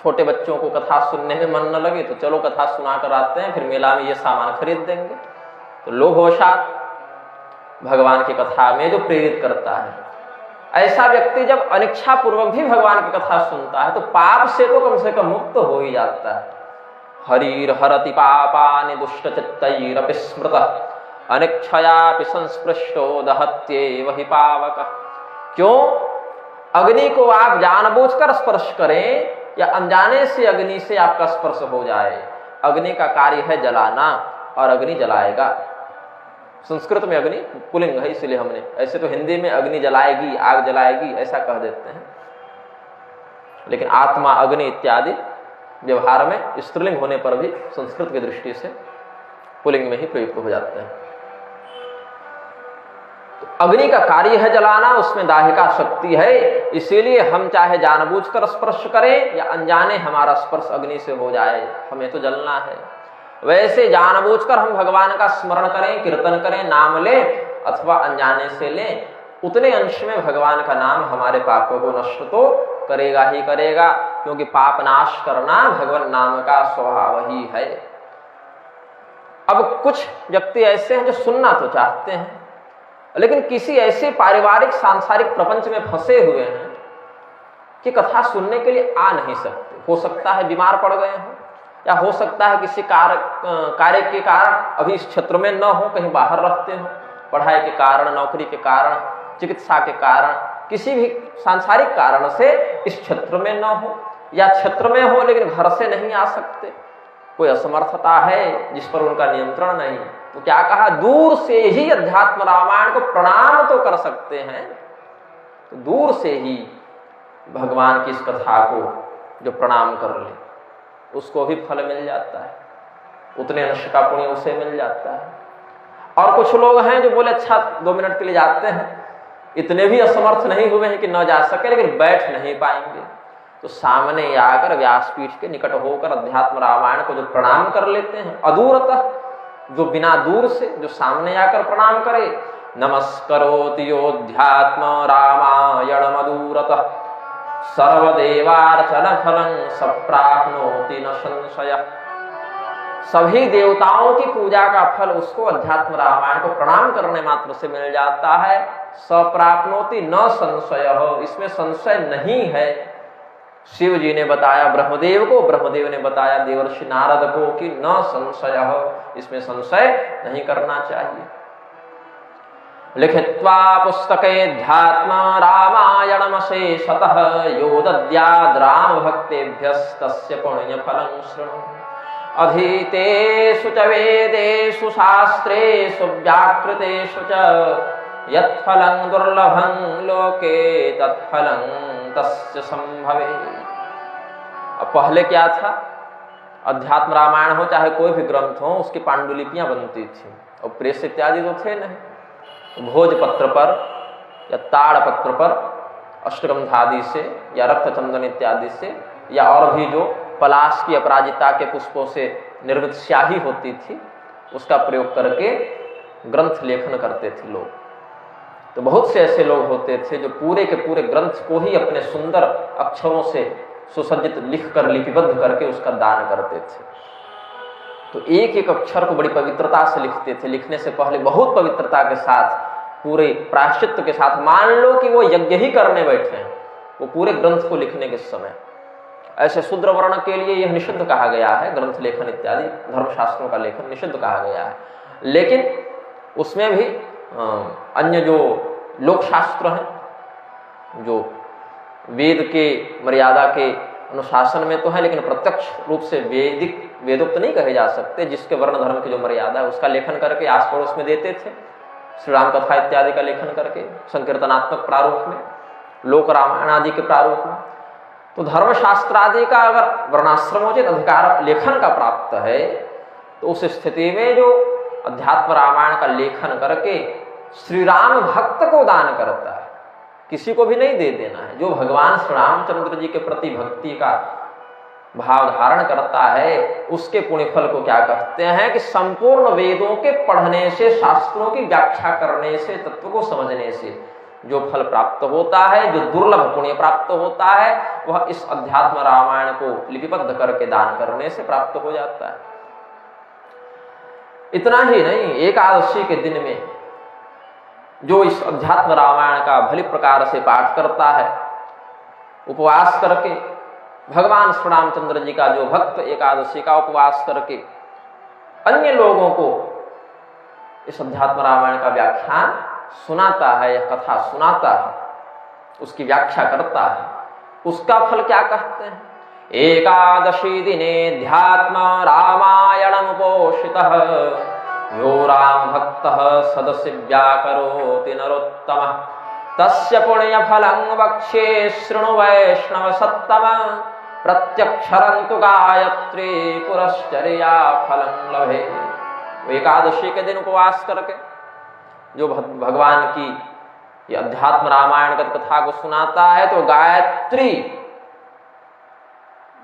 छोटे बच्चों को कथा सुनने में मन न लगे तो चलो कथा सुना कर आते हैं, फिर मेला में ये सामान खरीद देंगे। तो लोभवशात भगवान की कथा में जो प्रेरित करता है, ऐसा व्यक्ति जब अनिच्छा पूर्वक भी भगवान की कथा सुनता है तो पाप से तो कम से कम मुक्त हो ही जाता है। हरिर हरति पापानि दुष्टचित्तैरपि स्मृतः अनिच्छयापि संस्पृष्टो दहत्येव हि पावकः। क्यों? अग्नि को आप जानबूझकर स्पर्श करें या अनजाने से अग्नि से आपका स्पर्श हो जाए, अग्नि का कार्य है जलाना और अग्नि जलाएगा। संस्कृत में अग्नि पुल्लिंग है इसलिए हमने, ऐसे तो हिंदी में अग्नि जलाएगी, आग जलाएगी ऐसा कह देते हैं, लेकिन आत्मा अग्नि इत्यादि व्यवहार में स्त्रीलिंग होने पर भी संस्कृत की दृष्टि से पुल्लिंग में ही प्रयुक्त हो जाते हैं। तो अग्नि का कार्य है जलाना, उसमें दाहिका शक्ति है, इसीलिए हम चाहे जानबूझकर स्पर्श करें या अनजाने हमारा स्पर्श अग्नि से हो जाए, हमें तो जलना है। वैसे जानबूझकर हम भगवान का स्मरण करें, कीर्तन करें, नाम लें अथवा अनजाने से लें, उतने अंश में भगवान का नाम हमारे पापों को नष्ट तो करेगा ही करेगा, क्योंकि पाप नाश करना भगवान नाम का स्वभाव ही है। अब कुछ व्यक्ति ऐसे हैं जो सुनना तो चाहते हैं लेकिन किसी ऐसे पारिवारिक सांसारिक प्रपंच में फंसे हुए हैं कि कथा सुनने के लिए आ नहीं सकते। हो सकता है बीमार पड़ गए हों, या हो सकता है किसी कार्य के कारण अभी इस क्षेत्र में न हो, कहीं बाहर रहते हो, पढ़ाई के कारण, नौकरी के कारण, चिकित्सा के कारण, किसी भी सांसारिक कारण से इस क्षेत्र में न हो, या क्षेत्र में हो लेकिन घर से नहीं आ सकते, कोई असमर्थता है जिस पर उनका नियंत्रण नहीं, तो क्या कहा, दूर से ही अध्यात्म रामायण को प्रणाम तो कर सकते हैं। तो दूर से ही भगवान की इस कथा को जो प्रणाम कर ले उसको भी फल मिल जाता है, उतने अंश का पुण्य उसे मिल जाता है। और कुछ लोग हैं जो बोले अच्छा 2 मिनट के लिए जाते हैं, इतने भी असमर्थ नहीं हुए हैं कि न जा सके लेकिन बैठ नहीं पाएंगे, तो सामने आकर व्यासपीठ के निकट होकर अध्यात्म रामायण को जो प्रणाम कर लेते हैं अदूरतः, जो बिना दूर से जो सामने आकर प्रणाम करे, नमस्करोति योऽध्यात्म रामायण मदूरतः सर्वदेवार्चन फलं सप्राप्नोति न संशय। सभी देवताओं की पूजा का फल उसको अध्यात्म रामायण को प्रणाम करने मात्र से मिल जाता है। सप्राप्नोति न संशय, इसमें संशय नहीं है। शिव जी ने बताया ब्रह्मदेव को, ब्रह्मदेव ने बताया देवर्षि नारद को कि न संशय, इसमें संशय नहीं करना चाहिए। लिखित्वा पुस्तकेऽध्यात्म रामायणमशेषतः यो दद्याद् राम भक्तेभ्यस्तस्य पुण्यफलं शृणु। अधीतेषु च वेदेषु शास्त्रेषु व्याकृतेषु च यत्फलं दुर्लभं लोके तत्फलं तस्य संभवे। अब पहले क्या था, अध्यात्म रामायण हो चाहे कोई भी ग्रंथ हो, उसकी पांडुलिपियां बनती थी और प्रेस इत्यादि तो थे नहीं। भोजपत्र पर या ताड़पत्र पर अष्टगंध आदि से या रक्तचंदन इत्यादि से या और भी जो पलाश की अपराजिता के पुष्पों से निर्मित स्याही होती थी उसका प्रयोग करके ग्रंथ लेखन करते थे लोग। तो बहुत से ऐसे लोग होते थे जो पूरे के पूरे ग्रंथ को ही अपने सुंदर अक्षरों से सुसज्जित लिखकर लिपिबद्ध करके उसका दान करते थे। तो एक एक अक्षर को बड़ी पवित्रता से लिखते थे, लिखने से पहले बहुत पवित्रता के साथ, पूरे प्रायश्चित्त के साथ। मान लो कि वो यज्ञ ही करने बैठे हैं, वो पूरे ग्रंथ को लिखने के समय। ऐसे शूद्र वर्ण के लिए यह निषिद्ध कहा गया है, ग्रंथ लेखन इत्यादि धर्मशास्त्रों का लेखन निषिद्ध कहा गया है। लेकिन उसमें भी अन्य जो लोक शास्त्र हैं, जो वेद के मर्यादा के अनुशासन में तो है लेकिन प्रत्यक्ष रूप से वेदोक्त नहीं कहे जा सकते, जिसके वर्ण धर्म की जो मर्यादा है उसका लेखन करके आस पड़ोस में देते थे। श्री राम कथा इत्यादि का लेखन करके संकीर्तनात्मक प्रारूप में, लोक रामायण आदि के प्रारूप में। तो धर्मशास्त्र आदि का अगर वर्णाश्रमोचित अधिकार लेखन का प्राप्त है तो उस स्थिति में जो अध्यात्म रामायण का लेखन करके श्री राम भक्त को दान करता है, किसी को भी नहीं दे देना है। जो भगवान श्री रामचंद्र जी के प्रति भक्ति का भाव धारण करता है उसके पुण्य फल को क्या कहते हैं कि संपूर्ण वेदों के पढ़ने से, शास्त्रों की व्याख्या करने से, तत्व को समझने से जो फल प्राप्त होता है, जो दुर्लभ पुण्य प्राप्त होता है, वह इस अध्यात्म रामायण को लिपिबद्ध करके दान करने से प्राप्त हो जाता है। इतना ही नहीं, एकादशी के दिन में जो इस अध्यात्म रामायण का भली प्रकार से पाठ करता है, उपवास करके, भगवान श्री रामचंद्र जी का जो भक्त एकादशी का उपवास करके अन्य लोगों को इस अध्यात्म रामायण का व्याख्यान सुनाता है या कथा सुनाता है, उसकी व्याख्या करता है, उसका फल क्या कहते हैं? एकादशी दिने ध्यात्म रामायणम पोषितः यो राम भक्तः सदसि व्याकरोति नरोत्तमः तस्य पुण्य फलं वक्ष्ये शृणु वैष्णव सत्तम प्रत्यक्षरं तु गायत्री पुरश्चर्या फलं लभे। एकादशी के दिन उपवास करके जो भगवान की ये अध्यात्म रामायण कथा को सुनाता है तो गायत्री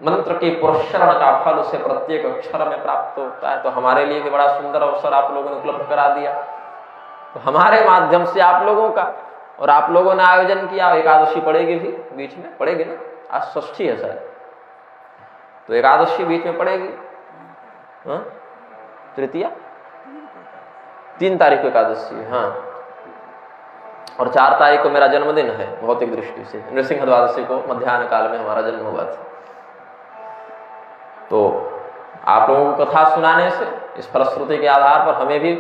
मंत्र के पुरस्चरण का फल उसे प्रत्येक अक्षर में प्राप्त होता है। तो हमारे लिए भी बड़ा सुंदर अवसर आप लोगों ने उपलब्ध करा दिया। तो हमारे माध्यम से आप लोगों का, और आप लोगों ने आयोजन किया, एकादशी पड़ेगी भी बीच में, पड़ेगी ना, आज षष्ठी है शायद, तो एकादशी बीच में पड़ेगी, तृतीया 3 तारीख को एकादशी है, हाँ, और 4 तारीख को मेरा जन्मदिन है। भौतिक दृष्टि से नृसिंह द्वादशी को मध्याह्न काल में हमारा जन्म हुआ था। तो आप लोगों को कथा सुनाने से इस फलश्रुति के आधार पर हमें भी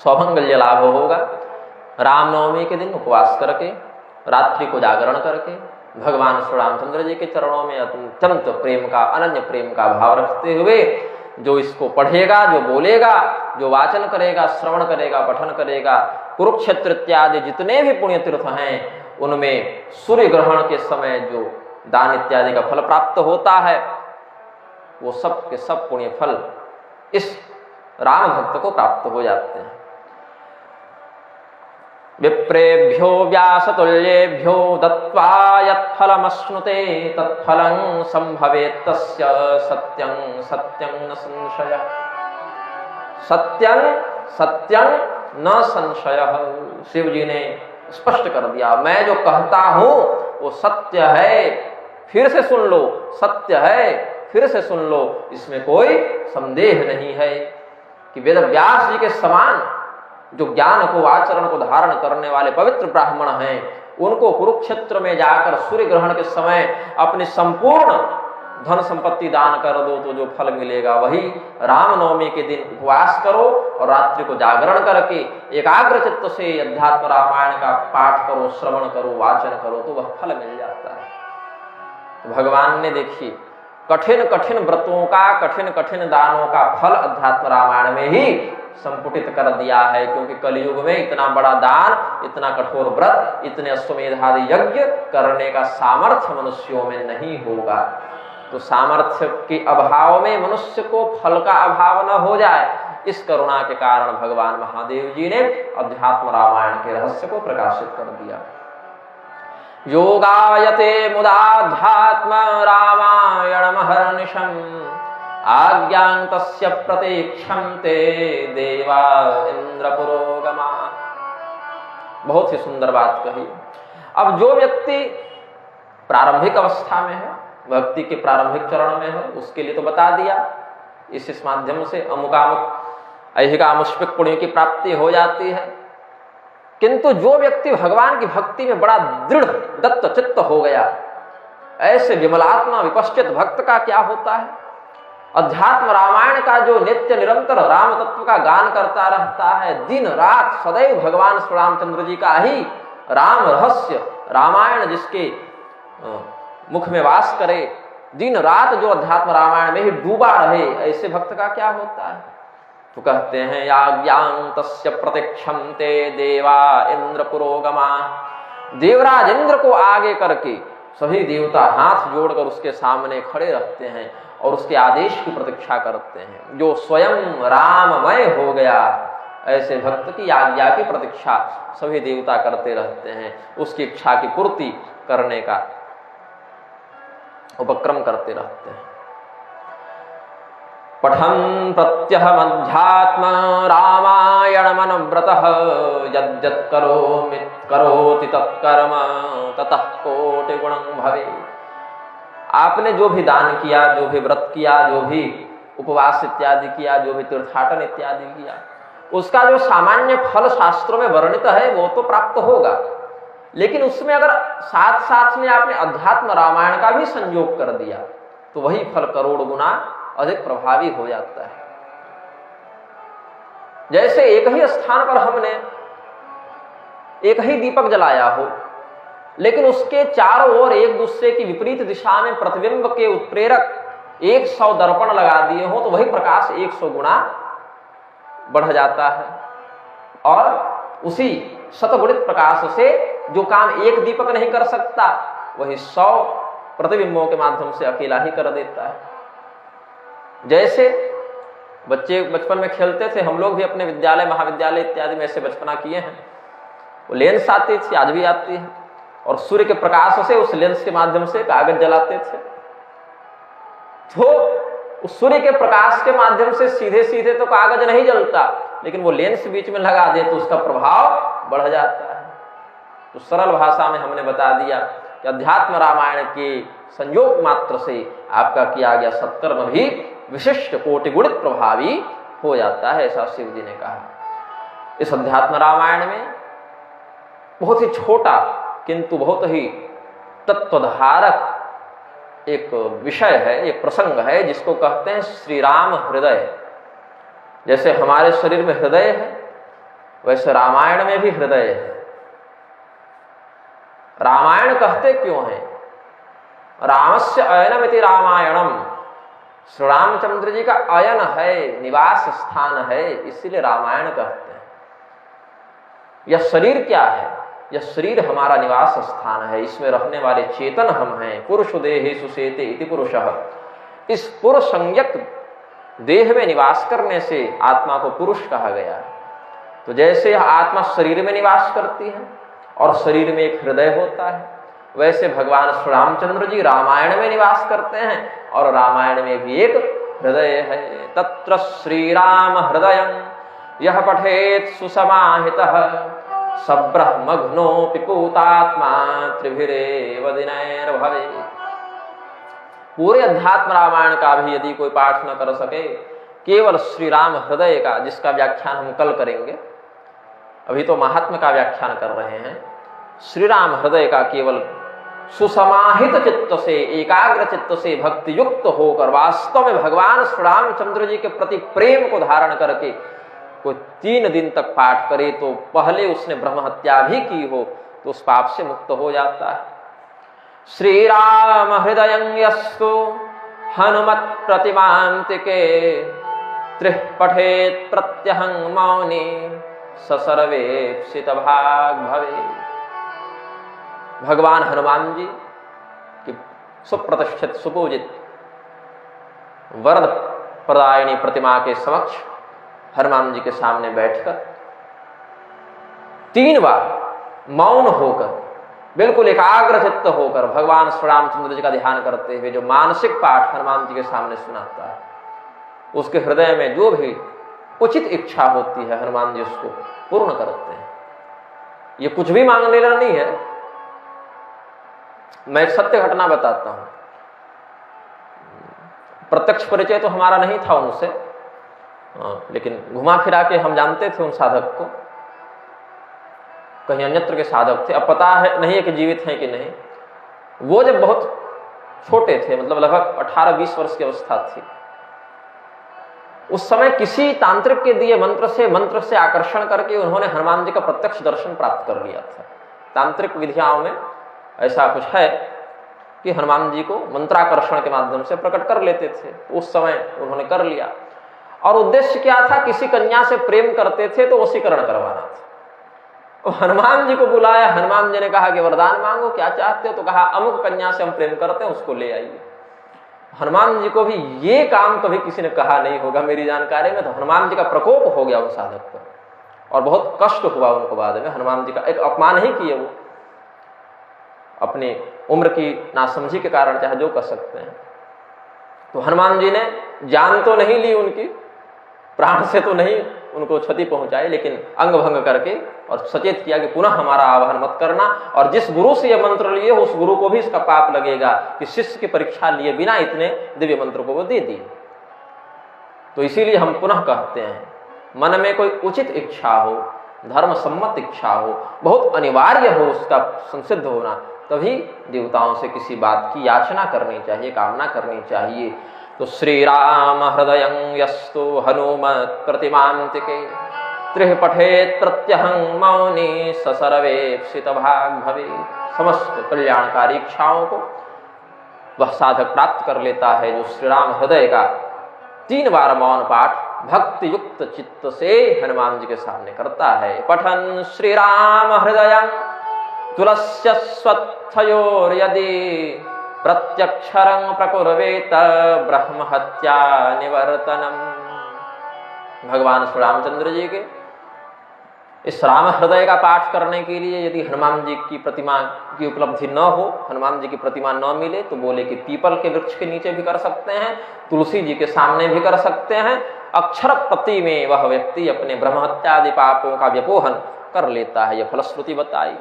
सौभंगल्य लाभ होगा। रामनवमी के दिन उपवास करके, रात्रि को जागरण करके भगवान श्री रामचंद्र जी के चरणों में अत्यंत प्रेम का, अनन्य प्रेम का भाव रखते हुए जो इसको पढ़ेगा, जो बोलेगा, जो वाचन करेगा, श्रवण करेगा, पठन करेगा, कुरुक्षेत्र इत्यादि जितने भी पुण्य तीर्थ हैं उनमें सूर्य ग्रहण के समय जो दान इत्यादि का फल प्राप्त होता है वो सब के सब पुण्य फल इस राम भक्त को प्राप्त हो जाते हैं। विप्रेभ्यो व्यासतुल्येभ्यो दत्त्वा यत्फलमश्नुते तत्फलं संभवेत् तस्य सत्यं सत्यं न संशयः। सत्यं सत्यं न संशयः, शिव जी ने स्पष्ट कर दिया, मैं जो कहता हूं वो सत्य है, फिर से सुन लो, सत्य है, फिर से सुन लो, इसमें कोई संदेह नहीं है कि वेद व्यास जी के समान जो ज्ञान को, आचरण को धारण करने वाले पवित्र ब्राह्मण हैं उनको कुरुक्षेत्र में जाकर सूर्य ग्रहण के समय अपनी संपूर्ण धन संपत्ति दान कर दो तो जो फल मिलेगा वही रामनवमी के दिन उपवास करो और रात्रि को जागरण करके एकाग्र चित्त से अध्यात्म रामायण का पाठ करो, श्रवण करो, वाचन करो तो वह फल मिल जाता है। तो भगवान ने देखिए कठिन कठिन व्रतों का, कठिन कठिन दानों का फल अध्यात्म रामायण में ही संपुटित कर दिया है, क्योंकि कलयुग में इतना बड़ा दान, इतना कठोर व्रत, इतने अश्वमेध आदि यज्ञ करने का सामर्थ्य मनुष्यों में नहीं होगा। तो सामर्थ्य के अभाव में मनुष्य को फल का अभाव न हो जाए, इस करुणा के कारण भगवान महादेव जी ने अध्यात्म रामायण के रहस्य को प्रकाशित कर दिया। योगायते मुदाध्यात्म रामायणमहर्निशम् आज्ञान्तस्य प्रतीक्षन्ते देवा इंद्र पुरोगमा। बहुत ही सुंदर बात कही। अब जो व्यक्ति प्रारंभिक अवस्था में है, भक्ति के प्रारंभिक चरण में है, उसके लिए तो बता दिया, इस माध्यम से अमुकामुक ऐहिकामुष्मिक पुण्य की प्राप्ति हो जाती है। किंतु जो व्यक्ति भगवान की भक्ति में बड़ा दृढ़ दत्त चित्त हो गया, ऐसे विमलात्मा विपश्चित भक्त का क्या होता है? अध्यात्म रामायण का जो नित्य निरंतर राम तत्व का गान करता रहता है, दिन रात सदैव भगवान श्री रामचंद्र जी का ही राम रहस्य, रामायण जिसके मुख में वास करे, दिन रात जो अध्यात्म रामायण में ही डूबा रहे, ऐसे भक्त का क्या होता है? तो कहते हैं याज्ञां तस्य प्रतीक्षन्ते देवा इंद्र पुरोगमा। देवराज इंद्र को आगे करके सभी देवता हाथ जोड़कर उसके सामने खड़े रहते हैं और उसके आदेश की प्रतीक्षा करते हैं। जो स्वयं राममय हो गया, ऐसे भक्त की आज्ञा की प्रतीक्षा सभी देवता करते रहते हैं, उसकी इच्छा की पूर्ति करने का उपक्रम करते रहते हैं। पठन् प्रत्यहमध्यात्म रामायणमनव्रतः यद्यत् करोति तत्कर्म ततः कोटिगुणं भवे। आपने जो भी दान किया, जो भी व्रत किया, जो भी उपवास इत्यादि किया, जो भी तीर्थाटन इत्यादि किया, उसका जो सामान्य फल शास्त्रों में वर्णित है वो तो प्राप्त होगा, लेकिन उसमें अगर साथ साथ में आपने अध्यात्म रामायण का भी संयोग कर दिया तो वही फल करोड़ गुना अधिक प्रभावी हो जाता है। जैसे एक ही स्थान पर हमने एक ही दीपक जलाया हो, लेकिन उसके चारों ओर एक दूसरे की विपरीत दिशा में प्रतिबिंब के उत्प्रेरक 100 दर्पण लगा दिए हो तो वही प्रकाश 100 गुना बढ़ जाता है। और उसी शतगुणित प्रकाश से जो काम एक दीपक नहीं कर सकता वही 100 प्रतिबिंबों के माध्यम से अकेला ही कर देता है। जैसे बच्चे बचपन में खेलते थे, हम लोग भी अपने विद्यालय महाविद्यालय इत्यादि में ऐसे बचपना किए हैं। वो लेंस आती थी, आज भी आती है, और सूर्य के प्रकाश से उस लेंस के माध्यम से कागज जलाते थे। तो उस सूर्य के प्रकाश के माध्यम से सीधे सीधे तो कागज नहीं जलता, लेकिन वो लेंस बीच में लगा दे तो उसका प्रभाव बढ़ जाता है। तो सरल भाषा में हमने बता दिया कि अध्यात्म रामायण के संयोग मात्र से आपका किया गया सत्कर्म भी विशिष्ट कोटिगुणित प्रभावी हो जाता है, ऐसा शिव जी ने कहा। इस अध्यात्म रामायण में बहुत ही छोटा किंतु बहुत ही तत्वधारक एक विषय है, एक प्रसंग है, जिसको कहते हैं श्री राम हृदय। जैसे हमारे शरीर में हृदय है, वैसे रामायण में भी हृदय है। रामायण कहते क्यों हैं? रामस्य अयनमिति रामायणम, श्री रामचंद्र जी का अयन है, निवास स्थान है, इसीलिए रामायण कहते हैं। यह शरीर क्या है? यह शरीर हमारा निवास स्थान है, इसमें रहने वाले चेतन हम हैं। पुरुष देहे सुसेते इति पुरुषः। इस पुरुष संज्ञक देह में निवास करने से आत्मा को पुरुष कहा गया है। तो जैसे यह आत्मा शरीर में निवास करती है और शरीर में एक हृदय होता है, वैसे भगवान श्री रामचंद्र जी रामायण में निवास करते हैं और रामायण में भी एक हृदय है। तत्र श्री राम हृदयं यह पठेत सुसमाहितः सब्रह्मघ्नो पिपूतात्मा त्रिभिरेव दिनैर्भवे। पूरे अध्यात्म रामायण का भी यदि कोई पाठ न कर सके, केवल श्री राम हृदय का, जिसका व्याख्यान हम कल करेंगे, अभी तो महात्मा का व्याख्यान कर रहे हैं, श्री राम हृदय का केवल सुसमाहित चित्त से, एकाग्र चित्त से भक्ति युक्त होकर वास्तव में भगवान श्री रामचंद्र जी के प्रति प्रेम को धारण करके कोई 3 दिन तक पाठ करे तो पहले उसने ब्रह्म हत्या भी की हो तो उस पाप से मुक्त हो जाता है। श्री राम हृदयं यस्तु हनुमत प्रतिमांतिके त्रिः पठेत प्रत्यहं मौनी ससर्वेप्सित भाग भवे। भगवान हनुमान जी की सुप्रतिष्ठित सुपूजित वरद प्रदायिनी प्रतिमा के समक्ष हनुमान जी के सामने बैठकर 3 बार मौन होकर, बिल्कुल एकाग्र चित्त होकर भगवान श्री रामचंद्र जी का ध्यान करते हुए जो मानसिक पाठ हनुमान जी के सामने सुनाता है, उसके हृदय में जो भी उचित इच्छा होती है हनुमान जी उसको पूर्ण करते हैं। ये कुछ भी मांगने वाला नहीं है। मैं एक सत्य घटना बताता हूं। प्रत्यक्ष परिचय तो हमारा नहीं था उनसे, लेकिन घुमा फिरा के हम जानते थे उन साधक को, कहीं अन्यत्र के साधक थे। अब पता है नहीं है कि जीवित हैं कि नहीं। वो जब बहुत छोटे थे, मतलब लगभग 18-20 वर्ष की अवस्था थी, उस समय किसी तांत्रिक के दिए मंत्र से आकर्षण करके उन्होंने हनुमान जी का प्रत्यक्ष दर्शन प्राप्त कर लिया था। तांत्रिक विधियाओं में ऐसा कुछ है कि हनुमान जी को मंत्राकर्षण के माध्यम से प्रकट कर लेते थे। उस समय उन्होंने कर लिया और उद्देश्य क्या था? किसी कन्या से प्रेम करते थे तो वशीकरण करवाना था। तो हनुमान जी को बुलाया, हनुमान जी ने कहा कि वरदान मांगो, क्या चाहते हो? तो कहा अमुक कन्या से हम प्रेम करते हैं, उसको ले आइए। हनुमान जी को भी ये काम कभी किसी ने कहा नहीं होगा मेरी जानकारी में। तो हनुमान जी का प्रकोप हो गया उस साधक पर और बहुत कष्ट हुआ उनको। बाद में हनुमान जी का एक अपमान ही किए वो, अपनी उम्र की नासमझी के कारण, चाहे जो कर सकते हैं। तो हनुमान जी ने जान तो नहीं ली उनकी, प्राण से तो नहीं उनको क्षति पहुंचाई, लेकिन अंग भंग करके और सचेत किया कि पुनः हमारा आह्वान मत करना, और जिस गुरु से यह मंत्र लिए उस गुरु को भी इसका पाप लगेगा कि शिष्य की परीक्षा लिए बिना इतने दिव्य मंत्र को वो दे दिए। तो इसीलिए हम पुनः कहते हैं, मन में कोई उचित इच्छा हो, धर्म सम्मत इच्छा हो, बहुत अनिवार्य हो उसका संसिद्ध होना, तभी देवताओं से किसी बात की याचना करनी चाहिए, कामना करनी चाहिए। तो श्री राम हृदयं यस्तु हनुमत प्रतिमांतिके त्रिह पठेत प्रत्यहं मौनी ससर्वेक्षित भाग भवे। समस्त कल्याणकारी इच्छाओं को वह साधक प्राप्त कर लेता है जो श्री राम हृदय का 3 बार मौन पाठ भक्ति युक्त चित्त से हनुमान जी के सामने करता है। पठन श्री राम हृदयं तुलस्य स्वत्थयोर यदि प्रत्यक्षरं प्रकुर्वेत ब्रह्म हत्या निवर्तनम। भगवान श्री रामचंद्र जी के इस राम हृदय का पाठ करने के लिए यदि हनुमान जी की प्रतिमा की उपलब्धि न हो, हनुमान जी की प्रतिमा न मिले, तो बोले कि पीपल के वृक्ष के नीचे भी कर सकते हैं, तुलसी जी के सामने भी कर सकते हैं। अक्षर प्रति में वह व्यक्ति अपने ब्रह्म हत्या आदि पापों का व्यपोहन कर लेता है। यह फलश्रुति बताई।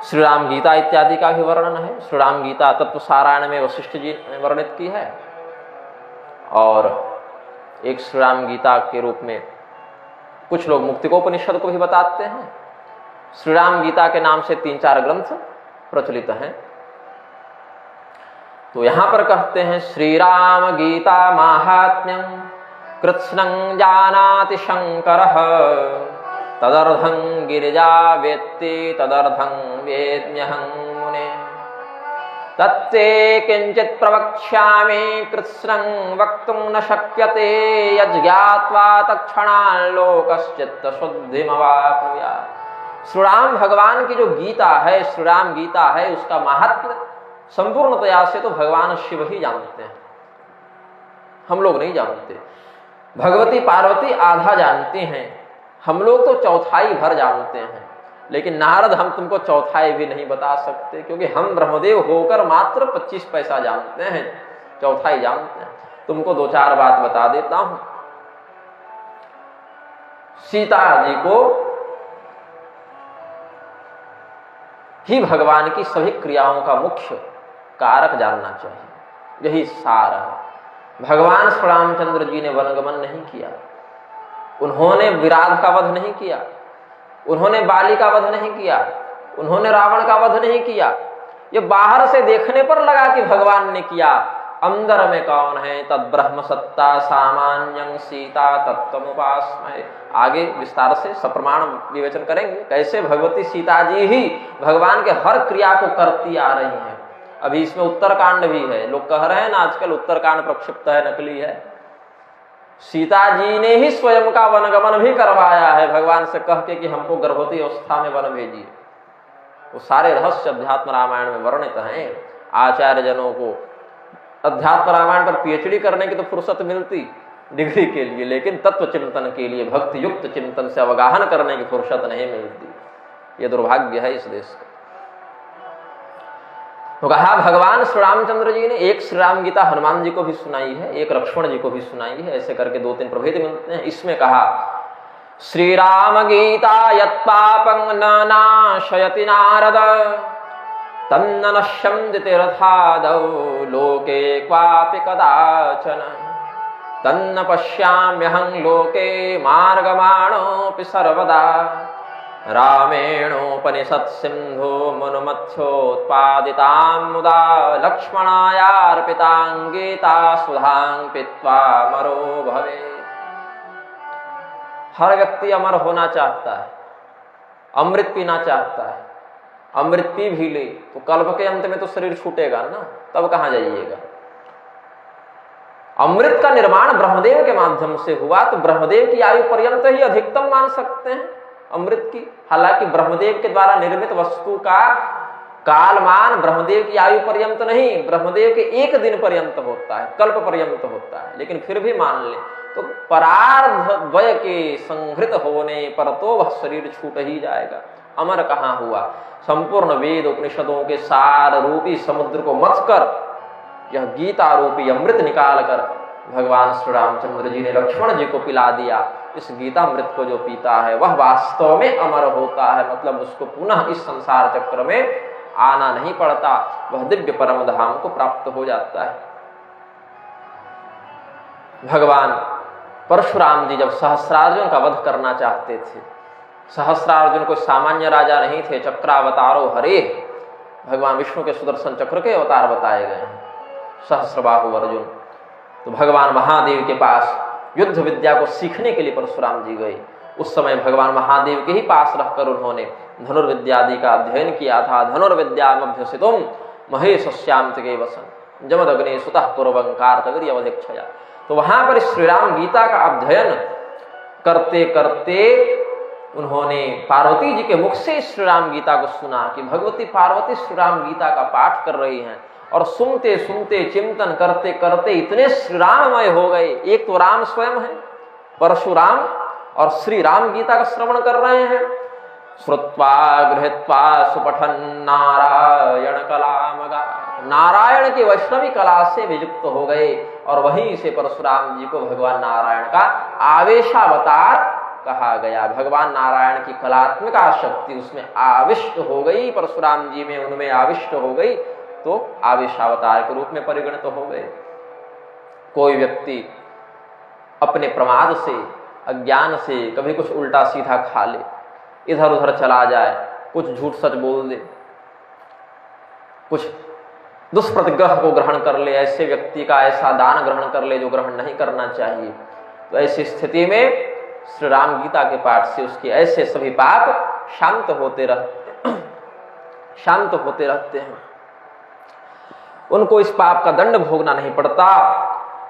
श्री राम गीता इत्यादि का भी वर्णन है। श्री राम गीता तत्व सारायण में वशिष्ठ जी ने वर्णित की है, और एक श्री राम गीता के रूप में कुछ लोग मुक्तिकोपनिषद को भी बताते हैं। श्री राम गीता के नाम से 3-4 ग्रंथ प्रचलित हैं। तो यहां पर कहते हैं श्री राम गीता माहात्म्यं कृत्स्नं जानाति शंकरः तदर्धं गिरिजा वेत्ति तदर्धं वेद्म्यहं मुने तत्ते किंचित् प्रवक्ष्यामि कृत्स्नं वक्तुं न शक्यते यज्ञात्वा तत्क्षणान् लोकश्चित्त शुद्धिमवाप्नुयात्। श्री राम भगवान की जो गीता है, श्री राम गीता है, उसका महात्म्य संपूर्णतया से तो भगवान शिव ही जानते हैं, हम लोग नहीं जानते। भगवती पार्वती आधा जानती हैं, हम लोग तो चौथाई भर जानते हैं, लेकिन नारद हम तुमको चौथाई भी नहीं बता सकते, क्योंकि हम ब्रह्मदेव होकर मात्र 25 पैसा जानते हैं, चौथाई जानते हैं। तुमको 2-4 बात बता देता हूं। सीता जी को ही भगवान की सभी क्रियाओं का मुख्य कारक जानना चाहिए, यही सार है। भगवान श्री रामचंद्र जी ने वनगमन नहीं किया, उन्होंने विराध का वध नहीं किया, उन्होंने बाली का वध नहीं किया, उन्होंने रावण का वध नहीं किया। ये बाहर से देखने पर लगा कि भगवान ने किया, अंदर में कौन है? तद ब्रह्म सत्ता सामान्यं सीता तत्त्वमुपास्महे। आगे विस्तार से सप्रमाण विवेचन करेंगे कैसे भगवती सीता जी ही भगवान के हर क्रिया को करती आ रही हैं। अभी इसमें उत्तरकांड भी है। लोग कह रहे हैं ना आजकल उत्तरकांड प्रक्षिप्त है, नकली है। सीता जी ने ही स्वयं का वनगमन भी करवाया है भगवान से कह के कि हमको गर्भवती अवस्था में वन भेजिए। वो सारे रहस्य अध्यात्म रामायण में वर्णित हैं। आचार्य जनों को अध्यात्म रामायण पर पीएचडी करने की तो फुर्सत मिलती डिग्री के लिए, लेकिन तत्व चिंतन के लिए भक्ति युक्त चिंतन से अवगाहन करने की फुर्सत नहीं मिलती। ये दुर्भाग्य है इस देश का। तो कहा भगवान श्री रामचंद्र जी ने एक श्री राम गीता हनुमान जी को भी सुनाई है, एक लक्ष्मण जी को भी सुनाई है, ऐसे करके 2-3 प्रभेद मिलते हैं। इसमें कहा श्री राम गीता यत्पापं न नाशयति नारद तन्न नश्यन्ति तीर्थादौ लोके क्वापि कदाचन तन्न पश्याम्यहं लोके मार्गमाणोऽपि सर्वदा रामेणोपनिषत् सिन्धु मनुमथ्योत्पादितां मुदा लक्ष्मणायार्पितां गीता सुधां पीत्वा मरो भवे। हर व्यक्ति अमर होना चाहता है, अमृत पीना चाहता है। अमृत पी भी ले तो कल्प के अंत में तो शरीर छूटेगा ना, तब कहाँ जाइएगा। अमृत का निर्माण ब्रह्मदेव के माध्यम से हुआ, तो ब्रह्मदेव की आयु पर्यंत ही अधिकतम मान सकते हैं अमृत की। हालांकि ब्रह्मदेव के द्वारा निर्मित वस्तु का कालमान ब्रह्मदेव की आयु पर्यंत नहीं, ब्रह्मदेव के एक दिन पर्यंत होता है, कल्प पर्यंत होता है। लेकिन फिर भी मान ले तो परार्ध द्वय के संहृत होने पर तो वह शरीर छूट ही जाएगा। अमर कहाँ हुआ? संपूर्ण वेद उपनिषदों के सार रूपी समुद्र को मथ कर यह गीता रूपी अमृत निकाल कर भगवान श्री रामचंद्र जी ने लक्ष्मण जी को पिला दिया। इस गीता अमृत को जो पीता है वह वास्तव में अमर होता है, मतलब उसको पुनः इस संसार चक्र में आना नहीं पड़ता, वह दिव्य परम धाम को प्राप्त हो जाता है। भगवान परशुराम जी जब सहस्रार्जुन का वध करना चाहते थे, सहस्रार्जुन कोई सामान्य राजा नहीं थे, चक्रावतारो हरे, भगवान विष्णु के सुदर्शन चक्र के अवतार बताए गए हैं, सहस्रबाहु अर्जुन। तो भगवान महादेव के पास युद्ध विद्या को सीखने के लिए परशुराम जी गए। उस समय भगवान महादेव के ही पास रहकर उन्होंने धनुर्विद्यादि का अध्ययन किया था। धनुर्विद्यामभ्यसितुम महेशस्यान्तिके वसन जमदग्नि सुतः पूर्वंकारतवीर्यवधेक्षया। तो वहां पर श्री राम गीता का अध्ययन करते करते उन्होंने पार्वती जी के मुख से श्री राम गीता को सुना कि भगवती पार्वती श्री राम गीता का पाठ कर रही हैं, और सुनते सुनते चिंतन करते करते इतने श्री राममय हो गए। एक तो राम स्वयं है परशुराम, और श्री राम गीता का श्रवण कर रहे हैं। श्रुत्वा गृहीत्वा सुपठन नारायण कलामगा, नारायण की वैष्णवी कला से वियुक्त हो गए, और वहीं से परशुराम जी को भगवान नारायण का आवेशावतार कहा गया। भगवान नारायण की कलात्मक शक्ति उसमें आविष्ट हो गई, परशुराम जी में उनमें आविष्ट हो गई, तो आवेशावतार के रूप में परिगणित हो गए। कोई व्यक्ति अपने प्रमाद से, अज्ञान से कभी कुछ उल्टा सीधा खा ले, इधर उधर चला जाए, कुछ झूठ सच बोल दे, कुछ दुष्प्रतिग्रह को ग्रहण कर ले, ऐसे व्यक्ति का ऐसा दान ग्रहण कर ले जो ग्रहण नहीं करना चाहिए, तो ऐसी स्थिति में श्री राम गीता के पाठ से उसके ऐसे सभी पाप शांत होते रहते हैं। उनको इस पाप का दंड भोगना नहीं पड़ता।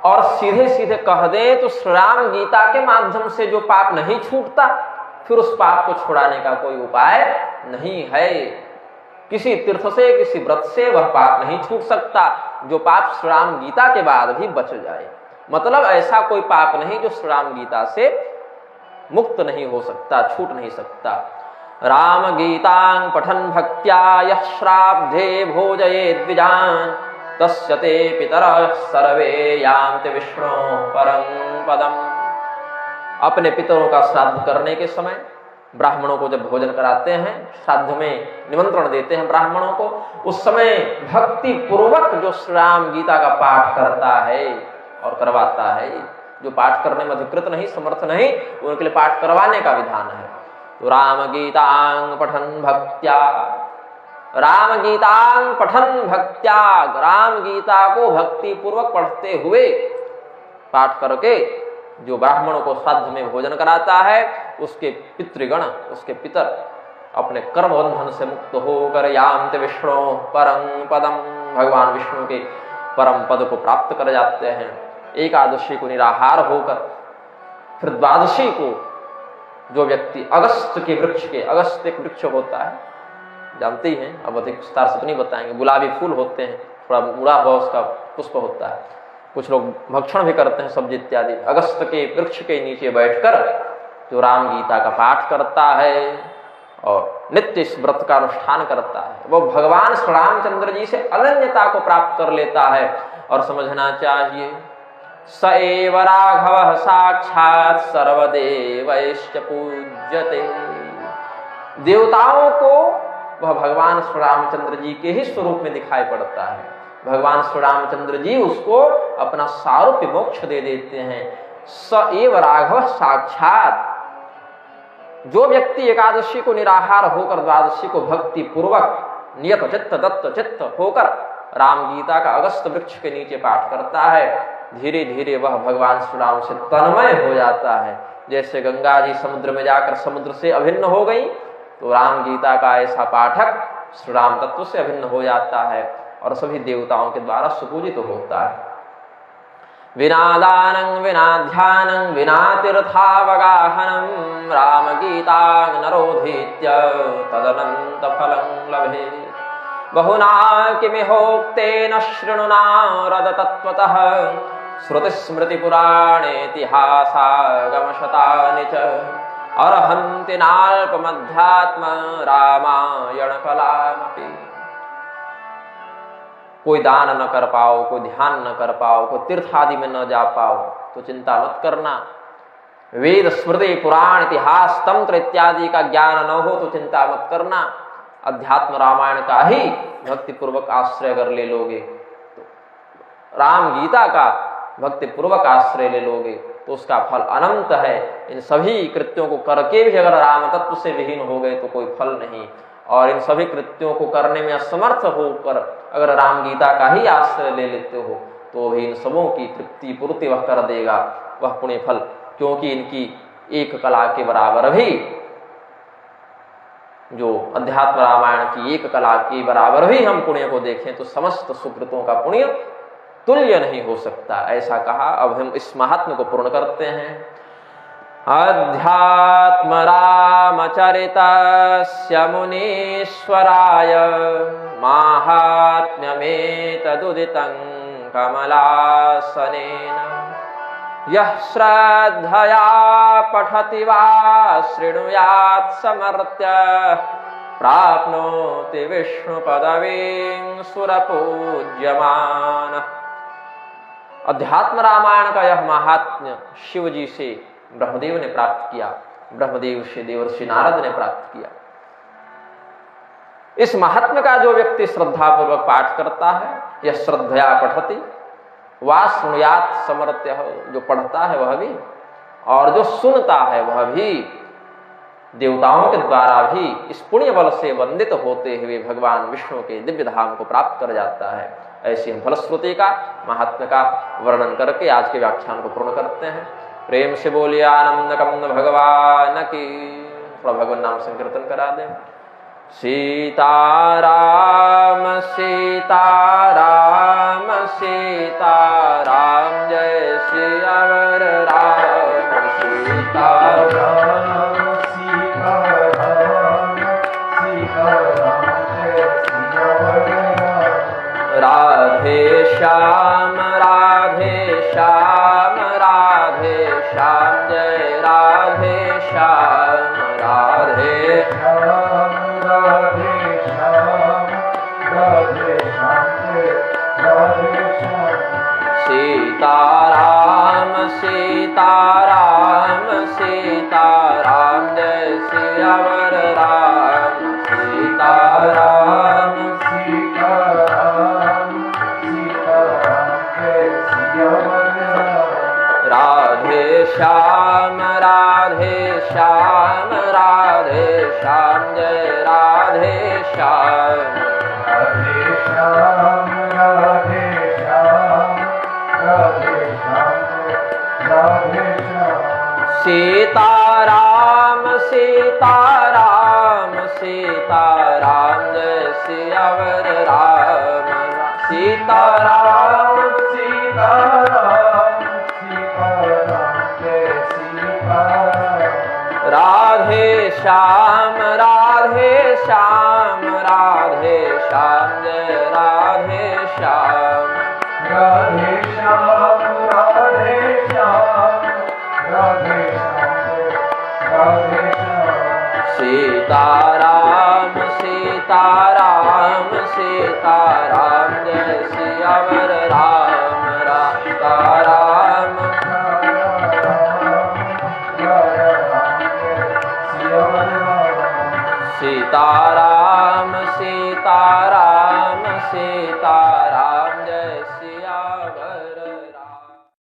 और सीधे सीधे कह दें तो श्री राम गीता के माध्यम से जो पाप नहीं छूटता, फिर उस पाप को छुड़ाने का कोई उपाय नहीं है। किसी तीर्थ से, किसी व्रत से वह पाप नहीं छूट सकता जो पाप श्री राम गीता के बाद भी बच जाए। मतलब ऐसा कोई पाप नहीं जो श्री राम गीता से मुक्त नहीं हो सकता, छूट नहीं सकता। राम गीतां पठन भक्त्या यः श्राद्धे भोजये द्विजान् तस्य ते पितरः सर्वे यान्ति विष्णु परं पदम्। अपने पितरों का श्राद्ध करने के समय ब्राह्मणों को जब भोजन कराते हैं, श्राद्ध में निमंत्रण देते हैं ब्राह्मणों को, उस समय भक्ति पूर्वक जो श्री राम गीता का पाठ करता है और करवाता है, जो पाठ करने में अधिकृत नहीं, समर्थ नहीं, उनके लिए पाठ करवाने का विधान है। तो राम गीतां पठन भक्त्या, राम गीतां पठन भक्त्या, राम गीता को भक्ति पूर्वक पढ़ते हुए, पाठ करके जो ब्राह्मणों को श्राद्ध में भोजन कराता है, उसके पितृगण, उसके पितर अपने कर्म बंधन से मुक्त होकर यान्ति विष्णु परं पदम, भगवान विष्णु के परम पद को प्राप्त कर जाते हैं। एकादशी को निराहार होकर फिर द्वादशी को जो व्यक्ति अगस्त के वृक्ष के, अगस्त एक वृक्ष होता है, जानते ही हैं, अब अधिक विस्तार से तो नहीं बताएंगे, गुलाबी फूल होते हैं, थोड़ा मुड़ा हुआ उसका पुष्प होता है, कुछ लोग भक्षण भी करते हैं सब्जी इत्यादि। अगस्त के वृक्ष के नीचे बैठकर जो राम गीता का पाठ करता है और नित्य इस व्रत का अनुष्ठान करता है, वो भगवान श्री रामचंद्र जी से अनन्यता को प्राप्त कर लेता है। और समझना चाहिए, स एव राघवः साक्षात् सर्वदेवैश्च पूज्यते। देवताओं को वह भगवान श्री रामचंद्र जी के ही स्वरूप में दिखाई पड़ता है। भगवान श्री रामचंद्र जी उसको अपना सारूप्य मोक्ष दे देते हैं। स एव राघवः साक्षात्, जो व्यक्ति एकादशी को निराहार होकर द्वादशी को भक्ति पूर्वक नियत चित्त दत्त चित्त होकर राम गीता का अगस्त वृक्ष के नीचे पाठ करता है, धीरे धीरे वह भगवान श्री राम से तन्मय हो जाता है। जैसे गंगा जी समुद्र में जाकर समुद्र से अभिन्न हो गई, तो राम गीता का ऐसा पाठक श्री राम तत्व से अभिन्न हो जाता है और सभी देवताओं के द्वारा सुपूजित होता है। विना दानं विना ध्यानं विना तीर्थावगाहनं रामगीतां नरोधीत्य तदनन्तफलं लभेत्। बहुना किमिहोक्तेन शृणुना रद तत्त्वतः श्रुतिस्मृतिपुराणेतिहासागमशतानि च अर्हन्ति नाल्पमध्यात्म रामायणकलामपि। कोई दान न कर पाओ, कोई ध्यान न कर पाओ, कोई तीर्थ आदि में न जा पाओ तो चिंता मत करना। वेद स्मृति पुराण इतिहास तंत्र इत्यादि का ज्ञान न हो तो चिंता मत करना। अध्यात्म रामायण का ही भक्ति पूर्वक आश्रय अगर ले लोगे, तो राम गीता का भक्ति पूर्वक आश्रय ले लोगे तो उसका फल अनंत है। इन सभी कृत्यों को करके भी अगर राम तत्व से विहीन हो गए तो कोई फल नहीं, और इन सभी कृत्यों को करने में असमर्थ होकर अगर राम गीता का ही आश्रय ले लेते हो तो भी इन सबों की तृप्ति पूर्ति वह कर देगा, वह पुण्य फल। क्योंकि इनकी एक कला के बराबर भी, जो अध्यात्म रामायण की एक कला के बराबर भी हम पुण्य को देखें तो समस्त सुकृतों का पुण्य तुल्य नहीं हो सकता, ऐसा कहा। अब हम इस महात्म्य को पूर्ण करते हैं। अध्यात्म रामचरितस्य मुनीश्वराय माहात्म्यमेतदुदितं कमलासनेन। यः श्रद्धया पठति वा शृणुयात् समर्थ्य प्राप्नोति विष्णुपदवीं सुरपूज्यमानः। अध्यात्म रामायण का यह महात्म्य शिव जी से ब्रह्मदेव ने प्राप्त किया, ब्रह्मदेव से देवर्षि नारद ने प्राप्त किया। इस महात्म्य का जो व्यक्ति श्रद्धा पूर्वक पाठ करता है, यह श्रद्धया पठति वा शृणुयात् समर्थ्य, जो पढ़ता है वह भी और जो सुनता है वह भी देवताओं के द्वारा भी इस पुण्य बल से वंदित होते हुए भगवान विष्णु के दिव्य धाम को प्राप्त कर जाता है। ऐसी हम फलश्रुति का महात्म्य का वर्णन करके आज के व्याख्यान को पूर्ण करते हैं। प्रेम से बोलिए आनंद कंद भगवान की। थोड़ा भगवान नाम संकीर्तन करा दें। सीताराम सीताराम सीताराम जय सियावर राम सीताराम राधे श्याम राधे श्याम राधे श्याम जय राधे श्याम राधे श्याम राधे श्याम राधे श्याम राधे श्याम। सीताराम सीताराम सीताराम जय सियावर राम सीताराम सीताराम सीताराम जय सियावर राम। राधे श्याम राधे श्याम राधे श्याम जय राधे श्याम राधे श्याम राधे श्याम राधे श्याम राधे श्याम। सीताराम सीताराम सीताराम जय सियावर राम सीताराम सीताराम सीताराम जय सीताराम। राधे श्याम राधे श्याम राधे श्याम जय राधे श्याम राधे श्याम राधे श्याम राधे श्याम राधे श्याम। सीताराम सीताराम सीताराम जय सियावर राम सीताराम सीताराम सीताराम सीताराम